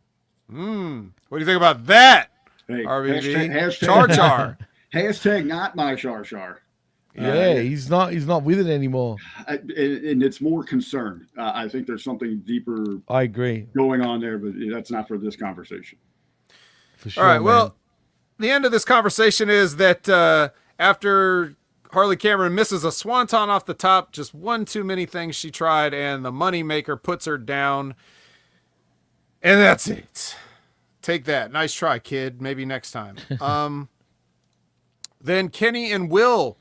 What do you think about that? Hey, RBV. hashtag Char Char. Hashtag not my Char Char. Yeah, he's not with it anymore. And it's more concern. I think there's something deeper. I agree. Going on there, but that's not for this conversation. For sure. All right. Man. Well, the end of this conversation is that after Harley Cameron misses a swanton off the top, just one too many things she tried, and the moneymaker puts her down. And that's it. Take that. Nice try, kid. Maybe next time. Then Kenny and Will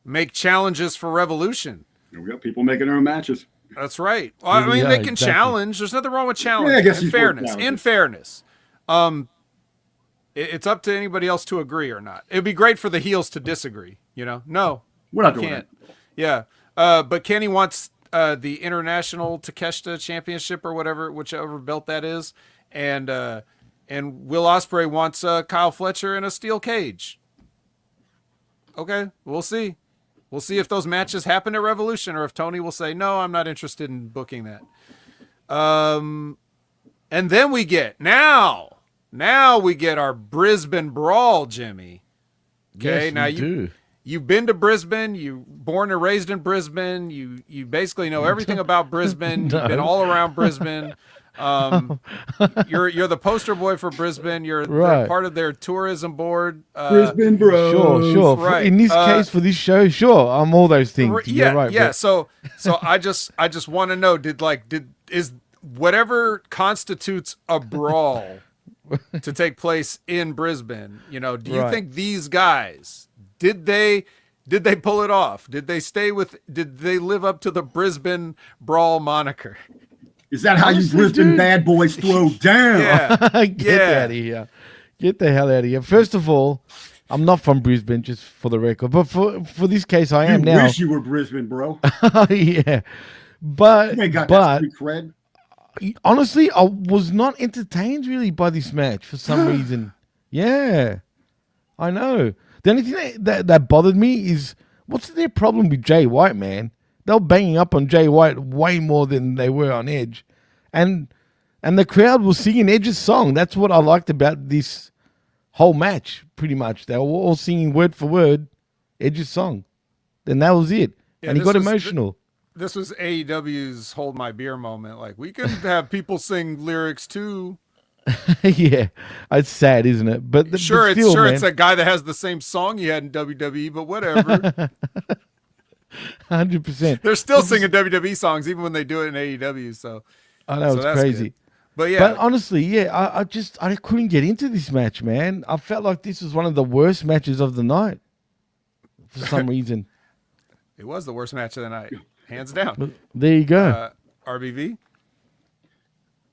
make challenges for Revolution. We got people making their own matches. That's right. Well, I mean, they can challenge. There's nothing wrong with challenge. Yeah, I guess in fairness. It's up to anybody else to agree or not. It'd be great for the heels to disagree. No, we're not doing it. Yeah, but Kenny wants the International Takeshita Championship or whichever belt that is, and Will Ospreay wants Kyle Fletcher in a steel cage. Okay, we'll see. We'll see if those matches happen at Revolution or if Tony will say, no, I'm not interested in booking that. And then we get now we get our Brisbane Brawl, Jimmy. Okay, yes, now you've been to Brisbane, you born and raised in Brisbane, you basically know everything about Brisbane, You've been all around Brisbane. You're the poster boy for Brisbane. You're part of their tourism board. Brisbane Bros. Sure. Right. In this case, for this show, sure, I'm all those things. Yeah, right, yeah. So I just want to know, is whatever constitutes a brawl to take place in Brisbane? Do you think these guys did they pull it off? Did they live up to the Brisbane Brawl moniker? Is that how you Brisbane bad boys throw down? Yeah. Get out of here. Get the hell out of here. First of all, I'm not from Brisbane, just for the record. But for this case, I am now. Wish you were Brisbane, bro. Yeah. But They got that street cred. honestly, I was not entertained really by this match for some reason. Yeah, I know. The only thing that bothered me is what's their problem with Jay White, man? They were banging up on Jay White way more than they were on Edge, and the crowd was singing Edge's song. That's what I liked about this whole match. Pretty much, they were all singing word for word Edge's song. Then that was it, and he got emotional. This was AEW's "Hold My Beer" moment. Like, we could have people sing lyrics too. Yeah, it's sad, isn't it? But Sure, but still, man, it's a guy that has the same song you had in WWE, but whatever. 100%. They're still singing WWE songs even when they do it in AEW. So I know, it's that's crazy. good. But yeah, But honestly, yeah, I couldn't get into this match, man. I felt like this was one of the worst matches of the night for some reason. it was the worst match of the night, hands down. But there you go. RBV.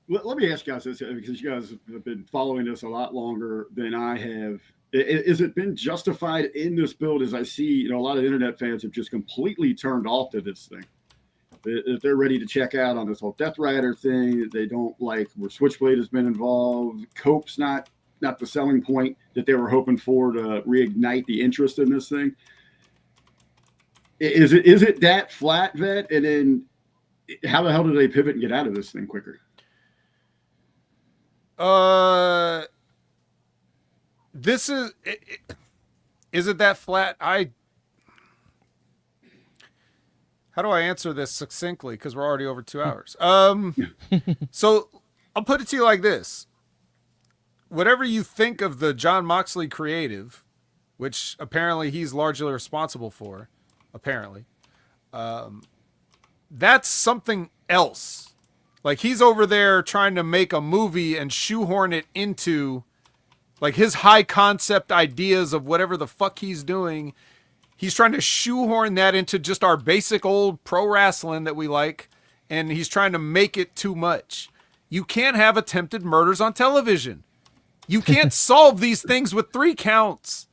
Let me ask you guys this, because you guys have been following this a lot longer than I have. Is it been justified in this build? As I see, a lot of internet fans have just completely turned off to this thing. If they're ready to check out on this whole Death Rider thing, they don't like where Switchblade has been involved. Cope's not the selling point that they were hoping for to reignite the interest in this thing. Is it that flat, Vet? And then how the hell do they pivot and get out of this thing quicker? This is it that flat? How do I answer this succinctly? Because we're already over 2 hours. So I'll put it to you like this. Whatever you think of the Jon Moxley creative, which apparently he's largely responsible for, that's something else. Like, he's over there trying to make a movie and shoehorn it into, like, his high concept ideas of whatever the fuck he's doing. He's trying to shoehorn that into just our basic old pro wrestling that we like, and he's trying to make it too much. You can't have attempted murders on television. You can't solve these things with 3 counts.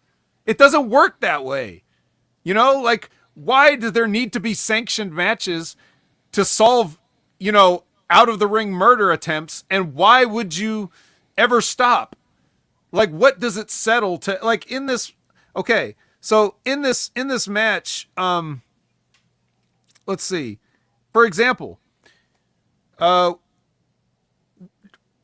It doesn't work that way. Like, why does there need to be sanctioned matches to solve, out of the ring murder attempts? And why would you ever stop? Like, what does it settle to? Like, in this, okay. So in this match, let's see. For example,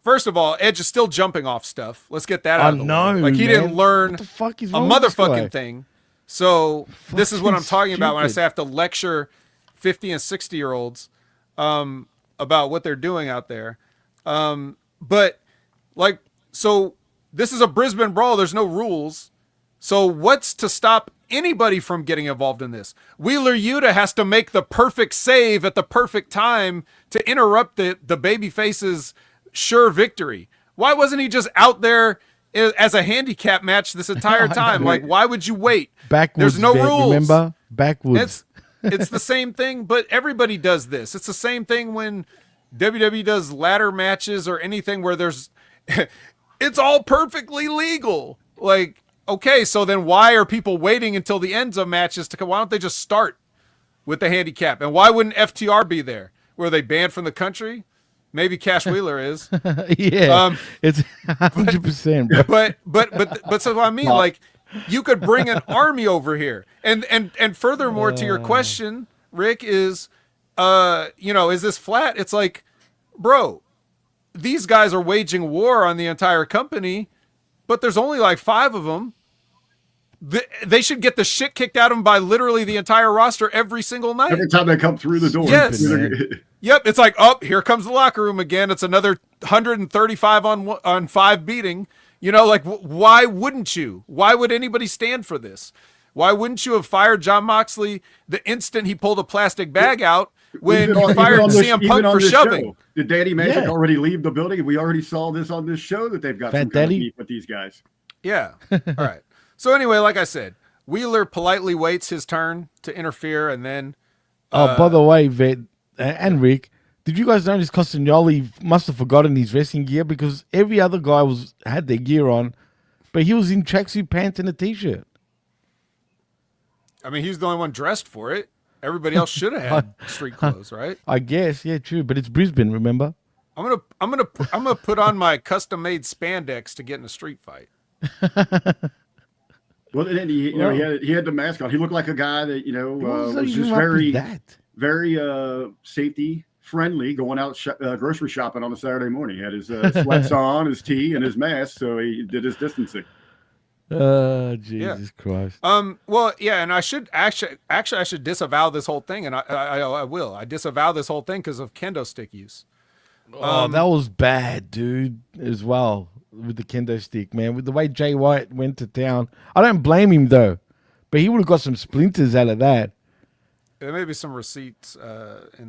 first of all, Edge is still jumping off stuff. Let's get that out of the way. Like, he didn't learn what the fuck is a wrong with this guy? motherfucking thing. So this is what I'm talking about when I stupid. say I have to lecture 50 and 60-year-olds about what they're doing out there. But like, so this is a Brisbane brawl. There's no rules. So what's to stop anybody from getting involved in this? Wheeler Yuta has to make the perfect save at the perfect time to interrupt the babyface's sure victory. Why wasn't he just out there as a handicap match this entire time? Like, why would you wait? Backwards. There's no rules. Remember? Backwards. It's the same thing, but everybody does this. It's the same thing when WWE does ladder matches or anything where there's it's all perfectly legal. Like, okay, so then why are people waiting until the ends of matches to come? Why don't they just start with the handicap? And why wouldn't FTR be there? Were they banned from the country? Maybe Cash Wheeler is. Yeah, it's 100%, bro. But so I mean, like, you could bring an army over here, and furthermore, to your question, Rick, is is this flat? It's like, bro, these guys are waging war on the entire company, but there's only like 5 of them. They should get the shit kicked out of them by literally the entire roster every single night. Every time they come through the door. Yes. Yep. It's like, oh, here comes the locker room again. It's another 135 on 5 beating. Like, why wouldn't you? Why would anybody stand for this? Why wouldn't you have fired Jon Moxley the instant he pulled a plastic bag out when you fired CM Punk for shoving? Show. Did Daddy Magic already leave the building? We already saw this on this show that they've got some kind of beef with these guys. Yeah. All right. So anyway, like I said, Wheeler politely waits his turn to interfere, and then. By the way, Vet and Rick, did you guys notice Castagnoli must have forgotten his wrestling gear because every other guy had their gear on, but he was in tracksuit pants and a t-shirt. I mean, he's the only one dressed for it. Everybody else should have had street clothes, right? I guess, yeah, true. But it's Brisbane, remember? I'm gonna put on my custom made spandex to get in a street fight. Well, and he, he had the mask on. He looked like a guy that was just very safety friendly, going out grocery shopping on a Saturday morning. He had his sweats on, his tee, and his mask, so he did his distancing. Jesus Christ. Well, yeah, and I should I should disavow this whole thing, and I will. I disavow this whole thing because of kendo stick use. That was bad, dude, as well, with the kendo stick, man. With the way Jay White went to town. I don't blame him, though, but he would have got some splinters out of that. There may be some receipts.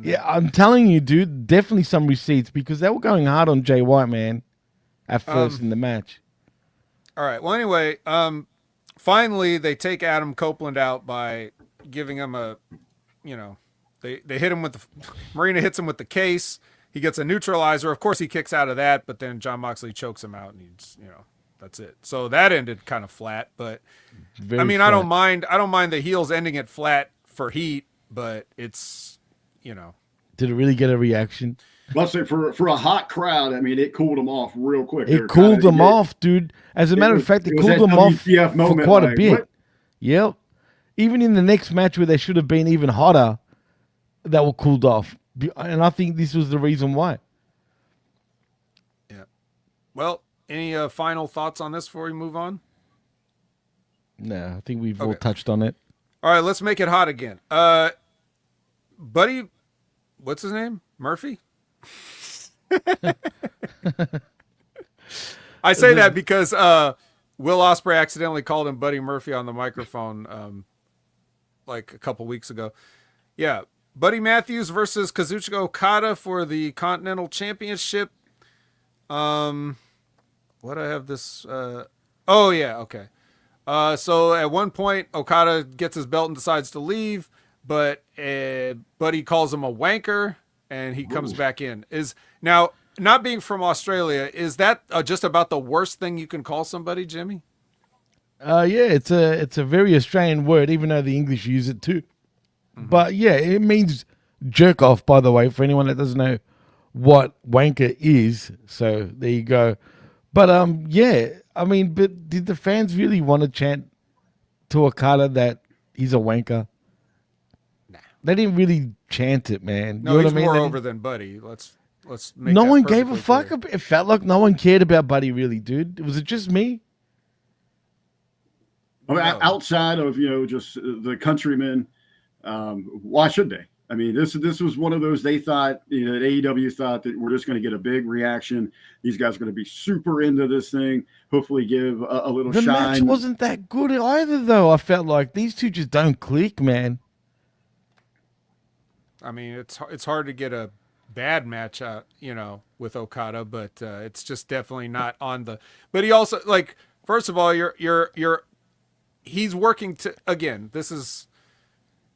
Yeah, I'm telling you, dude, definitely some receipts, because they were going hard on Jay White, man, at first in the match. All right. Well, anyway, finally they take Adam Copeland out by giving him they hit him with Marina hits him with the case. He gets a neutralizer. Of course, he kicks out of that, but then Jon Moxley chokes him out, and he's that's it. So that ended kind of flat. But Very flat. I don't mind the heels ending it flat for heat, but it's Did it really get a reaction? Let's say for a hot crowd, I mean, it cooled them off real quick. It cooled them off, dude. As a matter of fact, it cooled them off for quite a bit. What? Yep. Even in the next match where they should have been even hotter, they were cooled off. And I think this was the reason why. Yeah. Well, any final thoughts on this before we move on? No, I think we've all touched on it. All right, let's make it hot again. Buddy, what's his name? Murphy? I say that because Will Ospreay accidentally called him Buddy Murphy on the microphone like a couple weeks ago. Yeah. Buddy Matthews versus Kazuchika Okada for the Continental Championship. What I have this? Okay. So at one point, Okada gets his belt and decides to leave, but Buddy calls him a wanker, and he comes back in. Now, not being from Australia, is that just about the worst thing you can call somebody, Jimmy? Yeah, it's a very Australian word, even though the English use it too. Mm-hmm. But yeah, it means jerk off, by the way, for anyone that doesn't know what wanker is. So there you go. But yeah, I mean, but did the fans really want to chant to Okada that he's a wanker? Nah. They didn't really chant it, man. No, he's more over than Buddy. Let's make no that one gave a fuck. clear. It felt like no one cared about Buddy, really, dude. Was it just me? I mean, outside of just the countrymen, why should they? I mean, this was one of those they thought, AEW thought that we're just going to get a big reaction. These guys are going to be super into this thing. Hopefully, give a little shine. The match wasn't that good either, though. I felt like these two just don't click, man. I mean, it's hard to get a bad match, with Okada, but it's just definitely not on the. But he also first of all, he's working to again. This is.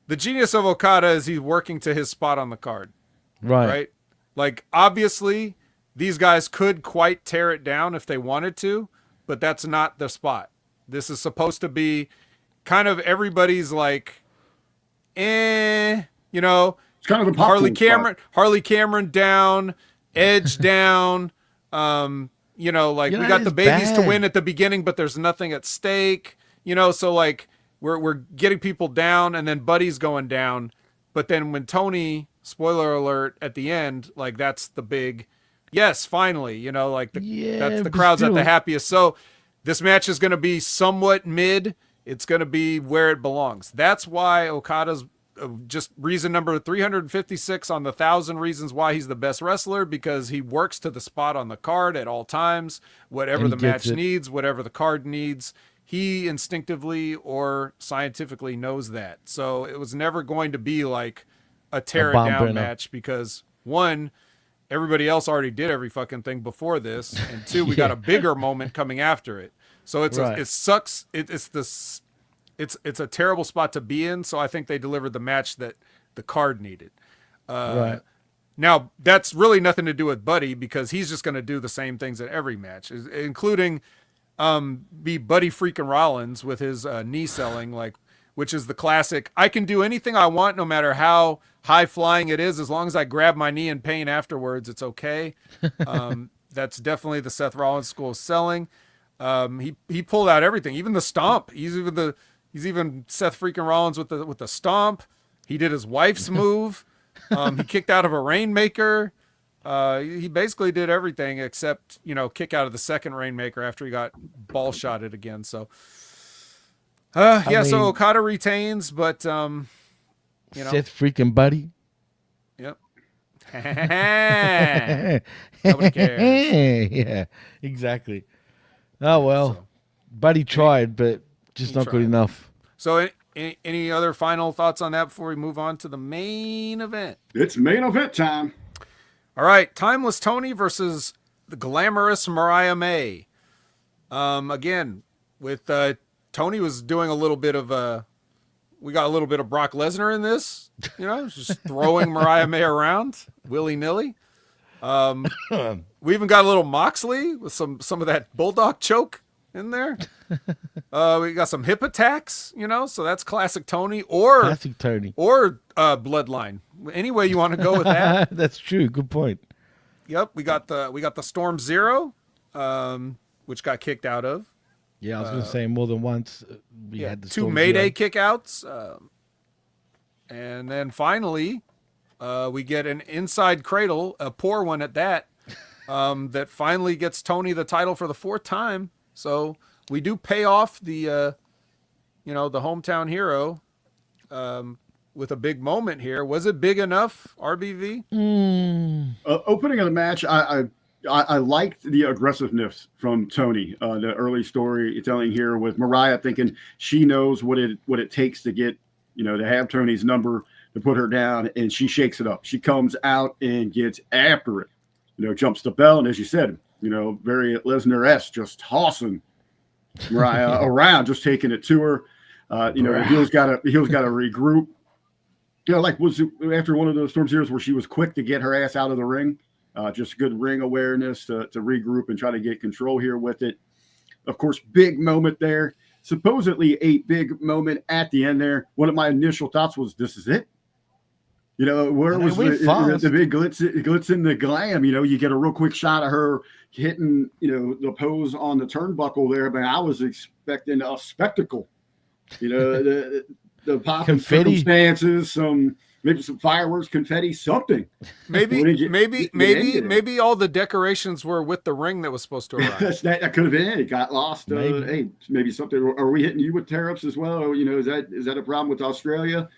The genius of Okada is he's working to his spot on the card. Right? Like, obviously, these guys could quite tear it down if they wanted to, but that's not the spot. This is supposed to be kind of everybody's like, It's kind of the Harley Cameron down, Edge down. We got the babies to win at the beginning, but there's nothing at stake. So like, We're getting people down, and then Buddy's going down. But then when Tony, spoiler alert, at the end, like that's the big, yes, finally, that's the crowd's at the happiest. So this match is going to be somewhat mid. It's going to be where it belongs. That's why Okada's just reason number 356 on the 1,000 reasons why he's the best wrestler, because he works to the spot on the card at all times, whatever the match needs, whatever the card needs. He instinctively or scientifically knows that. So it was never going to be like a tear it down match because, one, everybody else already did every fucking thing before this, and two, we got a bigger moment coming after it. So it sucks. It's a terrible spot to be in. So I think they delivered the match that the card needed. Right. Now that's really nothing to do with Buddy, because he's just going to do the same things at every match, including be Buddy freaking Rollins with his knee selling. Like, which is the classic, I can do anything I want no matter how high flying it is, as long as I grab my knee in pain afterwards, it's okay. That's definitely the Seth Rollins school of selling. He pulled out everything, even the stomp. He's even Seth freaking Rollins with the stomp. He did his wife's move. He kicked out of a Rainmaker. He basically did everything except, kick out of the second Rainmaker after he got ball shotted again. So, so Okada retains, but, Seth freaking Buddy. Yep. Nobody cares. Yeah, exactly. Oh, well. Buddy tried, but just not good enough. So, any other final thoughts on that before we move on to the main event? It's main event time. All right, Timeless Toni versus the glamorous Mariah May. Again, with Toni was doing a little bit of we got a little bit of Brock Lesnar in this, just throwing Mariah May around willy-nilly. We even got a little Moxley with some of that bulldog choke in there. We got some hip attacks, so that's classic Toni or Bloodline. Any way you want to go with that. That's true. Good point. Yep, we got the Storm Zero, which got kicked out of. Yeah, I was going to say more than once. We had the two Mayday kickouts, and then finally we get an inside cradle, a poor one at that, that finally gets Toni the title for the fourth time. So we do pay off the the hometown hero with a big moment here. Was it big enough, RBV? Opening of the match, I liked the aggressiveness from Toni. The early storytelling here with Mariah thinking she knows what it takes to get, to have Toni's number, to put her down, and she shakes it up. She comes out and gets after it. Jumps the bell, and as you said, very Lesnar-esque, just tossing Mariah around, just taking it to her. The heel's got to regroup. Like was after one of those Storm Zeros where she was quick to get her ass out of the ring. Just good ring awareness to regroup and try to get control here with it. Of course, big moment there. Supposedly a big moment at the end there. One of my initial thoughts was, this is it. Where was the big glitz in the glam? You get a real quick shot of her hitting, the pose on the turnbuckle there, but I was expecting a spectacle. The popping circumstances, maybe some fireworks, confetti, something. Maybe all the decorations were with the ring that was supposed to arrive. that could have been it. It got lost. Maybe something. Are we hitting you with tariffs as well? Or, is that a problem with Australia?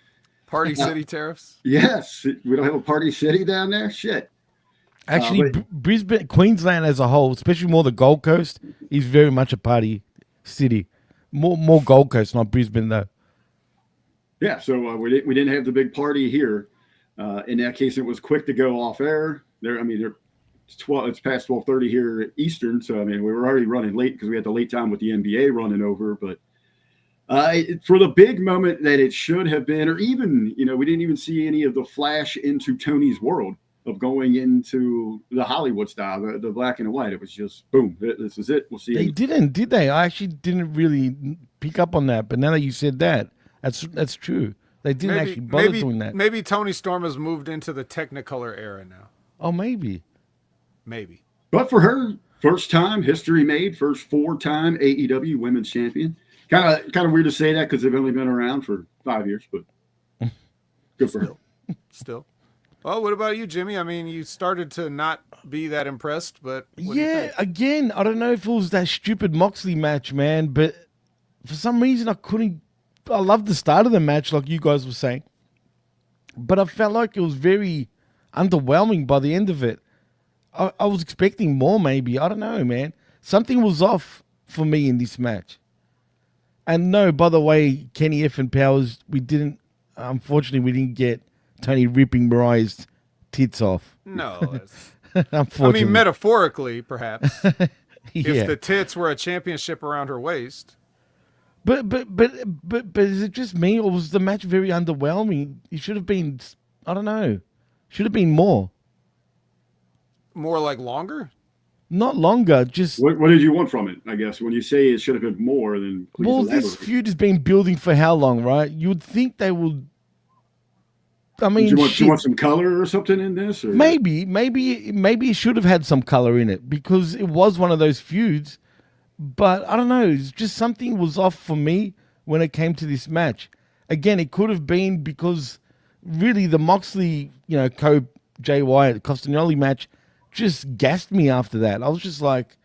Party City tariffs? Yes. We don't have a Party City down there? Shit. Actually, Brisbane, Queensland as a whole, especially more the Gold Coast, is very much a party city. More Gold Coast, not Brisbane, though. Yeah, so we didn't have the big party here. In that case, it was quick to go off air. It's past 12:30 here Eastern, so we were already running late because we had the late time with the NBA running over. But for the big moment that it should have been, or even we didn't even see any of the flash into Toni's world of going into the Hollywood style, the black and white. It was just boom. This is it. We'll see. They didn't, did they? I actually didn't really pick up on that, but now that you said that. That's true. They didn't actually bother doing that. Maybe Toni Storm has moved into the Technicolor era now. Oh, maybe. But for her, first time history made, first 4-time AEW Women's Champion. Kind of weird to say that because they've only been around for 5 years, but good for her. Still. Well, what about you, Jimmy? You started to not be that impressed, but what do you think? Again, I don't know if it was that stupid Moxley match, man, but for some reason I loved the start of the match, like you guys were saying, but I felt like it was very underwhelming by the end of it. I was expecting more, maybe. I don't know, man. Something was off for me in this match. And no, by the way, Kenny F and Powers, unfortunately, we didn't get Toni ripping Mariah's tits off. No. Unfortunately. Metaphorically, perhaps. Yeah. If the tits were a championship around her waist. But is it just me, or was the match very underwhelming? It should have been, I don't know, should have been more. More like longer? Not longer, just What did you want from it? I guess when you say it should have been more, then please well, elaborate. this feud has been building for how long, right? You would think they would. I mean, do you want some color or something in this? Or? maybe it should have had some color in it because it was one of those feuds. But I don't know, it's just something was off for me when it came to this match. Again, it could have been because really the Moxley, Jay Wyatt, Costagnoli match just gassed me after that. I was just like,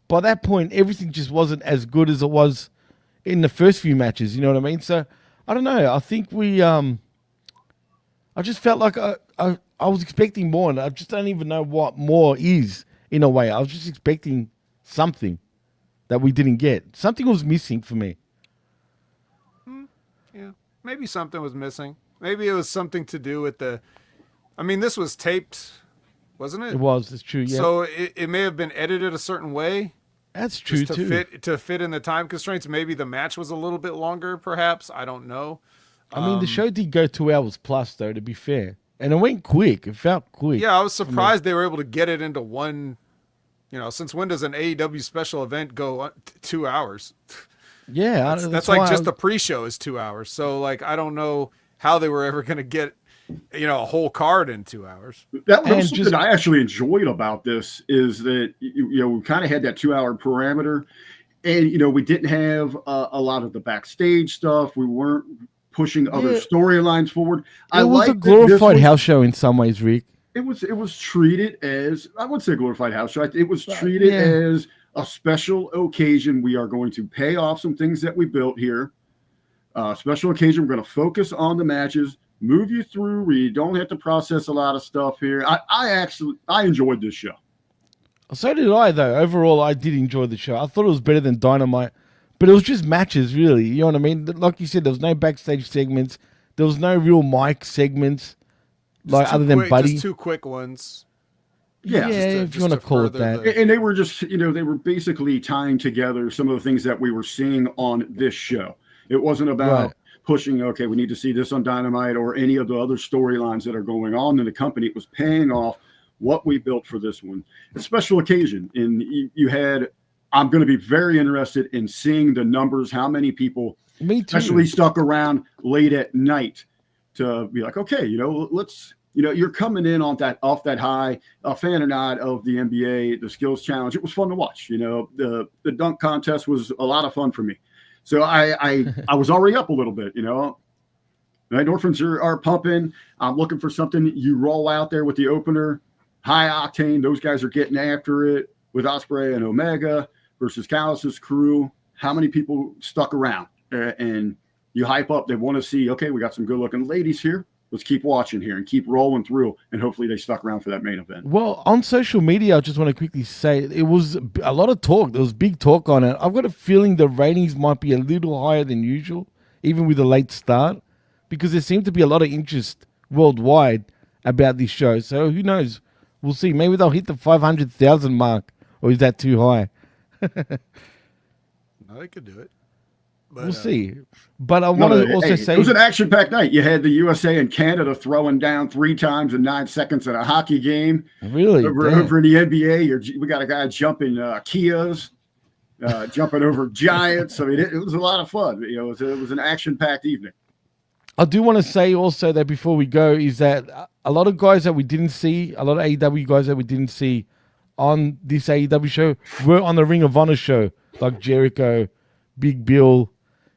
by that point, everything just wasn't as good as it was in the first few matches. You know what I mean? So I don't know. I think I just felt like I was expecting more, and I just don't even know what more is in a way. I was just expecting something that we didn't get. Something was missing for me. Yeah, maybe something was missing. Maybe it was something to do with this was taped, wasn't it? It was. That's true. Yeah. So it may have been edited a certain way. That's true just too. To fit in the time constraints. Maybe the match was a little bit longer, perhaps. I don't know. I mean, the show did go 2 hours plus, though, to be fair. And it went quick. It felt quick. Yeah, I was surprised they were able to get it into one. Since when does an AEW special event go 2 hours? Yeah. That's like just the pre-show is 2 hours. So, I don't know how they were ever going to get, a whole card in 2 hours. That was something I actually enjoyed about this is that, we kind of had that 2 hour parameter. And, we didn't have a lot of the backstage stuff. We weren't pushing other storylines forward. It was a glorified house show in some ways, Rick. It was treated as, I wouldn't say a glorified house show. It was treated as a special occasion. We are going to pay off some things that we built here. Special occasion. We're going to focus on the matches, move you through where you don't have to process a lot of stuff here. I enjoyed this show. So did I, though. Overall, I did enjoy the show. I thought it was better than Dynamite. But it was just matches, really. You know what I mean? Like you said, there was no backstage segments. There was no real mic segments, other than Buddy. Just 2 quick ones. Yeah, if you want to call it that. And they were just, they were basically tying together some of the things that we were seeing on this show. It wasn't about pushing, okay, we need to see this on Dynamite or any of the other storylines that are going on in the company. It was paying off what we built for this one. A special occasion. And you had... I'm going to be very interested in seeing the numbers, how many people especially stuck around late at night to be like, okay, let's, you're coming in off that high, a fan or not of the NBA, the skills challenge. It was fun to watch. The dunk contest was a lot of fun for me. So I was already up a little bit, The endorphins are pumping. I'm looking for something. You roll out there with the opener, high octane. Those guys are getting after it with Ospreay and Omega versus Callis's crew. How many people stuck around? And you hype up. They want to see, okay, we got some good looking ladies here. Let's keep watching here and keep rolling through. And hopefully they stuck around for that main event. Well, on social media, I just want to quickly say it was a lot of talk. There was big talk on it. I've got a feeling the ratings might be a little higher than usual, even with a late start, because there seemed to be a lot of interest worldwide about this show. So who knows? We'll see. Maybe they'll hit the 500,000 mark, or is that too high? No, they could do it. But, we'll see. But I want to also say... It was an action-packed night. You had the USA and Canada throwing down 3 times in 9 seconds in a hockey game. Really? Over in the NBA, we got a guy jumping Kias, jumping over Giants. I mean, it was a lot of fun. It was an action-packed evening. I do want to say also that before we go is that a lot of guys that we didn't see, a lot of AEW guys that we didn't see on this AEW show were on the Ring of Honor show, like Jericho, Big Bill,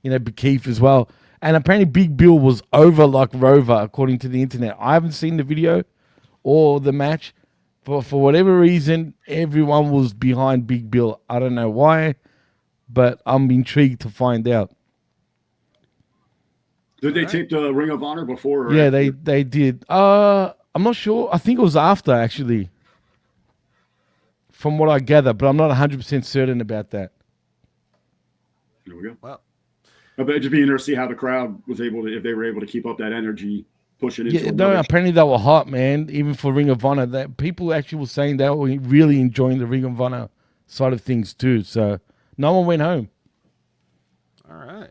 Big Keith as well. And apparently Big Bill was over like Rover, according to the internet. I haven't seen the video or the match, but for whatever reason, everyone was behind Big Bill. I don't know why, but I'm intrigued to find out. Did they tape the Ring of Honor before? Or yeah, they did. I'm not sure. I think it was after, actually, from what I gather, but I'm not 100% certain about that. There we go. Well, I bet it'd just be interesting to see how the crowd was able to, if they were able to keep up that energy, pushing into it. No, apparently they were hot, man. Even for Ring of Honor, that people actually were saying they were really enjoying the Ring of Honor side of things too. So no one went home. All right.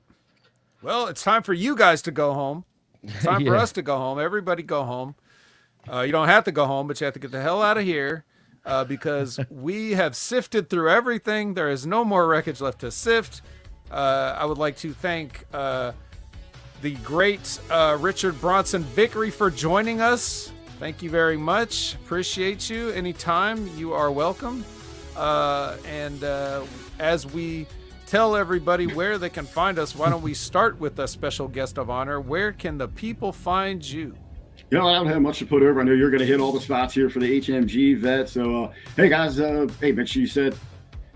Well, it's time for you guys to go home. It's time for us to go home. Everybody go home. You don't have to go home, but you have to get the hell out of here. because we have sifted through everything. There is no more wreckage left to sift. I would like to thank the great Richard Bronson Vickery for joining us. Thank you very much. Appreciate you. Anytime, you are welcome. And as we tell everybody where they can find us, why don't we start with a special guest of honor? Where can the people find you? I don't have much to put over. I know you're going to hit all the spots here for the HMG vet. So, hey guys, make sure you set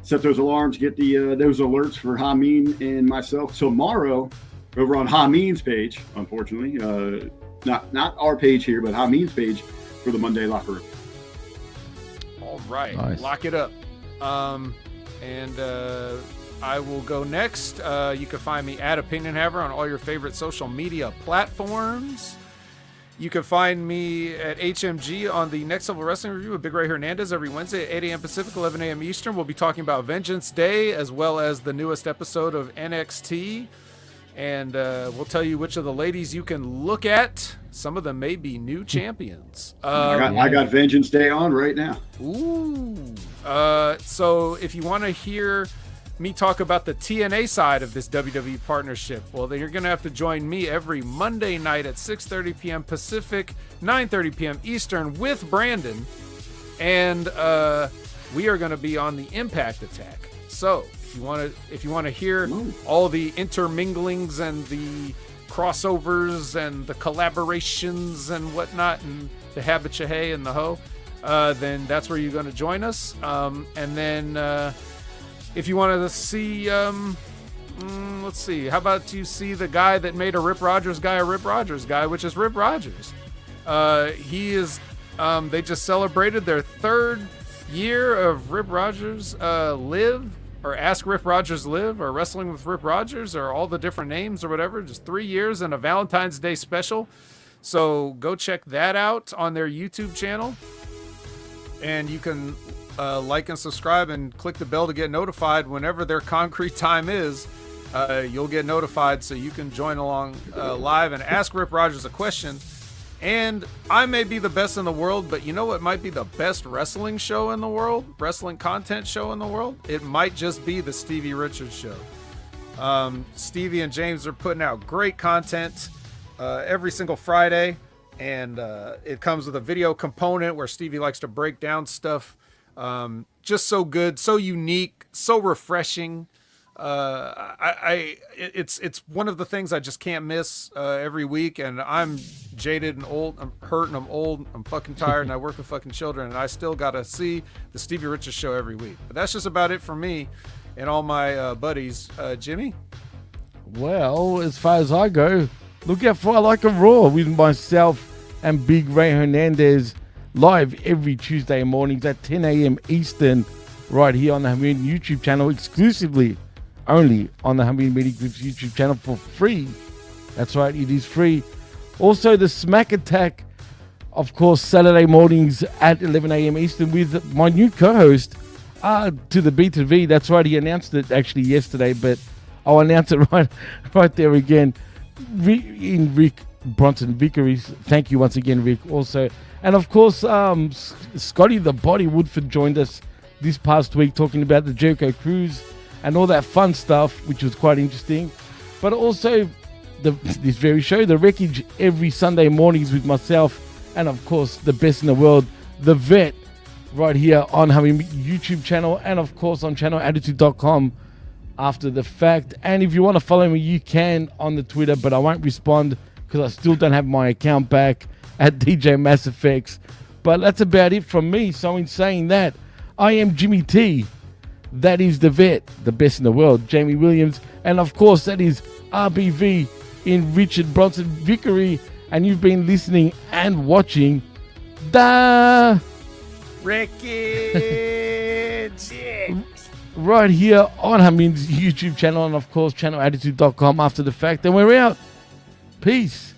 those alarms, get those alerts for Hameen and myself tomorrow over on Hameen's page. Unfortunately, not our page here, but Hameen's page for the Monday Locker Room. All right, nice. Lock it up. And I will go next. You can find me at Opinion Haver on all your favorite social media platforms. You can find me at HMG on the Next Level Wrestling Review with Big Ray Hernandez every Wednesday at 8 a.m. Pacific, 11 a.m. Eastern. We'll be talking about Vengeance Day as well as the newest episode of NXT. And we'll tell you which of the ladies you can look at. Some of them may be new champions. I got Vengeance Day on right now. Ooh. So if you want to hear me talk about the TNA side of this WWE partnership, well, then you're going to have to join me every Monday night at 6:30 p.m. Pacific, 9:30 p.m. Eastern with Brandon. And we are going to be on the Impact Attack. So if you want to hear all the interminglings and the crossovers and the collaborations and whatnot and the habit-cha-hey and the ho, then that's where you're going to join us. And then if you want to see, let's see, how about you see the guy that made a Rip Rogers guy, which is Rip Rogers. He is, they just celebrated their 3rd year of Rip Rogers Live, or Ask Rip Rogers Live, or Wrestling with Rip Rogers, or all the different names or whatever. Just 3 years and a Valentine's Day special. So go check that out on their YouTube channel. And you can like and subscribe and click the bell to get notified whenever their concrete time is. You'll get notified so you can join along live and ask Rip Rogers a question. And I may be the best in the world, but you know what might be the best wrestling show in the world? Wrestling content show in the world? It might just be the Stevie Richards Show. Stevie and James are putting out great content every single Friday. And it comes with a video component where Stevie likes to break down stuff. Just so good, so unique, so refreshing. It's one of the things I just can't miss every week, and I'm jaded and old. I'm hurt and I'm old. I'm fucking tired, and I work with fucking children, and I still gotta see the Stevie Richards Show every week. But that's just about it for me and all my buddies. Jimmy? Well, as far as I go, look out for I Like a Raw with myself and Big Ray Hernandez live every Tuesday mornings at 10 a.m. Eastern right here on the Hameen YouTube channel, exclusively only on the Hameen Media Group's YouTube channel for free. That's right, it is free. Also, the Smack Attack, of course, Saturday mornings at 11 a.m. Eastern with my new co-host, to the B to V. That's right, he announced it actually yesterday, but I'll announce it right there again. Rick Bronson Vickery. Thank you once again, Rick. Also, and of course, Scotty the Body Woodford joined us this past week talking about the Jericho Cruise and all that fun stuff, which was quite interesting. But also, this very show, The Wreckage, every Sunday mornings with myself and, of course, the best in the world, The Vet, right here on our YouTube channel and, of course, on channelattitude.com after the fact. And if you want to follow me, you can on the Twitter, but I won't respond because I still don't have my account back at DJ Mass Effects. But that's about it from me. So in saying that, I am Jimmy T. That is The Vet, the best in the world, Jamie Williams. And of course, that is RBV in Richard Bronson Vickery. And you've been listening and watching the Wreckage. right here on Hameen's YouTube channel and of course channelattitude.com after the fact. And we're out. Peace.